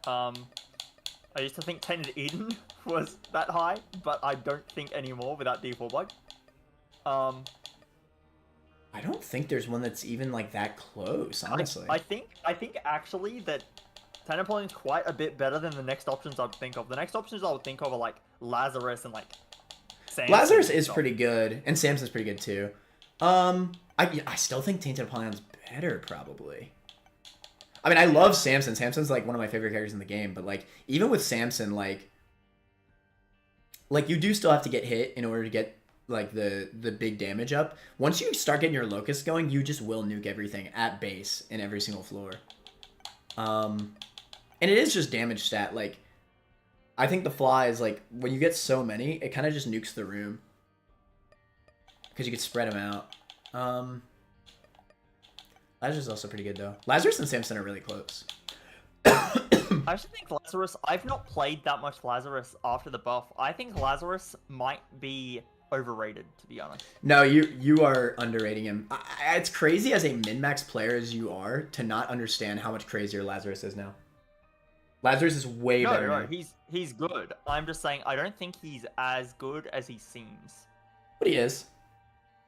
I used to think Tainted Eden was that high, but I don't think anymore without D4 bug. I don't think there's one that's even like that close, honestly. I think actually that Tainted Apollon's quite a bit better than the next options I'd think of. The next options I would think of are like Lazarus and like Samson. Lazarus is pretty good, and Samson's pretty good too. I still think Tainted Apollion's better, probably. I mean, I love Samson. Samson's like one of my favorite characters in the game, but like even with Samson, like you do still have to get hit in order to get like the big damage up. Once you start getting your Locust going, you just will nuke everything at base in every single floor. And it is just damage stat. Like, I think the fly is like when you get so many, it kind of just nukes the room because you could spread them out. Lazarus is also pretty good though. Lazarus and Samson are really close. I actually think Lazarus. I've not played that much Lazarus after the buff. I think Lazarus might be overrated, to be honest. No, you are underrating him. It's crazy as a min-max player as you are to not understand how much crazier Lazarus is now. Lazarus is way better No, now. he's good. I'm just saying I don't think he's as good as he seems. But he is.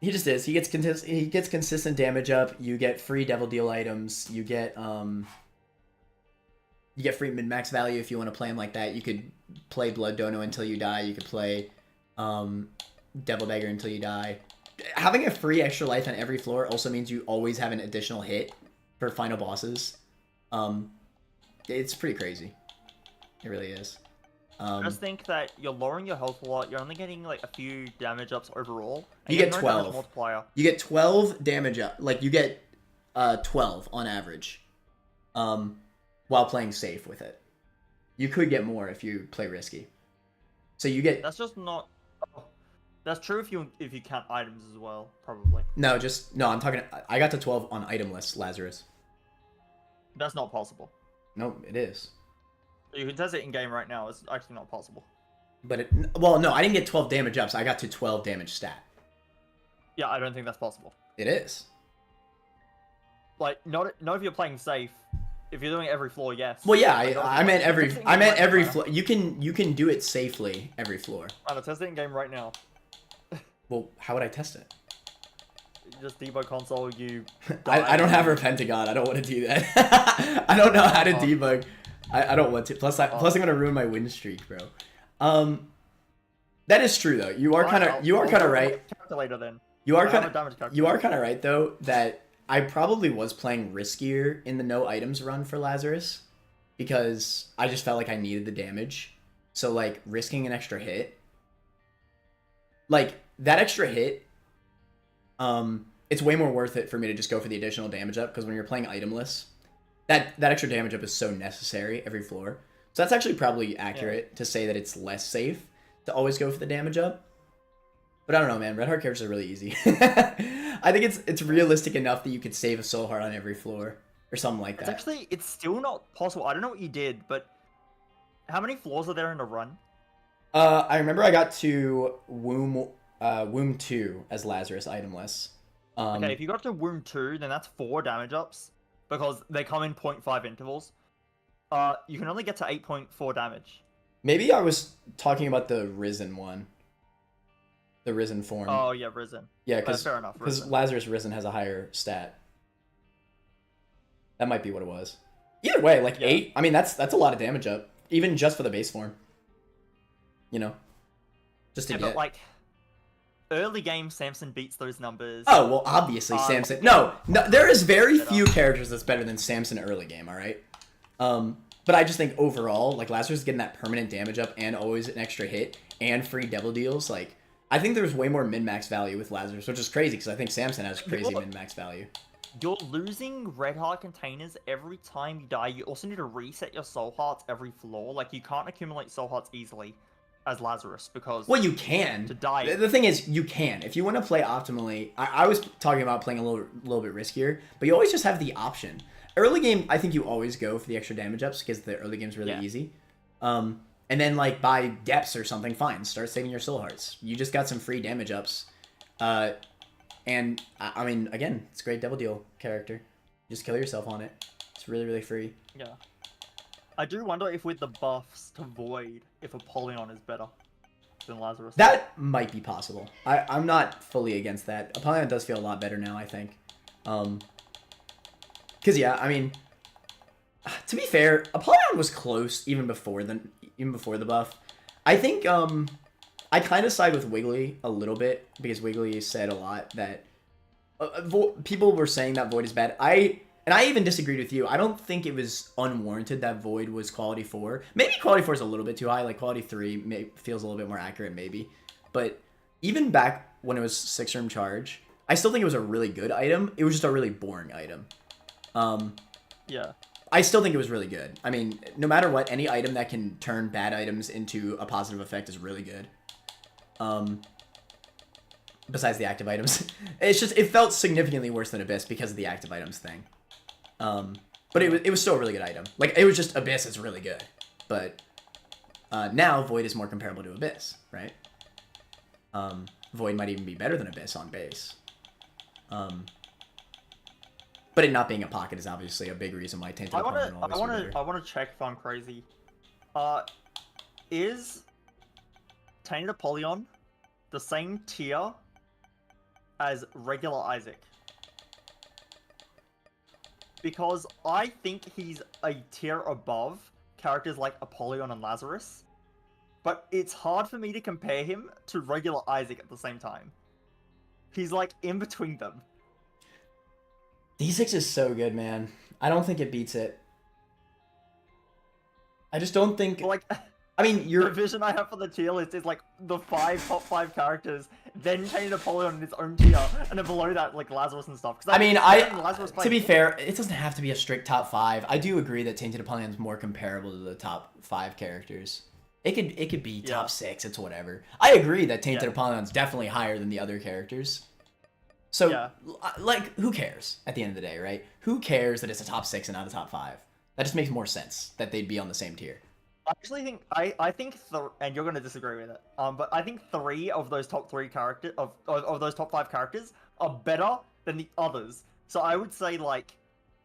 He just is. He gets consistent damage up. You get free Devil Deal items. You get free min-max value if you want to play him like that. You could play Blood Dono until you die. You could play Devil Beggar until you die. Having a free extra life on every floor also means you always have an additional hit for final bosses. It's pretty crazy. It really is. I just think that you're lowering your health a lot. You're only getting like a few damage ups overall. You get no 12. damage multiplier. You get 12 damage up. Like, you get 12 on average. While playing safe with it. You could get more if you play risky. So you get... That's just not... Oh, that's true if you count items as well, probably. No, I'm talking... I got to 12 on itemless Lazarus. That's not possible. No, it is. You can test it in game right now. It's actually not possible. But well, no, I didn't get 12 damage ups. I got to 12 damage stat. Yeah, I don't think that's possible. It is. Like, not if you're playing safe. If you're doing it every floor, yes. Well, yeah, I meant every floor. You can do it safely every floor. I'm gonna test it in game right now. Well, how would I test it? Just debug console. You. I don't have a Pentagon. I don't want to do that. I don't know how to debug. I don't want to. Plus I'm gonna ruin my win streak, bro. That is true though. You are kind of right. Calculator then. You are kind of right though that I probably was playing riskier in the no items run for Lazarus because I just felt like I needed the damage. So like risking an extra hit, like that extra hit, it's way more worth it for me to just go for the additional damage up because when you're playing itemless, that extra damage up is so necessary every floor. So that's actually probably accurate to say that it's less safe to always go for the damage up. But I don't know, man. Red Heart characters are really easy. I think it's realistic enough that you could save a soul heart on every floor or something like that. It's still not possible. I don't know what you did, but how many floors are there in a run? I remember I got to Womb 2 as Lazarus itemless. Okay, if you got to Womb 2, then that's 4 damage ups because they come in 0.5 intervals. You can only get to 8.4 damage. Maybe I was talking about the Risen one. The Risen form. Oh, yeah, Risen. Yeah, fair enough. Because Lazarus Risen has a higher stat. That might be what it was. Either way, like 8. I mean, that's a lot of damage up, even just for the base form. You know, just to get. But like, early game, Samson beats those numbers. Oh well, obviously Samson. No, there is very few characters that's better than Samson early game. All right. But I just think overall, like Lazarus is getting that permanent damage up and always an extra hit and free devil deals. Like, I think there's way more min-max value with Lazarus, which is crazy because I think Samson has crazy min-max value. You're losing red heart containers every time you die. You also need to reset your soul hearts every floor. Like, you can't accumulate soul hearts easily as Lazarus because... Well, you can. To die. The thing is, you can. If you want to play optimally... I was talking about playing a little bit riskier, but you always just have the option. Early game, I think you always go for the extra damage ups because the early game's really easy. And then, like, by depths or something, fine. Start saving your soul hearts. You just got some free damage ups. And, I mean, again, it's a great devil deal character. Just kill yourself on it. It's really, really free. Yeah. I do wonder if with the buffs to Void, if Apollyon is better than Lazarus. That might be possible. I'm not fully against that. Apollyon does feel a lot better now, I think. Because, yeah, I mean, to be fair, Apollyon was close even before the buff. I think I kind of side with Wiggly a little bit because Wiggly said a lot that people were saying that Void is bad. And I even disagreed with you. I don't think it was unwarranted that Void was quality 4. Maybe quality 4 is a little bit too high. Like quality 3 feels a little bit more accurate maybe. But even back when it was 6-room charge, I still think it was a really good item. It was just a really boring item. Yeah. I still think it was really good. I mean, no matter what, any item that can turn bad items into a positive effect is really good. Besides the active items. It felt significantly worse than Abyss because of the active items thing. But it was still a really good item. Like, it was just Abyss is really good. But now Void is more comparable to Abyss, right? Void might even be better than Abyss on base. But it not being a pocket is obviously a big reason why Tainted Apollyon always I wanna check if I'm crazy. Is Tainted Apollyon the same tier as regular Isaac? Because I think he's a tier above characters like Apollyon and Lazarus, but it's hard for me to compare him to regular Isaac at the same time. He's like in between them. D6 is so good, man. I don't think it beats it. I just don't think... But like, I mean, the vision I have for the tier list is like the top 5 characters, then Tainted Apollyon in its own tier, and then below that, like Lazarus and stuff. I mean, to be fair, it doesn't have to be a strict top 5. I do agree that Tainted Apollyon is more comparable to the top 5 characters. It could be top 6. It's whatever. I agree that Tainted Apollyon is definitely higher than the other characters. So, like, who cares at the end of the day, right? Who cares that it's a top 6 and not a top 5? That just makes more sense that they'd be on the same tier. I actually think I think and you're gonna disagree with it. But I think 3 of those top 3 characters of those top 5 characters are better than the others. So I would say like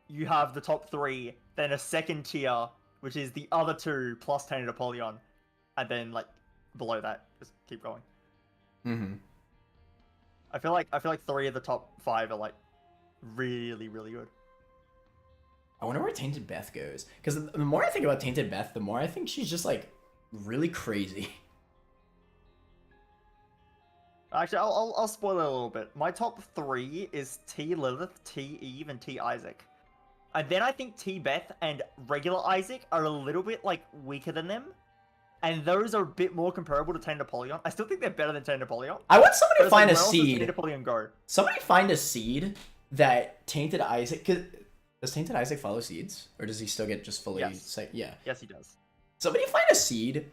you have the top 3, then a second tier, which is the other 2 plus Tainted Apollyon, and then like below that, just keep going. Mm-hmm. I feel like 3 of the top 5 are like really, really good. I wonder where Tainted Beth goes. Because the more I think about Tainted Beth, the more I think she's just, like, really crazy. Actually, I'll spoil it a little bit. My top 3 is T Lilith, T Eve, and T Isaac. And then I think T Beth and regular Isaac are a little bit, like, weaker than them. And those are a bit more comparable to Tainted Apollyon. I still think they're better than Tainted Apollyon. I want somebody to find a where else does seed. Tainted Apollyon go? Somebody find a seed that Tainted Isaac... Does Tainted Isaac follow seeds? Or does he still get just fully... Yeah. Yes, he does. Somebody find a seed.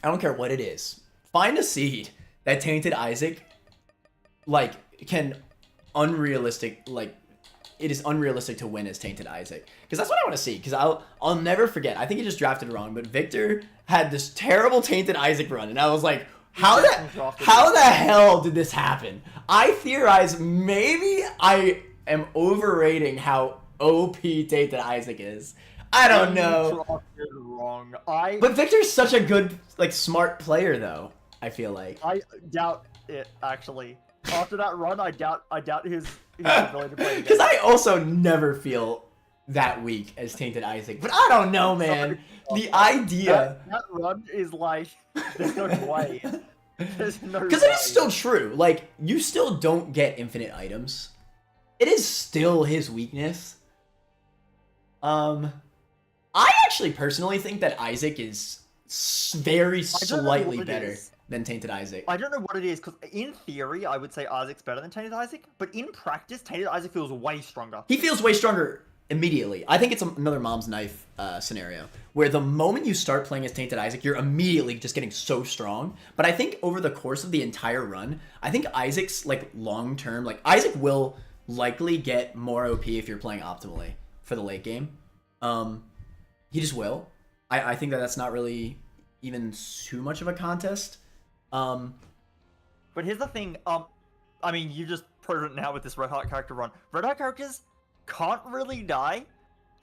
I don't care what it is. Find a seed that Tainted Isaac, like, can unrealistic... Like, it is unrealistic to win as Tainted Isaac. Because that's what I want to see. Because I'll never forget. I think he just drafted wrong. But Victor had this terrible Tainted Isaac run. And I was like... How the hell did this happen? I theorize maybe I am overrating how OP Tainted Isaac is. I don't know. Wrong. But Victor's such a good, like, smart player, though. I feel like. I doubt it, actually. After that run, I doubt his ability to play. Because I also never feel that weak as Tainted Isaac. But I don't know, man. The idea that run is like, there's no way. There's no way. Because it is still true. Like, you still don't get infinite items. It is still his weakness. I actually personally think that Isaac is very slightly better than Tainted Isaac. I don't know what it is, because in theory, I would say Isaac's better than Tainted Isaac, but in practice, Tainted Isaac feels way stronger. He feels way stronger immediately. I think it's another mom's knife scenario, where the moment you start playing as Tainted Isaac, you're immediately just getting so strong. But I think over the course of the entire run, I think Isaac's, like, long-term, like, Isaac will likely get more OP if you're playing optimally for the late game. He just will. I think that's not really even too much of a contest. But here's the thing, I mean, you just proved it now with this Red Heart character run. Red Heart characters can't really die.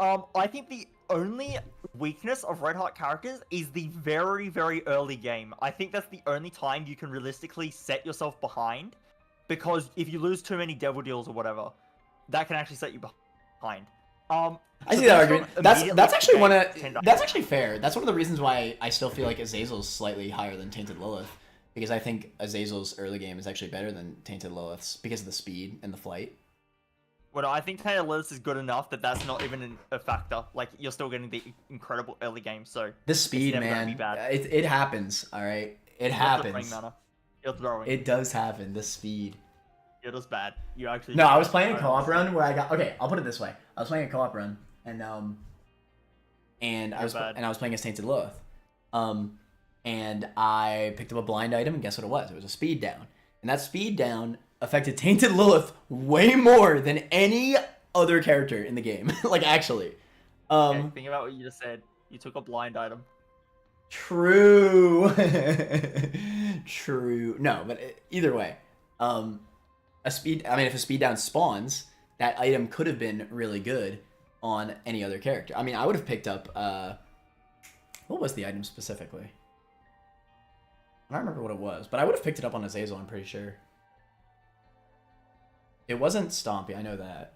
I think the only weakness of Red Heart characters is the very, very early game. I think that's the only time you can realistically set yourself behind, because if you lose too many devil deals or whatever, that can actually set you behind. I see that argument. That's actually fair. That's one of the reasons why I still feel like Azazel's slightly higher than Tainted Lilith, because I think Azazel's early game is actually better than Tainted Lilith's because of the speed and the flight. Well, I think Tainted Lilith is good enough that that's not even a factor. Like, you're still getting the incredible early game, so the speed, man, it happens. All right, it happens. You're throwing. It does happen. The speed. It was bad. You actually. No, I was playing a co-op run where I got. Okay, I'll put it this way. I was playing a co-op run, and I was playing as Tainted Lilith, and I picked up a blind item, and guess what it was? It was a speed down, and that speed down affected Tainted Lilith way more than any other character in the game. Like, actually, Okay, think about what you just said. You took a blind item. True. True. No, but either way, if a speed down spawns, that item could have been really good on any other character. I mean, I would have picked up, what was the item specifically? I don't remember what it was, but I would have picked it up on Azazel, I'm pretty sure. It wasn't Stompy, I know that.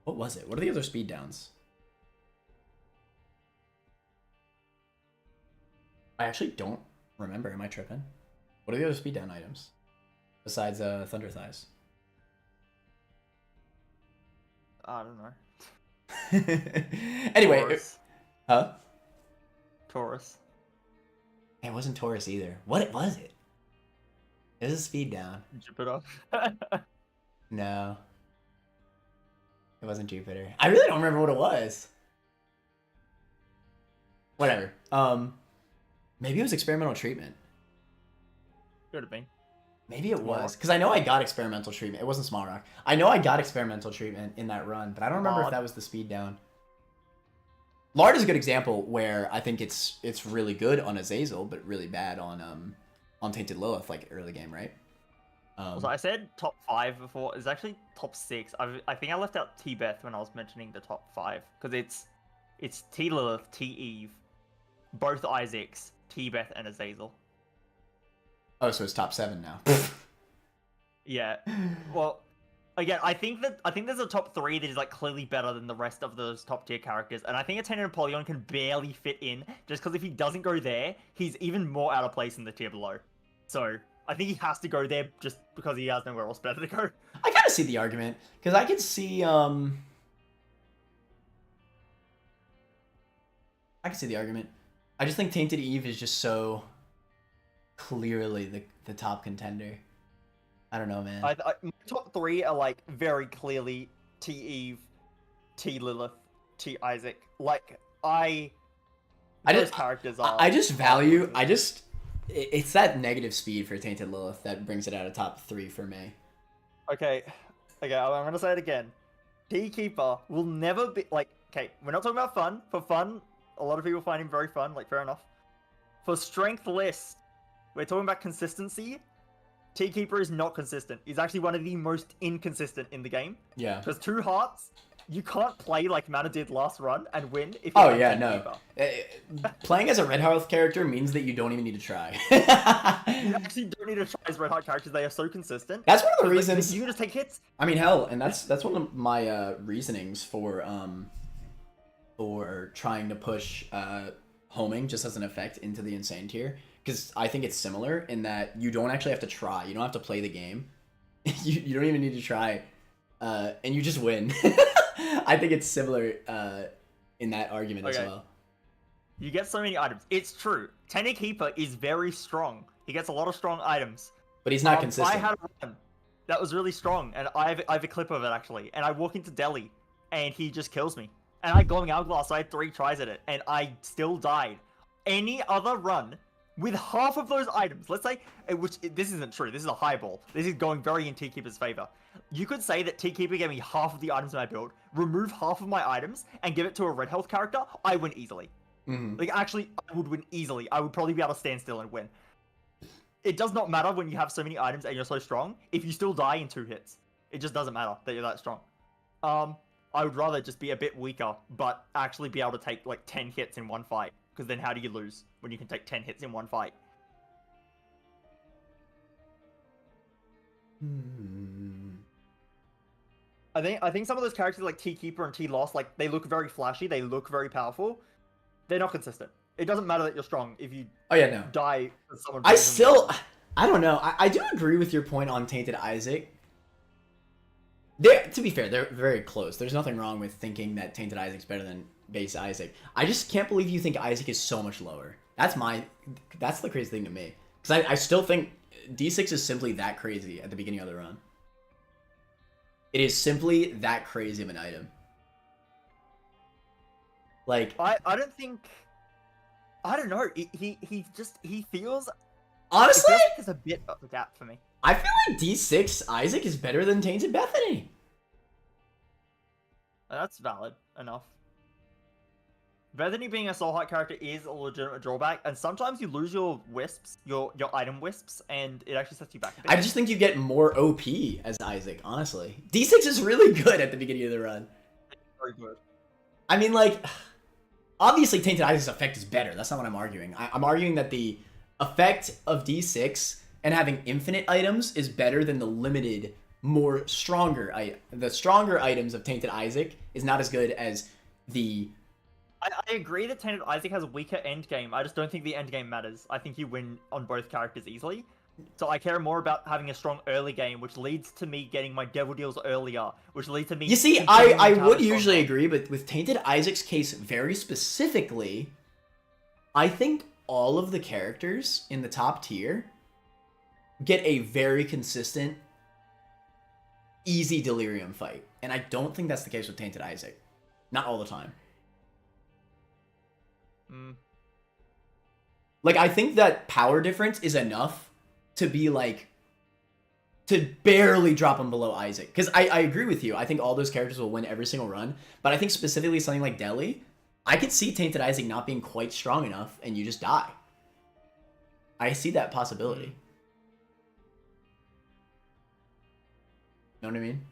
What was it? What are the other speed downs? I actually don't remember. Am I tripping? What are the other speed down items? Besides Thunder Thighs. I don't know. Anyway. Taurus. Huh? Taurus. It wasn't Taurus either. What was it? It was a speed down. Jupiter. No. It wasn't Jupiter. I really don't remember what it was. Whatever. Maybe it was experimental treatment. Could have been. Maybe it Small was. Rock. Because I know I got experimental treatment. It wasn't Small Rock. I know I got experimental treatment in that run, but I don't remember if Lard. that was the speed down. Lard is a good example where I think it's really good on Azazel, but really bad on Tainted Lilith, like early game, right? Also, I said top 5 before. It's actually top 6. I think I left out T-Beth when I was mentioning the top 5. Because it's T-Lilith, T-Eve, both Isaacs, T-Beth, and Azazel. Oh, so it's top 7 now. Yeah. Well, again, I think there's a top 3 that is like clearly better than the rest of those top tier characters, and I think a Tainted Apollyon can barely fit in just because if he doesn't go there, he's even more out of place in the tier below. So I think he has to go there just because he has nowhere else better to go. I kind of see the argument because I could see I can see the argument. I just think Tainted Eve is just so clearly the top contender. I don't know, man. My top 3 are like very clearly T Eve, T Lilith, T Isaac. Like those characters are. I just value. It's that negative speed for Tainted Lilith that brings it out of top 3 for me. Okay, I'm gonna say it again. T Keeper will never be like. Okay, we're not talking about fun. For fun, a lot of people find him very fun. Like, fair enough. For strength list, we're talking about consistency. T Keeper is not consistent. He's actually one of the most inconsistent in the game. Yeah. Because 2 hearts, you can't play like Mana did last run and win if you Oh have yeah, T no. Keeper. Playing as a Red Hearth character means that you don't even need to try. You actually don't need to try as Red Heart characters. They are so consistent. That's one of the Like, reasons. you can just take hits. I mean, hell, and that's one of my reasonings for trying to push homing just as an effect into the insane tier. Because I think it's similar in that you don't actually have to try. You don't have to play the game. you don't even need to try, and you just win. I think it's similar in that argument as well. You get so many items. It's true. Tainted Keeper is very strong. He gets a lot of strong items. But he's not consistent. I had a run that was really strong, and I have a clip of it actually. And I walk into Delhi, and he just kills me. And I glowing hourglass, so I had 3 tries at it, and I still died. Any other run with half of those items, let's say, this isn't true, this is a highball. This is going very in T-Keeper's favor. You could say that T-Keeper gave me half of the items in my build, remove half of my items, and give it to a red health character, I win easily. Mm-hmm. Like, actually, I would win easily. I would probably be able to stand still and win. It does not matter when you have so many items and you're so strong, if you still die in 2 hits. It just doesn't matter that you're that strong. I would rather just be a bit weaker, but actually be able to take, like, 10 hits in one fight. Because then how do you lose when you can take 10 hits in one fight? I think some of those characters like T-Keeper and T-Lost, like, they look very flashy, they look very powerful. They're not consistent. It doesn't matter that you're strong if you die with someone. I don't know. I do agree with your point on Tainted Isaac. To be fair, they're very close. There's nothing wrong with thinking that Tainted Isaac's better than base Isaac. I just can't believe you think Isaac is so much lower. That's the crazy thing to me. Because I still think D6 is simply that crazy at the beginning of the run. It is simply that crazy of an item. Like, I don't know. He feels. Honestly, it feels like there's a bit of a gap for me. I feel like D6 Isaac is better than Tainted Bethany. That's valid enough. Bethany being a soul heart character is a legitimate drawback, and sometimes you lose your wisps, your item wisps, and it actually sets you back a bit. I just think you get more OP as Isaac, honestly. D6 is really good at the beginning of the run. Very good. I mean, like, obviously Tainted Isaac's effect is better. That's not what I'm arguing. I'm arguing that the effect of D6 and having infinite items is better than the limited, more stronger the stronger items of Tainted Isaac is not as good as the... I agree that Tainted Isaac has a weaker endgame. I just don't think the endgame matters. I think you win on both characters easily. So I care more about having a strong early game, which leads to me getting my devil deals earlier, which leads to me... You see, I would usually agree, but with Tainted Isaac's case very specifically, I think all of the characters in the top tier get a very consistent, easy delirium fight. And I don't think that's the case with Tainted Isaac. Not all the time. Like, I think that power difference is enough to be, like, to barely drop him below Isaac. Because I agree with you. I think all those characters will win every single run. But I think specifically something like Deli, I could see Tainted Isaac not being quite strong enough and you just die. I see that possibility. Know what I mean?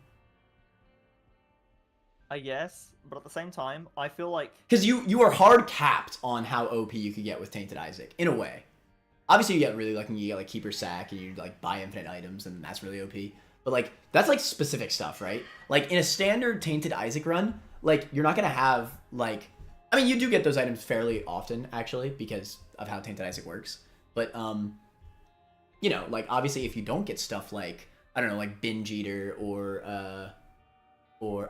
I guess, but at the same time, I feel like... Because you are hard capped on how OP you could get with Tainted Isaac, in a way. Obviously, you get really lucky, you get, like, Keeper Sack, and you, like, buy infinite items, and that's really OP. But, like, that's, like, specific stuff, right? Like, in a standard Tainted Isaac run, like, you're not gonna have, like... I mean, you do get those items fairly often, actually, because of how Tainted Isaac works. But, you know, like, obviously, if you don't get stuff like, I don't know, like, Binge Eater, or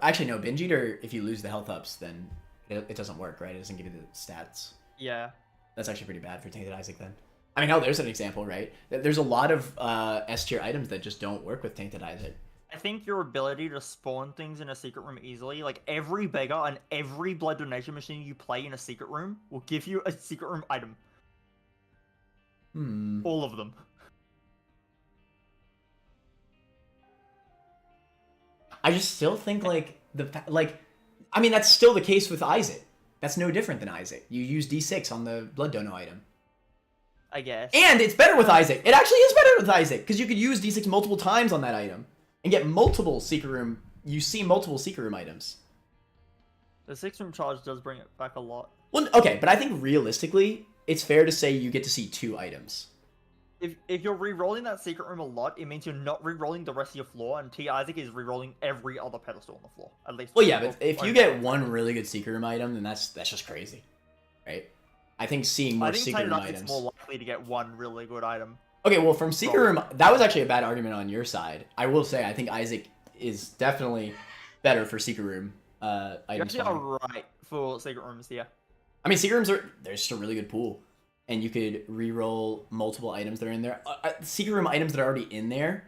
actually, no, Binge Eater, if you lose the health ups, then it doesn't work, right? It doesn't give you the stats. Yeah. That's actually pretty bad for Tainted Isaac, then. I mean, hell, there's an example, right? There's a lot of S-tier items that just don't work with Tainted Isaac. I think your ability to spawn things in a secret room easily, like every beggar and every blood donation machine you play in a secret room will give you a secret room item. All of them. I just still think, like, I mean, that's still the case with Isaac. That's no different than Isaac. You use D6 on the blood dono item. I guess. And it's better with Isaac. It actually is better with Isaac, because you could use D6 multiple times on that item and get multiple secret room. You see multiple secret room items. The 6-room charge does bring it back a lot. Well, okay, but I think realistically, it's fair to say you get to see 2 items. If you're re-rolling that secret room a lot, it means you're not re-rolling the rest of your floor, and T. Isaac is re-rolling every other pedestal on the floor, at least. Well, yeah, but if you get one really good secret room item, then that's just crazy, right? I think seeing more secret room items. It's more likely to get one really good item. Okay, well, from secret room, that was actually a bad argument on your side. I will say, I think Isaac is definitely better for secret room items. You actually are right for secret rooms, yeah. I mean, secret rooms they're just a really good pool. And you could re-roll multiple items that are in there. Secret room items that are already in there.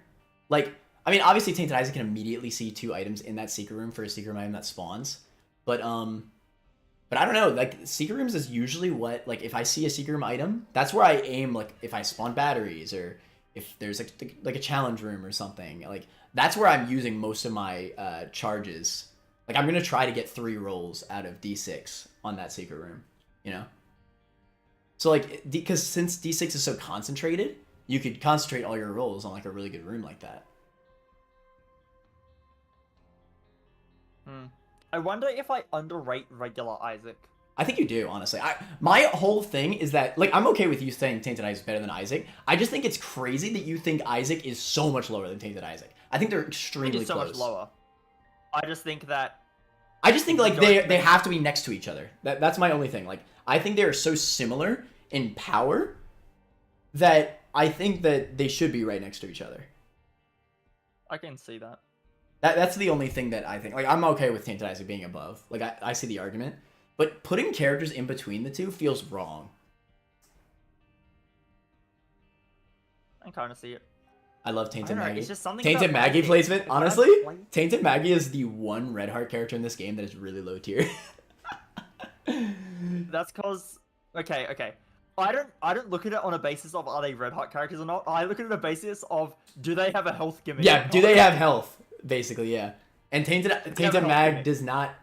Like, I mean, obviously Tainted Isaac can immediately see 2 items in that secret room for a secret room item that spawns. But I don't know, like, secret rooms is usually what, like, if I see a secret room item, that's where I aim, like, if I spawn batteries, or if there's, like a challenge room or something. Like, that's where I'm using most of my charges. Like, I'm gonna try to get 3 rolls out of D6 on that secret room, you know? So, like, because since D6 is so concentrated, you could concentrate all your rolls on, like, a really good room like that. I wonder if I underrate regular Isaac. I think you do, honestly. My whole thing is that, like, I'm okay with you saying Tainted Isaac is better than Isaac. I just think it's crazy that you think Isaac is so much lower than Tainted Isaac. I think they're extremely so close. Much lower. I just think, like, they have to be next to each other. That's my only thing. Like, I think they are so similar in power that I think that they should be right next to each other. I can see that. That's the only thing that I think. Like, I'm okay with Tainted Isaac being above. Like, I see the argument. But putting characters in between the two feels wrong. I kind of see it. I love Tainted Maggie. It's just something Tainted about Maggie Isaac. placement, honestly, Tainted Maggie is the one red heart character in this game that is really low tier. That's because... Okay. I don't look at it on a basis of are they red heart characters or not. I look at it on a basis of do they have a health gimmick? Yeah, do they have health? Basically, yeah. And Tainted Mag gimmick. does not.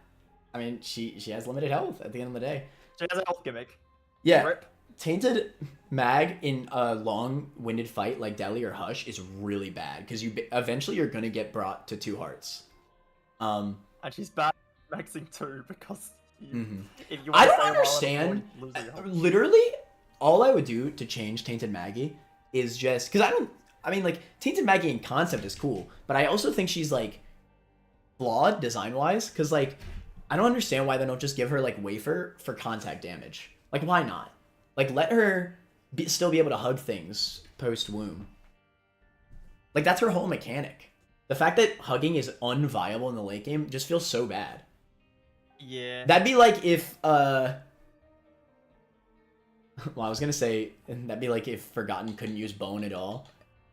I mean, she has limited health at the end of the day. She has a health gimmick. Yeah. Rip. Tainted Mag in a long-winded fight like Deli or Hush is really bad because eventually you're gonna get brought to 2 hearts. And she's bad at maxing too because if you I want to don't understand. Literally, all I would do to change Tainted Maggie is just because I mean, like Tainted Maggie in concept is cool, but I also think she's like flawed design-wise because like I don't understand why they don't just give her like wafer for contact damage. Like why not? Like let her still be able to hug things post womb. Like that's her whole mechanic. The fact that hugging is unviable in the late game just feels so bad. Yeah. That'd be like if well, I was gonna say that'd be like if Forgotten couldn't use Bone at all,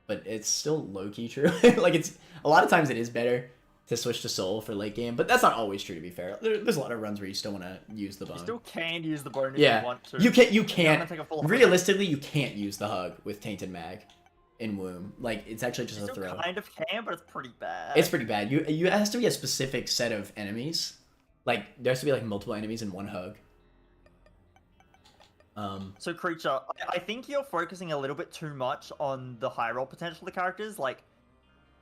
but it's still low-key true. Like it's a lot of times it is better to switch to Soul for late game, but that's not always true to be fair. There's a lot of runs where you still want to use the Bone. You still can use the Bone if Yeah, you want to. you can't. Realistically, you can't use the hug with Tainted Mag in Womb. Like it's actually just a throw. Kind of can, but it's pretty bad. It's pretty bad. It has to be a specific set of enemies. Like there has to be like multiple enemies in one hug. So Creature, I think you're focusing a little bit too much on the high roll potential of the characters. Like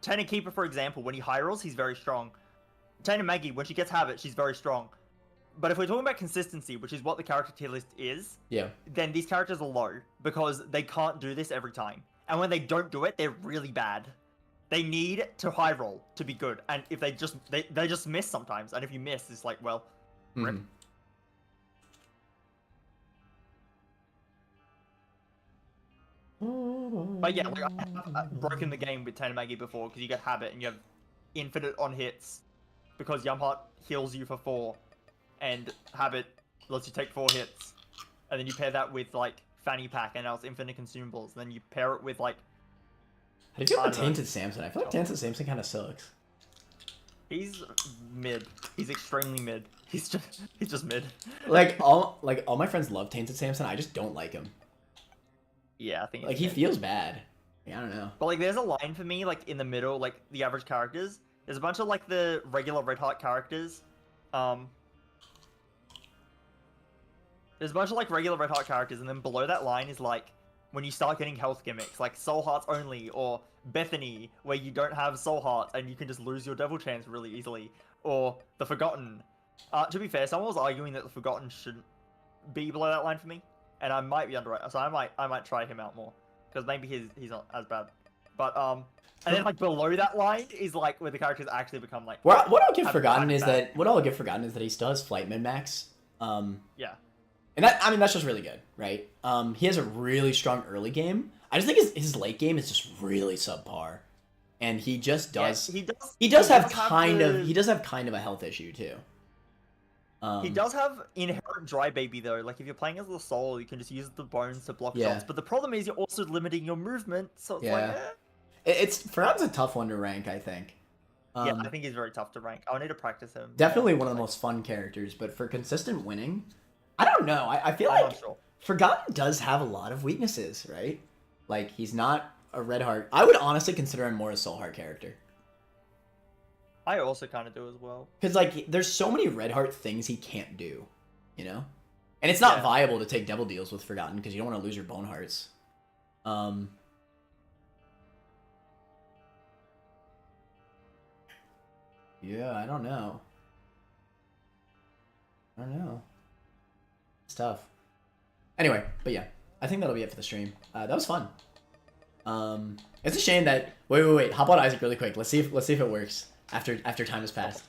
Tainted Keeper, for example, when he high rolls, he's very strong. Tainted Maggie, when she gets Habit, she's very strong. But if we're talking about consistency, which is what the character tier list is, yeah, then these characters are low because they can't do this every time. And when they don't do it, they're really bad. They need to high roll to be good, and if they just miss sometimes, and if you miss, it's like, well, rip. But yeah, like I have broken the game with Tainted Maggie before because you get Habit and you have infinite on hits because Yumheart heals you for 4, and Habit lets you take 4 hits, and then you pair that with like Fanny Pack, and now it's infinite consumables. And then you pair it with like. How do you feel about Tainted Samson? I feel like Tainted Samson kind of sucks. He's mid. He's extremely mid. He's just mid. Like all my friends love Tainted Samson. I just don't like him. Yeah, I think like he feels bad. Like, I don't know. But like, there's a line for me like in the middle, like the average characters. There's a bunch of like the regular Red Heart characters. There's a bunch of like regular Red Heart characters, and then below that line is like when you start getting health gimmicks, like Soul Hearts only, or Bethany, where you don't have Soul Hearts and you can just lose your Devil Chance really easily, or the Forgotten. To be fair, someone was arguing that the Forgotten shouldn't be below that line for me, and I might be underrated, so I might try him out more because maybe he's not as bad. But and then like below that line is like where the characters actually become like. What I'll give Forgotten is that he still has Flight Min Max. Yeah. And that, I mean, that's just really good, right? He has a really strong early game. I just think his late game is just really subpar, and he just does. Yeah, he does have kind of a health issue too. He does have inherent dry baby though. Like if you're playing as the soul, you can just use the bones to block shots. But the problem is you're also limiting your movement, so it's like. It's Forgotten's a tough one to rank, I think. Yeah, I think he's very tough to rank. I'll need to practice him. Definitely one of the most fun characters, but for consistent winning. I don't know. I feel like Forgotten does have a lot of weaknesses, right? Like, he's not a Red Heart. I would honestly consider him more a Soul Heart character. I also kind of do as well. Because, like, there's so many Red Heart things he can't do, you know? And it's not viable to take double deals with Forgotten because you don't want to lose your Bone Hearts. Yeah, I don't know. It's tough. Anyway, but yeah, I think that'll be it for the stream. That was fun. It's a shame that wait. Hop on Isaac really quick. Let's see if it works after time has passed.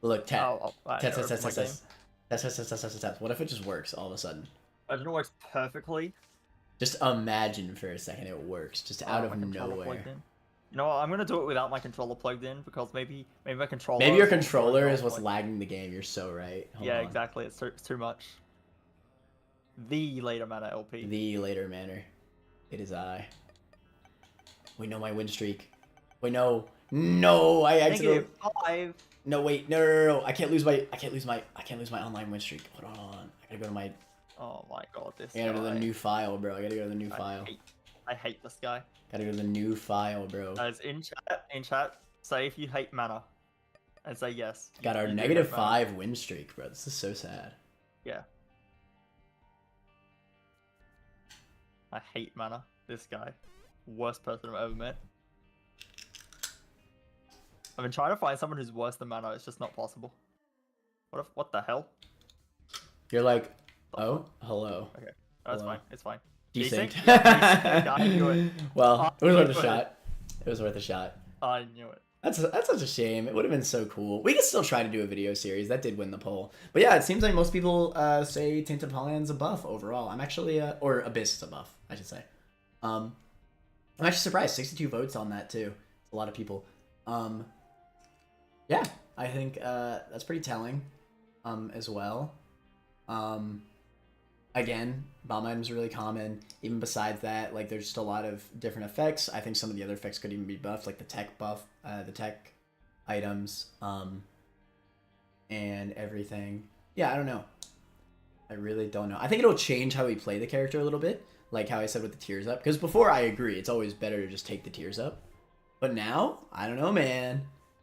Look, test. What if it just works all of a sudden? I don't know, it works perfectly. Just imagine for a second it works, just out of nowhere. You know what? I'm gonna do it without my controller plugged in because maybe my controller. Maybe your controller is what's lagging the game. You're so right. Hold on. Exactly. It's too much. The later manner LP. The later manner. It is I. We know my win streak. Wait, no, I accidentally. -5. No, wait, no. I can't lose my online win streak. Hold on. I gotta go to my. Oh my god, this. I gotta go to the new file, bro. I gotta go to the new file. I hate this guy. Gotta go to the new file, bro. Guys, in chat, say if you hate mana, and say yes. Got our -5 win streak, bro. This is so sad. Yeah. I hate mana. This guy. Worst person I've ever met. I've been trying to find someone who's worse than mana. It's just not possible. What the hell? You're like, oh, hello. Okay, that's Hello. fine. It's fine. Desync. Desync. I knew it. Well, it was worth a shot. It was worth a shot. I knew it. That's such a shame. It would have been so cool. We could still try to do a video series. That did win the poll. But yeah, it seems like most people say Tainted Apollion's a buff overall. I'm actually, or Abyss is a buff, I should say. I'm actually surprised. 62 votes on that too. It's a lot of people. Yeah, I think that's pretty telling as well. Again, bomb items are really common. Even besides that, like there's just a lot of different effects. I think some of the other effects could even be buffed, like the tech buff, the tech items, and everything. Yeah, I don't know. I really don't know. I think it'll change how we play the character a little bit, like how I said with the tears up. Because before, I agree, it's always better to just take the tears up. But now, I don't know, man.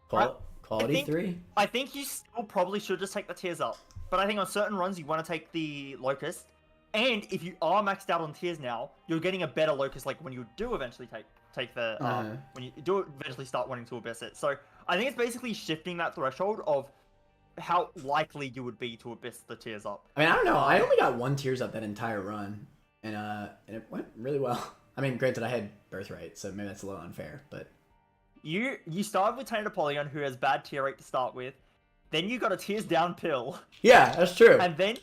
Quality 3. I think you still probably should just take the tears up. But I think on certain runs, you want to take the Locust. And if you are maxed out on tiers now, you're getting a better Locust, like when you do eventually take the when you do eventually start wanting to abyss it. So I think it's basically shifting that threshold of how likely you would be to abyss the tears up. I mean, I don't know. I only got 1 tears up that entire run, and it went really well. I mean, granted, I had Birthright, so maybe that's a little unfair, but you start with Tainted Apollyon, who has bad tier rate to start with. Then you got a tears down pill. Yeah, that's true. And then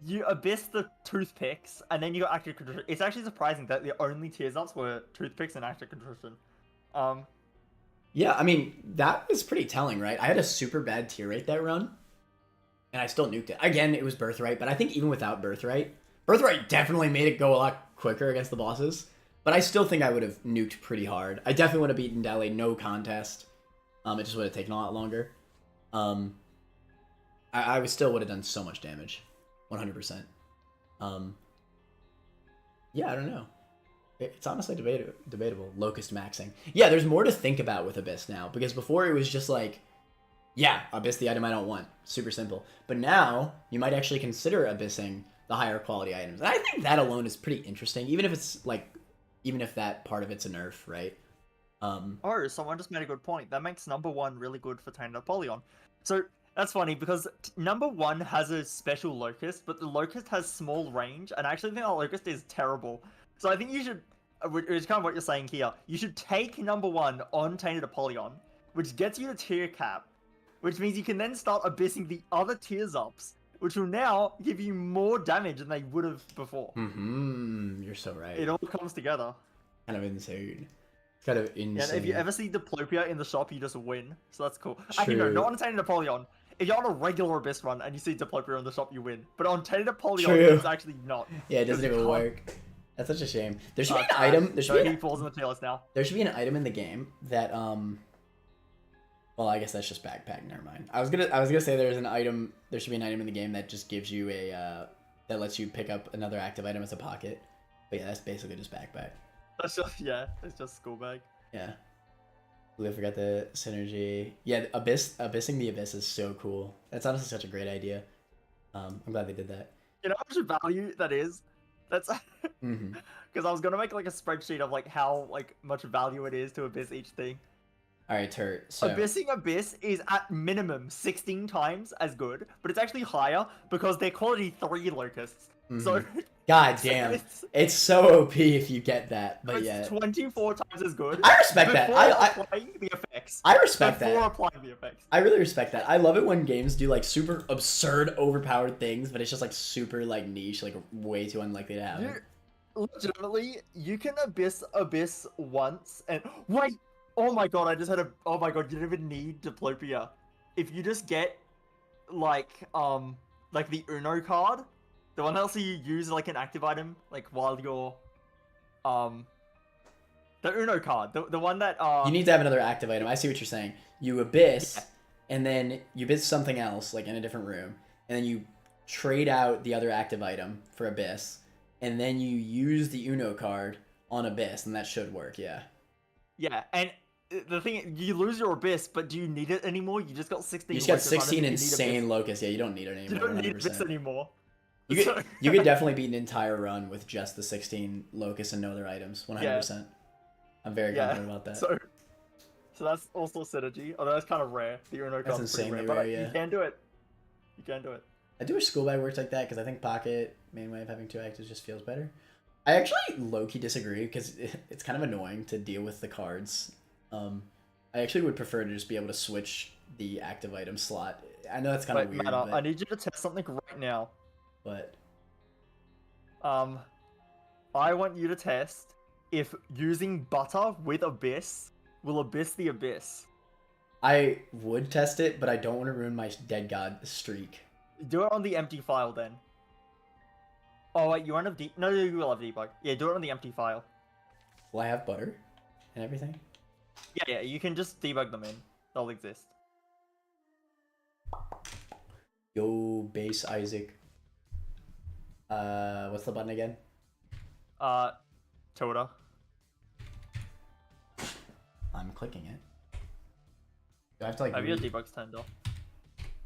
you abyss the toothpicks, and then you got active contrition. It's actually surprising that the only tears ups were toothpicks and active contrition. Yeah, I mean, that was pretty telling, right? I had a super bad tier rate that run, and I still nuked it. Again, it was Birthright, but I think even without Birthright definitely made it go a lot quicker against the bosses. But I still think I would have nuked pretty hard. I definitely would have beaten Dele, no contest. It just would have taken a lot longer. I still would have done so much damage. 100%. Yeah, I don't know. It's honestly debatable. Locust maxing. Yeah, there's more to think about with Abyss now, because before it was just like, yeah, Abyss the item I don't want. Super simple. But now, you might actually consider abyssing the higher quality items. And I think that alone is pretty interesting, even if it's like, even if that part of it's a nerf, right? Oh, someone just made a good point. That makes number 1 really good for Tainted Apollyon. So, that's funny, because number 1 has a special Locust, but the Locust has small range, and I actually think that Locust is terrible. So I think you should, which is kind of what you're saying here, you should take number 1 on Tainted Apollyon, which gets you to tier cap, which means you can then start abyssing the other tiers ups, which will now give you more damage than they would have before. You're so right. It all comes together. Kind of insane. Kind of insane. Yeah, if you ever see Diplopia in the shop, you just win. So that's cool. True. Actually, no, not on Tainted Apollyon. If you're on a regular Abyss run and you see Diplopia in the shop, you win. But on Tainted Apollyon, True. it's actually not. Yeah, it doesn't even work. That's such a shame. There should be an item. There should be he falls in the tier list now. There should be an item in the game that well, I guess that's just backpack. Never mind. I was gonna say there's an item. There should be an item in the game that just gives you a that lets you pick up another active item as a pocket. But yeah, that's basically just backpack. That's just it's just school bag. Yeah. I forgot the synergy. Yeah, abyssing the abyss is so cool. That's honestly such a great idea. I'm glad they did that. You know how much value that is? That's because I was gonna make like a spreadsheet of like how like much value it is to abyss each thing. All right, Turt. So Abyssing Abyss is at minimum 16 times as good, but it's actually higher because they're quality 3 Locusts. So God damn, it's so OP if you get that. But it's yeah, 24 times as good. I respect that. Applying the effects. I respect before that. applying the effects. I really respect that. I love it when games do like super absurd, overpowered things, but it's just like super like niche, like way too unlikely to happen. Legitimately, you can abyss once and wait. Oh my god! I just had a. Oh my god! You don't even need Diplopia. If you just get like the Uno card, the one that lets you use like an active item, like while you're the Uno card, the one that You need to have another active item. I see what you're saying. You abyss, and then you abyss something else, like in a different room, and then you trade out the other active item for abyss, and then you use the Uno card on abyss, and that should work. Yeah. Yeah, and the thing, you lose your abyss, but do you need it anymore? You just got 16. You just got Locusts, 16 you need insane Abyss. locusts. Yeah, you don't need it anymore. You don't need 100%. abyss anymore. You could definitely beat an entire run with just the 16 Locusts and no other items. 100%. I'm very confident about that. So that's also synergy. Although that's kind of rare. The Uno That's card's pretty insanely rare, rare, but yeah. you can do it. You can do it. I do wish school bag works like that because I think pocket main way of having 2 actives just feels better. I actually low-key disagree because it's kind of annoying to deal with the cards. I actually would prefer to just be able to switch the active item slot. I know that's kind of weird. Matt, I need you to test something right now. But I want you to test if using butter with Abyss will Abyss the Abyss. I would test it, but I don't want to ruin my Dead God streak. Do it on the empty file then. Oh wait, you won't have no, you will have debug. Yeah, do it on the empty file. Will I have butter and everything? Yeah, you can just debug them in. They'll exist. Yo, base Isaac. What's the button again? Tilda. I'm clicking it. Do I have to like? Have your debugs turned off?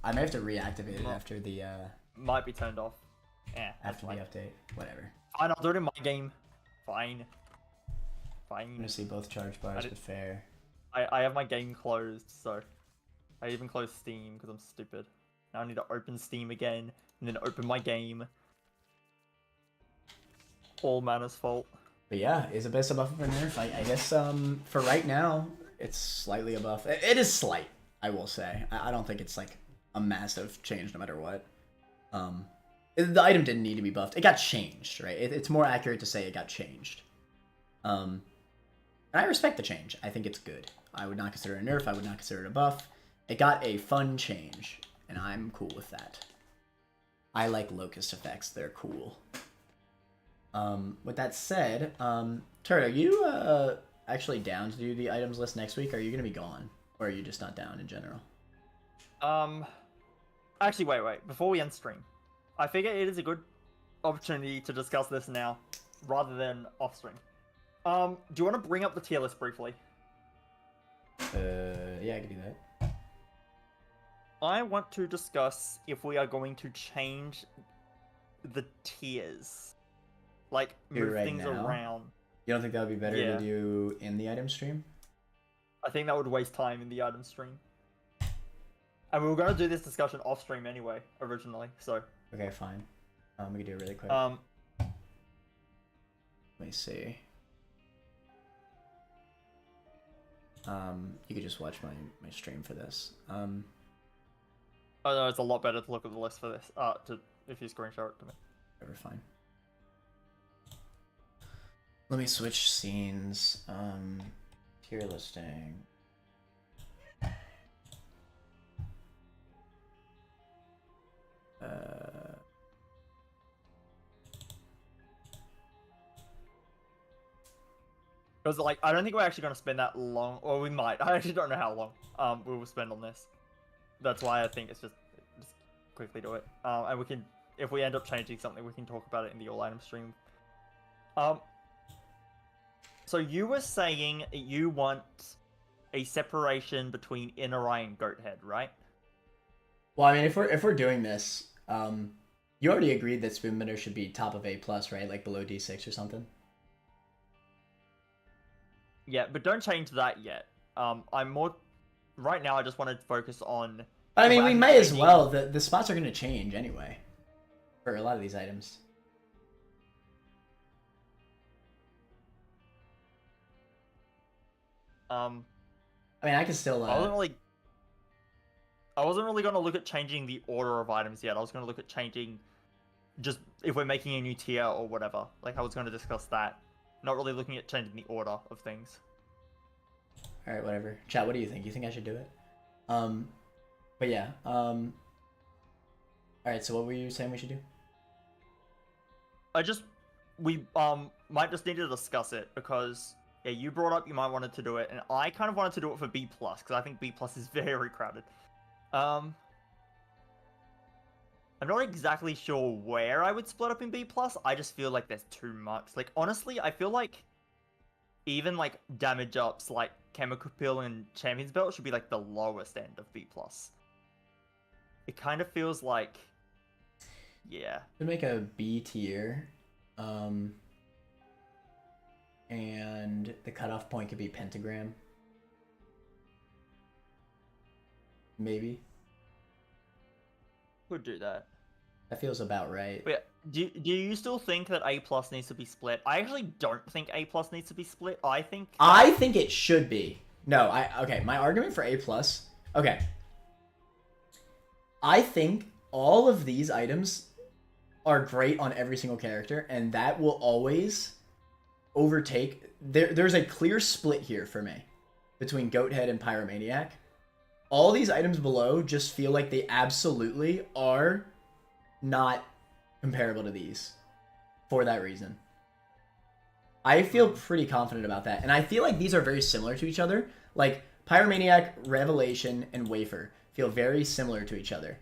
I may have to reactivate it after the Might be turned off. Yeah. after the update. Whatever. Fine, I'll do it in my game. Fine. I'm gonna see both charge bars, but fair. I have my game closed, so I even closed Steam because I'm stupid. Now I need to open Steam again and then open my game. All Mana's fault. But yeah, is Abyss a buff or nerf? I guess for right now it's slightly a buff. It is slight, I will say. I don't think it's like a massive change no matter what. The item didn't need to be buffed. It got changed, right? It's more accurate to say it got changed. And I respect the change. I think it's good. I would not consider it a nerf. I would not consider it a buff. It got a fun change, and I'm cool with that. I like Locust effects. They're cool. With that said, Turt, are you actually down to do the items list next week? Or are you going to be gone? Or are you just not down in general? Actually, wait. Before we end stream, I figure it is a good opportunity to discuss this now, rather than off stream. Do you want to bring up the tier list briefly? Yeah, I can do that. I want to discuss if we are going to change the tiers. Like, move right things now? around. You don't think that would be better to do in the item stream? I think that would waste time in the item stream. And we were going to do this discussion off stream anyway, originally, so... Okay, fine. We can do it really quick. Let me see. You could just watch my stream for this. Oh no, it's a lot better to look at the list for this. If you screenshot it to me. Whatever, fine. Let me switch scenes. Tier listing. Because, like, I don't think we're actually going to spend that long, or we might. I actually don't know how long we will spend on this. That's why I think it's just quickly do it. And we can, if we end up changing something, we can talk about it in the all item stream. So you were saying you want a separation between inner eye and goat head, right? Well, I mean, if we're doing this, you already agreed that Spoon Bender should be top of A+, right? Like below D6 or something? Yeah, but don't change that yet. I'm more... Right now, I just want to focus on... I mean, we may as well. The spots are going to change anyway. For a lot of these items. I mean, I can still... I wasn't really going to look at changing the order of items yet. I was going to look at changing... Just if we're making a new tier or whatever. Like, I was going to discuss that. Not really looking at changing the order of things. Alright, whatever. Chat, what do you think? You think I should do it? But yeah. Alright, so what were you saying we should do? We might just need to discuss it because, yeah, you brought up you might wanted to do it, and I kind of wanted to do it for B+, because I think B+ is very crowded. I'm not exactly sure where I would split up in B+. I just feel like there's too much. Like, honestly, I feel like even, like, damage ups like Chemical Pill and Champion's Belt should be, like, the lowest end of B+. It kind of feels like... Yeah. Could make a B tier. And the cutoff point could be pentagram. Maybe. Could do that. That feels about right. But yeah, do you still think that A+ needs to be split? I actually don't think A+ needs to be split. I think it should be. No, okay, my argument for A+. Okay. I think all of these items are great on every single character, and that will always overtake. There's a clear split here for me between Goathead and Pyromaniac. All these items below just feel like they absolutely are not comparable to these for that reason. I feel pretty confident about that, and I feel like these are very similar to each other. Like Pyromaniac, Revelation, and Wafer feel very similar to each other.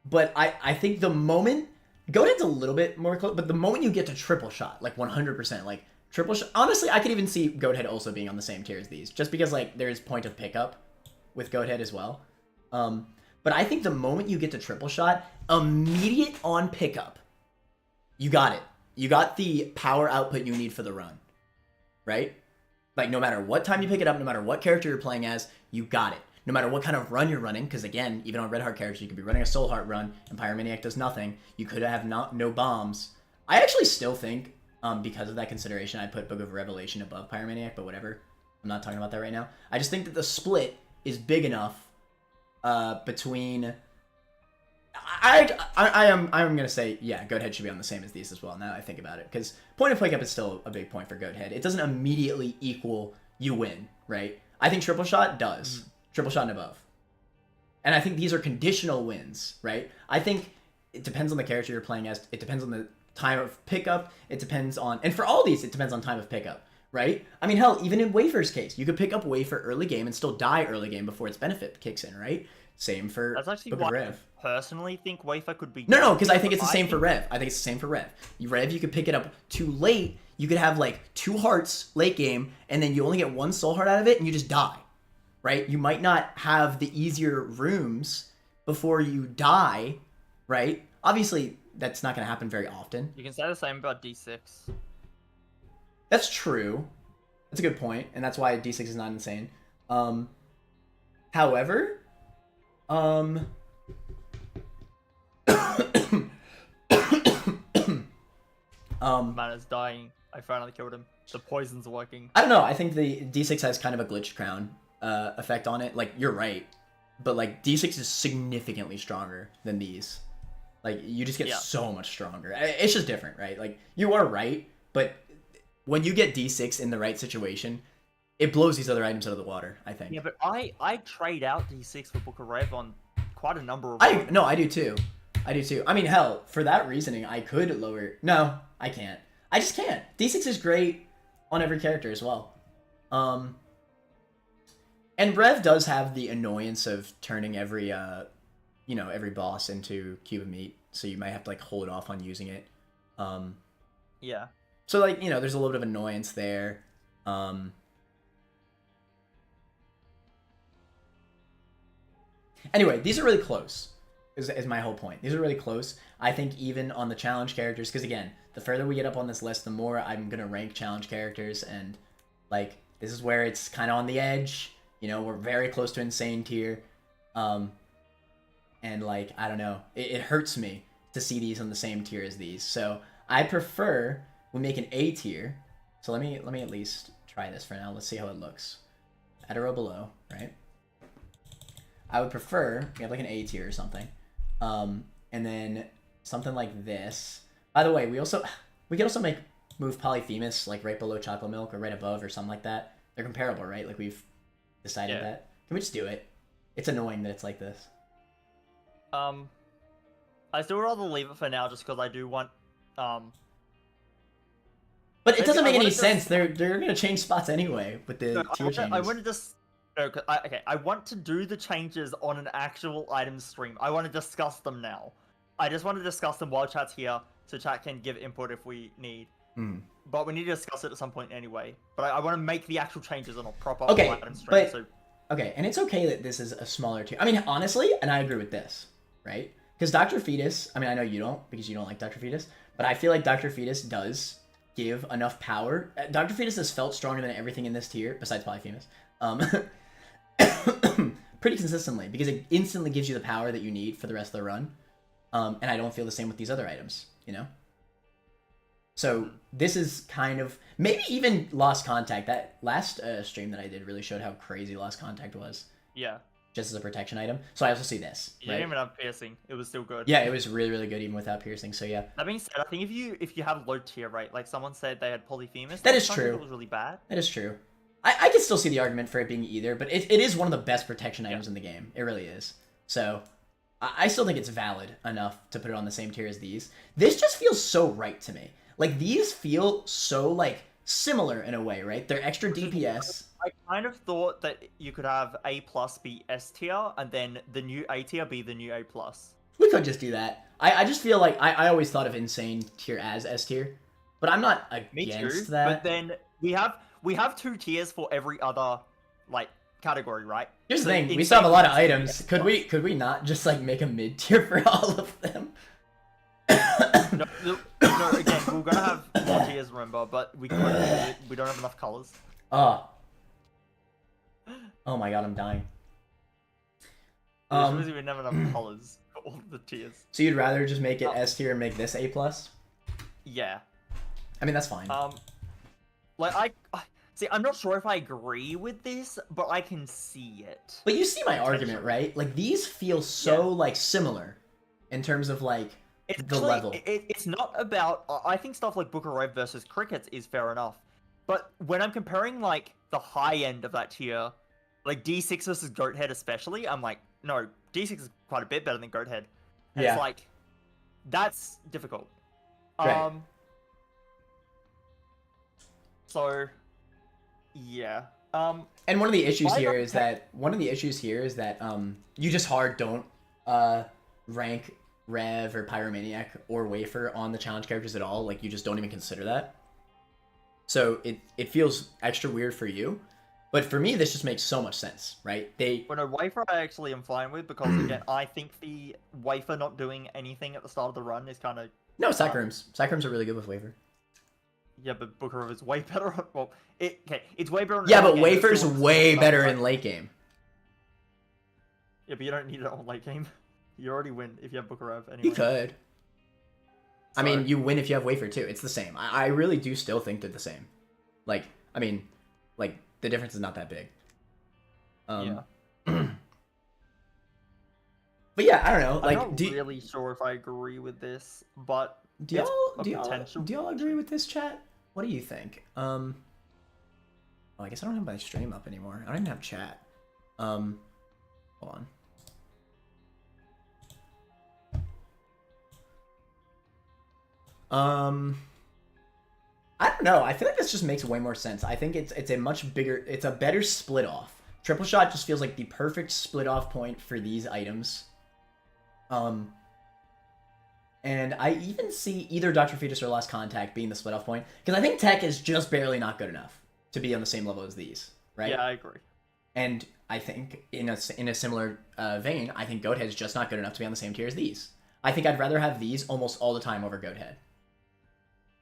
But I think the moment Goathead's a little bit more close, but the moment you get to triple shot, like 100%, like triple shot. Honestly, I could even see Goathead also being on the same tier as these, just because like there's point of pickup with Goathead as well. But I think the moment you get to triple shot, immediate on pickup, you got it. You got the power output you need for the run, right? Like no matter what time you pick it up, no matter what character you're playing as, you got it. No matter what kind of run you're running, because again, even on Red Heart characters, you could be running a Soul Heart run, and Pyromaniac does nothing. You could have no bombs. I actually still think, because of that consideration, I put Book of Revelation above Pyromaniac, but whatever. I'm not talking about that right now. I just think that the split is big enough between... I'm gonna say, yeah, Goathead should be on the same as these as well, now that I think about it, because point of pickup is still a big point for Goathead. It doesn't immediately equal you win, right? I think triple shot does. Triple shot and above. And I think these are conditional wins, right? I think it depends on the character you're playing as. It depends on the time of pickup. It depends on... And for all these, it depends on time of pickup, right? I mean, hell, even in Wafer's case, you could pick up Wafer early game and still die early game before its benefit kicks in, right? Same for That's actually Book of why Rev. I personally think Wafer could be... No, because I think it's the same for Rev. I think it's the same for Rev. Rev, you could pick it up too late. You could have, like, 2 hearts late game, and then you only get 1 soul heart out of it, and you just die. Right? You might not have the easier rooms before you die, right? Obviously, that's not going to happen very often. You can say the same about D6. That's true. That's a good point, and that's why D6 is not insane. However, Man is dying. I finally killed him. The poison's working. I don't know. I think the D6 has kind of a glitch crown effect on it. Like, you're right, but like D6 is significantly stronger than these. Like, you just get so much stronger. It's just different, right? Like, you are right, but when you get D6 in the right situation, it blows these other items out of the water, I think. Yeah, but I trade out D6 for Book of Rev on quite a number of... No, I do too. I mean, hell, for that reasoning, I could lower... No, I can't. I just can't. D6 is great on every character as well. And Rev does have the annoyance of turning every, every boss into cube of meat, so you might have to, like, hold off on using it. Yeah. So, like, there's a little bit of annoyance there. Anyway, these are really close, is my whole point. These are really close. I think even on the challenge characters, because, again, the further we get up on this list, the more I'm going to rank challenge characters, and, like, this is where it's kind of on the edge. We're very close to insane tier. And, like, I don't know. It hurts me to see these on the same tier as these. So I prefer we make an A tier. So let me at least try this for now. Let's see how it looks. At a row below, right? I would prefer we have, like, an A tier or something. And then something like this. By the way, we could also move Polyphemus, like, right below Chocolate Milk or right above or something like that. They're comparable, right? Like, we've decided that. Can we just do it? It's annoying that it's like this. I still rather leave it for now just because I do want, But it doesn't make any sense. They're gonna change spots anyway with the tier changes. I want to just... No, I want to do the changes on an actual item stream. I want to discuss them now. I just want to discuss them while chat's here, so chat can give input if we need. But we need to discuss it at some point anyway. But I want to make the actual changes on a proper item stream. But okay, and it's okay that this is a smaller tier. I mean, honestly, and I agree with this, right? Because Dr. Fetus, I mean, I know you don't because you don't like Dr. Fetus, but I feel like Dr. Fetus does give enough power. Dr. Fetus has felt stronger than everything in this tier, besides Polyphemus, pretty consistently, because it instantly gives you the power that you need for the rest of the run. And I don't feel the same with these other items, you know? So this is kind of, maybe even Lost Contact. That last stream that I did really showed how crazy Lost Contact was. Yeah. Just as a protection item. So I also see this. You didn't even have piercing. It was still good. Yeah, it was really, really good even without piercing. So yeah. That being said, I think if you have low tier, right? Like someone said they had Polyphemus. That is some true. people It was really bad. That is true. I can still see the argument for it being either, but it is one of the best protection items in the game. It really is. So I still think it's valid enough to put it on the same tier as these. This just feels so right to me. Like, these feel so, like, similar in a way, right? They're extra DPS. I kind of thought that you could have A plus be S tier, and then the new A tier be the new A plus. We could just do that. I just feel like I always thought of Insane tier as S tier, but I'm not against that. But then we have 2 tiers for every other, like, category, right? Here's the So thing, we Insane still have a lot of is items. S+. Could we not just, like, make a mid tier for all of them? No, again, we're gonna have more tiers, remember, but we don't have enough colors. Oh my god, I'm dying. We don't have enough colors for all the tiers. So you'd rather just make it S tier and make this A plus? Yeah. I mean, that's fine. Like I see. I'm not sure if I agree with this, but I can see it. But you see my argument, right? Like, these feel so like similar in terms of like the level. It's not about. I think stuff like Booker Red versus Crickets is fair enough, but when I'm comparing like the high end of that tier, like D6 versus Goathead especially, I'm like, no, D6 is quite a bit better than Goathead. And Yeah. It's like, that's difficult. Right. So, yeah. And one of the issues I here don't is that you just hard don't rank Rev or Pyromaniac or Wafer on the challenge characters at all. Like, you just don't even consider that. So it feels extra weird for you. But for me, this just makes so much sense, right? Well, no, Wafer I actually am fine with, because again, I think the Wafer not doing anything at the start of the run is kind of... No, Sackrooms. Sackrooms are really good with Wafer. Yeah, but Booker is way better. Well, it's way better. Yeah, but Wafer's way better in late game. Yeah, but you don't need it on late game. You already win if you have Booker anyway. You could. I So- mean, you win if you have Wafer too. It's the same. I really do still think they're the same. Like, I mean, like, the difference is not that big. Yeah. But yeah, I don't know. Like, I'm not really sure if I agree with this, but do it's a y'all potential. do y'all agree with this, chat? What do you think? Oh, I guess I don't have my stream up anymore. I don't even have chat. Hold on. I don't know. I feel like this just makes way more sense. I think it's a much bigger, it's a better split off. Triple shot just feels like the perfect split off point for these items. And I even see either Dr. Fetus or Lost Contact being the split off point, because I think Tech is just barely not good enough to be on the same level as these, right? Yeah, I agree. And I think in a similar vein, I think Goathead is just not good enough to be on the same tier as these. I think I'd rather have these almost all the time over Goathead.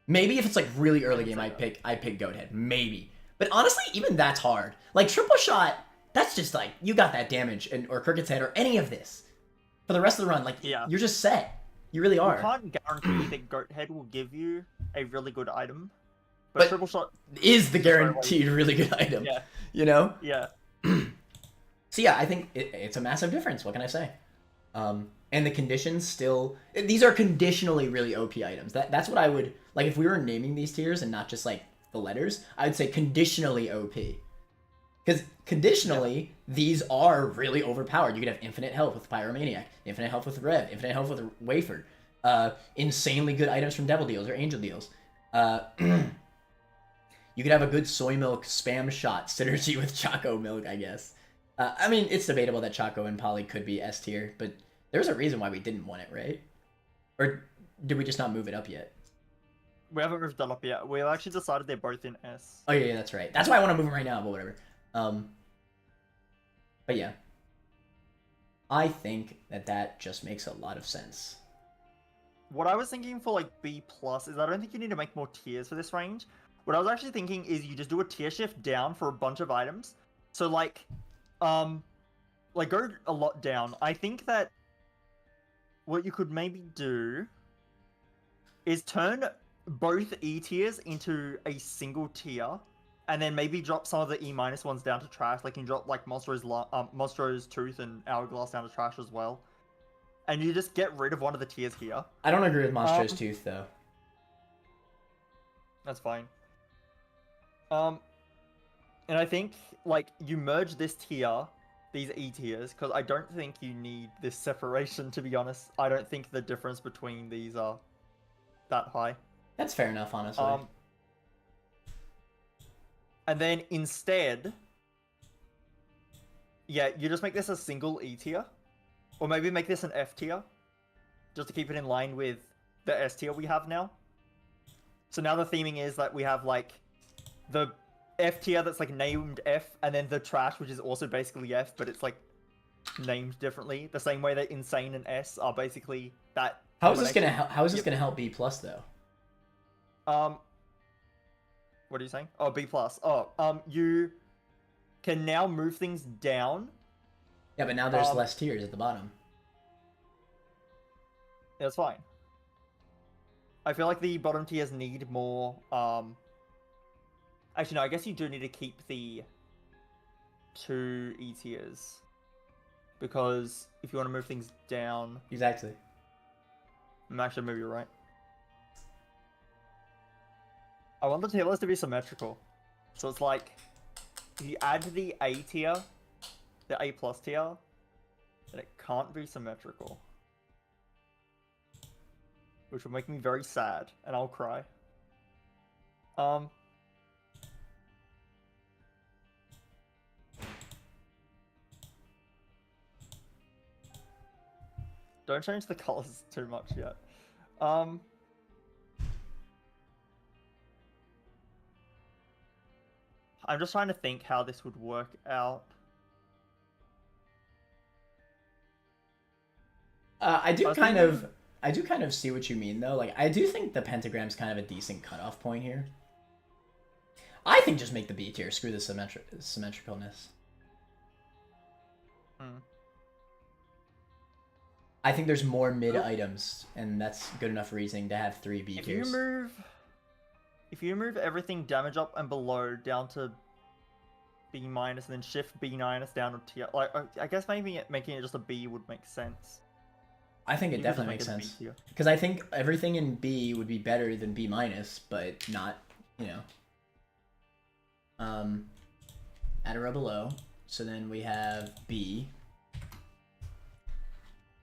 Maybe if it's like really early game, I pick Goathead. Maybe, but honestly, even that's hard. Like triple shot, that's just like you got that damage, or Cricket's Head or any of this for the rest of the run. Like you're just set. You really are. You can't guarantee that Goathead will give you a really good item, but triple shot is the guaranteed really good item. Yeah. You know. Yeah. So yeah, I think it's a massive difference. What can I say? And the conditions still, these are conditionally really OP items. That's what I would, like if we were naming these tiers and not just like the letters, I would say conditionally OP. Because conditionally, these are really overpowered. You could have infinite health with Pyromaniac, infinite health with Rev, infinite health with Wafer, insanely good items from Devil Deals or Angel Deals. You could have a good soy milk spam shot synergy with Choco Milk, I guess. I mean, it's debatable that Choco and Poly could be S tier, but there's a reason why we didn't want it, right? Or did we just not move it up yet? We haven't moved that up yet. We've actually decided they're both in S. Oh yeah, that's right. That's why I want to move them right now, but whatever. But yeah, I think that just makes a lot of sense. What I was thinking for like B plus is I don't think you need to make more tiers for this range. What I was actually thinking is you just do a tier shift down for a bunch of items. So like go a lot down. I think that what you could maybe do is turn both E tiers into a single tier, and then maybe drop some of the E minus ones down to trash. Like you can drop like Monstro's Tooth and Hourglass down to trash as well. And you just get rid of one of the tiers here. I don't agree with Monstro's Tooth though. That's fine. And I think like you merge this tier, these E tiers, because I don't think you need this separation. To be honest, I don't think the difference between these are that high. That's fair enough, honestly. And then instead, yeah, you just make this a single E tier. Or maybe make this an F tier. Just to keep it in line with the S tier we have now. So now the theming is that we have like the F tier that's like named F, and then the trash, which is also basically F, but it's like named differently. The same way that Insane and S are basically that. How is this gonna help B plus though? What are you saying? Oh, B plus. Oh, you can now move things down. Yeah, but now there's less tiers at the bottom. Yeah, it's fine. I feel like the bottom tiers need more. Actually, no. I guess you do need to keep the 2 E tiers, because if you want to move things down, Exactly. actually, maybe you're right. I want the tier list to be symmetrical, so it's like if you add the A tier, the A plus tier, then it can't be symmetrical, which will make me very sad, and I'll cry. Don't change the colors too much yet. I'm just trying to think how this would work out. I do kind of see what you mean though. Like I do think the pentagram's kind of a decent cutoff point here. I think just make the B tier. Screw the symmetricalness. I think there's more mid items, and that's good enough reasoning to have 3 B tiers. If you move everything damage up and below down to B minus, and then shift B minus down to tier, like I guess maybe making it just a B would make sense. I think it definitely makes sense, because I think everything in B would be better than B minus, but not, you know. At a row below, so then we have B,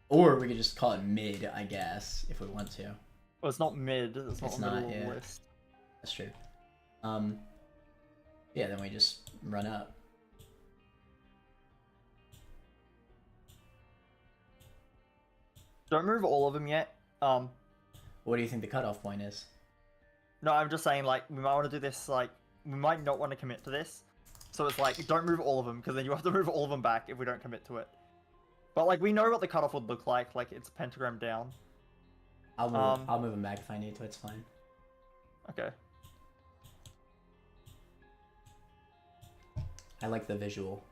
or we could just call it mid, I guess, if we want to. Well, it's not mid. It's not middle of the list. That's true. Yeah, then we just run up. Don't move all of them yet. What do you think the cutoff point is? No, I'm just saying, like, we might want to do this, like, we might not want to commit to this. So it's like, don't move all of them, because then you have to move all of them back if we don't commit to it. But, like, we know what the cutoff would look like. Like, it's pentagram down. I'll move them back if I need to. It's fine. Okay. I like the visual.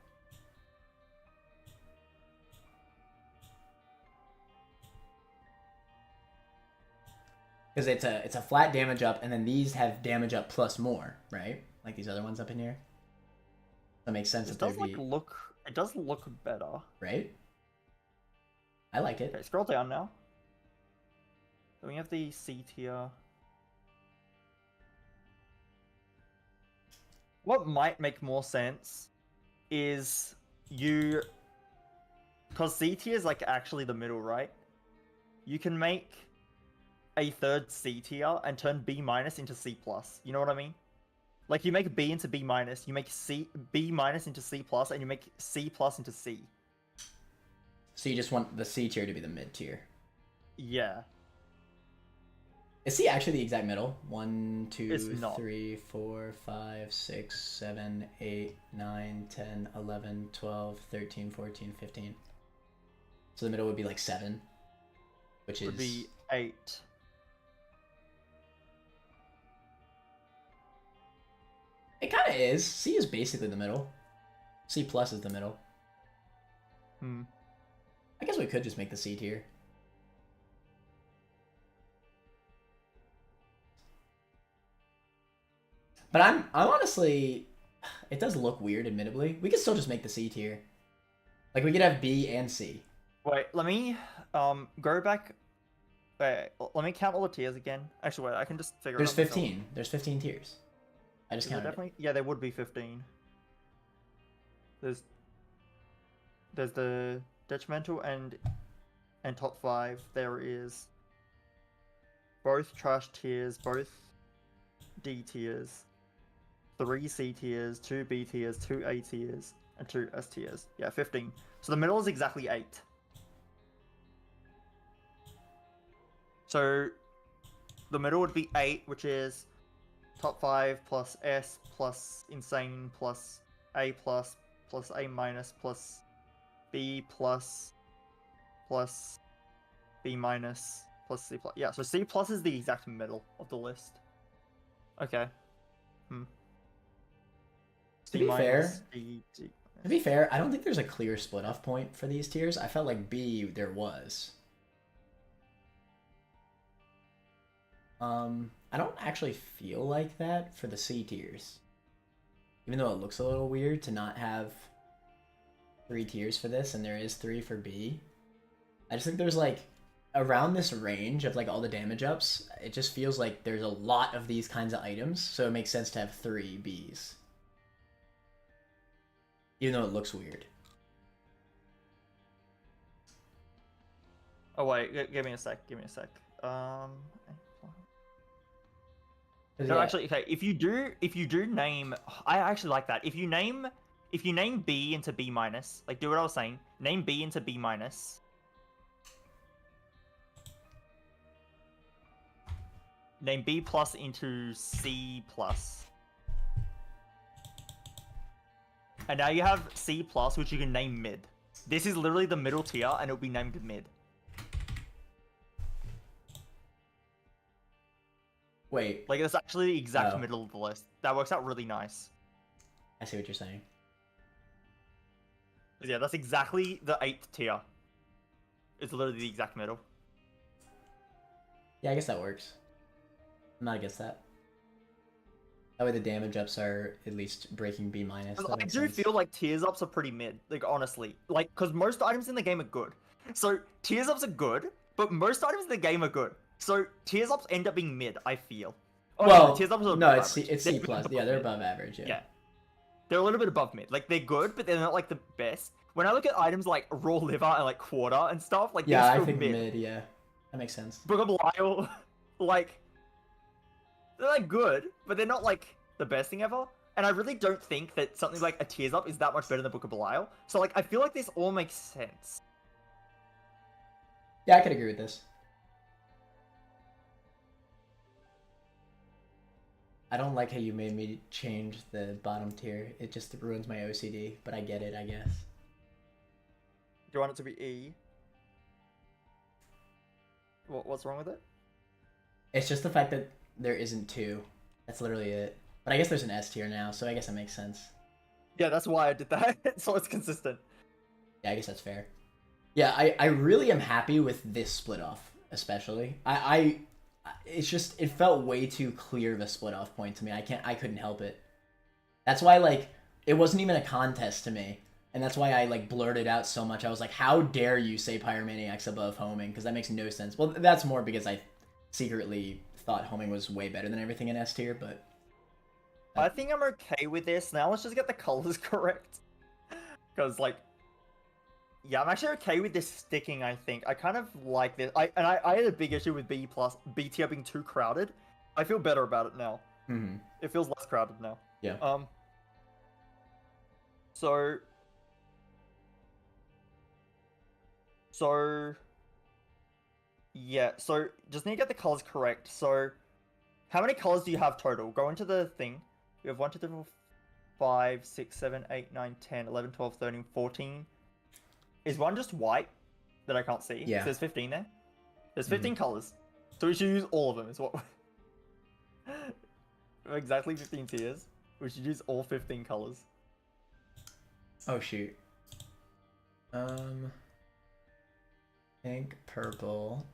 Because it's a flat damage up, and then these have damage up plus more, right? Like these other ones up in here. That makes sense. It does it does look better, right? I like it. Okay, scroll down now. So we have the C tier. What might make more sense is because C tier is like actually the middle, right? You can make a third C tier and turn B minus into C plus. You know what I mean? Like you make B into B minus, you make B minus into C plus, and you make C plus into C. So you just want the C tier to be the mid tier. Yeah. Is C actually the exact middle? 1, It's 2, not. 3, 4, 5, 6, 7, 8, 9, 10, 11, 12, 13, 14, 15. So the middle would be like 7, which Would is be 8. it kind of is. C is basically the middle. C plus is the middle. Hmm. I guess we could just make the C tier. But I'm honestly, it does look weird, admittedly. We could still just make the C tier. Like we could have B and C. Wait, let me go back. Wait, let me count all the tiers again. Actually, wait, I can just figure There's it out myself. 15. There's 15 tiers. I just Is there counted it. definitely? Yeah, there would be 15. There's the detrimental and top 5. There is both trash tiers, both D tiers, 3 C tiers, 2 B tiers, 2 A tiers, and 2 S tiers. Yeah, 15. So the middle is exactly 8. So the middle would be 8, which is top 5 plus S plus insane plus A plus A minus plus B plus B minus plus C plus. Yeah, so C plus is the exact middle of the list. Okay. To be fair, D, D. To be fair, I don't think there's a clear split off point for these tiers. I felt like B there was. I don't actually feel like that for the C tiers. Even though it looks a little weird to not have 3 tiers for this, and there is 3 for B. I just think there's like, around this range of like all the damage ups, it just feels like there's a lot of these kinds of items, so it makes sense to have 3 Bs. Even though it looks weird. Oh wait, give me a sec. No, Yeah, actually, okay. If you do name, I actually like that. If you name B into B minus, like do what I was saying. Name B into B minus. Name B plus into C plus. And now you have C plus, which you can name mid. This is literally the middle tier, and it'll be named mid. wait, Like, it's actually the exact Oh. middle of the list. That works out really nice. I see what you're saying. Yeah, that's exactly the 8th tier. It's literally the exact middle. Yeah, I guess that works. I'm not against that. That way the damage ups are at least breaking B minus. I That makes do sense. feel like tiers ups are pretty mid, like honestly. Like, because most items in the game are good. So, tiers ups are good, but most items in the game are good. So, tiers ups end up being mid, I feel. Oh, Well, tiers ups are no, above it's C, average. it's C They're plus. above Yeah, they're mid. above average. Yeah. Yeah. They're a little bit above mid. Like, they're good, but they're not like the best. When I look at items like raw liver and like quarter and stuff, like Yeah, they're I still think mid. mid. Yeah, that makes sense. Book of Belial, like, they're like good, but they're not like the best thing ever. And I really don't think that something like a tiers up is that much better than Book of Belial. So like, I feel like this all makes sense. Yeah, I could agree with this. I don't like how you made me change the bottom tier. It just ruins my OCD, but I get it, I guess. Do you want it to be E? What's wrong with it? It's just the fact that there isn't 2. That's literally it. But I guess there's an S tier now, so I guess it makes sense. Yeah, that's why I did that. So it's consistent. Yeah, I guess that's fair. Yeah, I really am happy with this split off, especially. It's just, it felt way too clear of a split off point to me. I couldn't help it. That's why, like, it wasn't even a contest to me. And that's why I, like, blurted out so much. I was like, how dare you say Pyromaniac's above homing? Because that makes no sense. Well, that's more because I secretly thought homing was way better than everything in S tier, but... I think I'm okay with this. Now let's just get the colors correct. Because, like, yeah, I'm actually okay with this sticking, I think. I kind of like this. I had a big issue with B tier being too crowded. I feel better about it now. Mm-hmm. It feels less crowded now. Yeah. So Yeah, so just need to get the colors correct. So, how many colors do you have total? Go into the thing. You have 1, 2, 3, 4, 5, 6, 7, 8, 9, 10, 11, 12, 13, 14. Is one just white that I can't see? Yeah. So there's 15 there. There's 15 colors. So we should use all of them, is what. Exactly 15 tiers. We should use all 15 colors. Oh shoot. Pink, purple,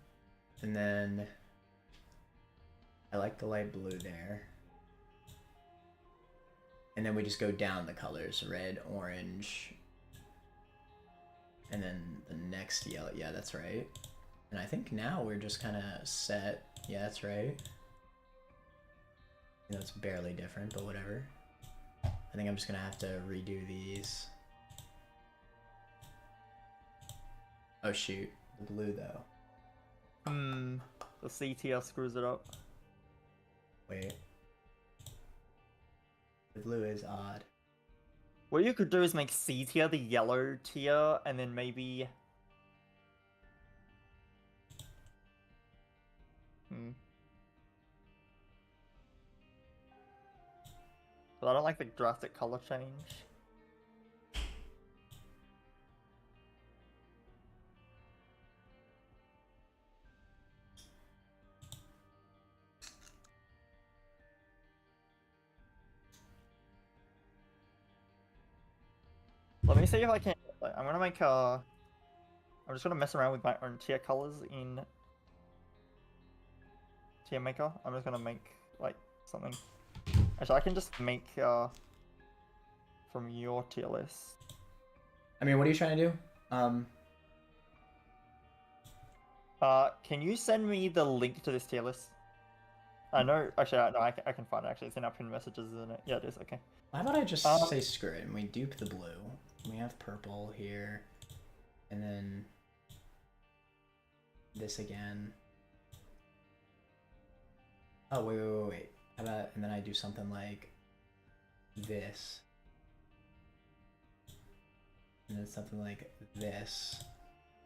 and then I like the light blue there. And then we just go down the colors, red, orange, and then the next yellow. Yeah, that's right. And I think now we're just kind of set. Yeah, that's right. You know, it's barely different, but whatever. I think I'm just gonna have to redo these. Oh shoot, the blue though. The C tier screws it up. Wait. The blue is odd. What you could do is make C tier the yellow tier, and then maybe... But I don't like the drastic color change. Let me see if I can. I'm gonna make I'm just gonna mess around with my own tier colors in tier maker. I'm just gonna make like something. Actually, I can just make from your tier list. I mean, what are you trying to do? Can you send me the link to this tier list? I know. Actually, no, I can find it. Actually, it's in our pinned messages, isn't it? Yeah, it is. Okay. Why about I just say screw it and we dupe the blue? We have purple here, and then this again. Oh wait. How about, and then I do something like this, and then something like this,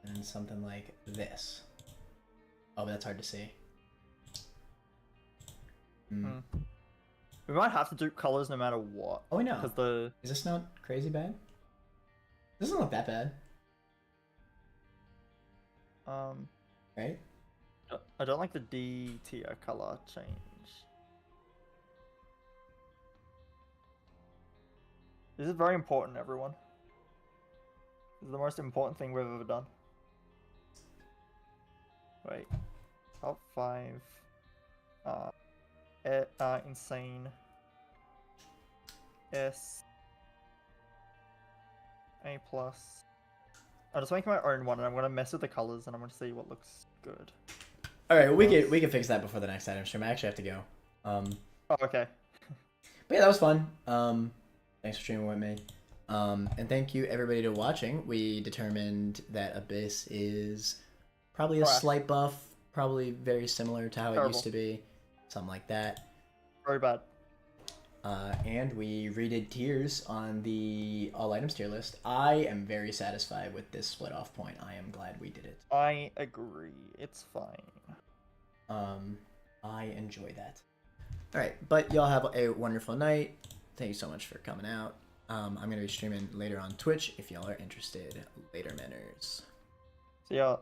and then something like this. Oh, but that's hard to see. We might have to do colors no matter what. Oh, I know. Because Is this not crazy bad? This doesn't look that bad. Right? I don't like the D tier color change. This is very important, everyone. This is the most important thing we've ever done. Wait. Top 5. Insane. S. A+. I'm just making my own one, and I'm gonna mess with the colors, and I'm gonna see what looks good. All right, we can fix that before the next item stream. I actually have to go. Oh, okay. But yeah, that was fun. Thanks for streaming with me. And thank you everybody to watching. We determined that Abyss is probably a slight buff, probably very similar to how it used to be, something like that. Very bad. And we redid tiers on the all items tier list. I am very satisfied with this split off point. I am glad we did it. I agree. It's fine. I enjoy that. All right, but y'all have a wonderful night. Thank you so much for coming out. I'm gonna be streaming later on Twitch if y'all are interested. Later, manners. See ya.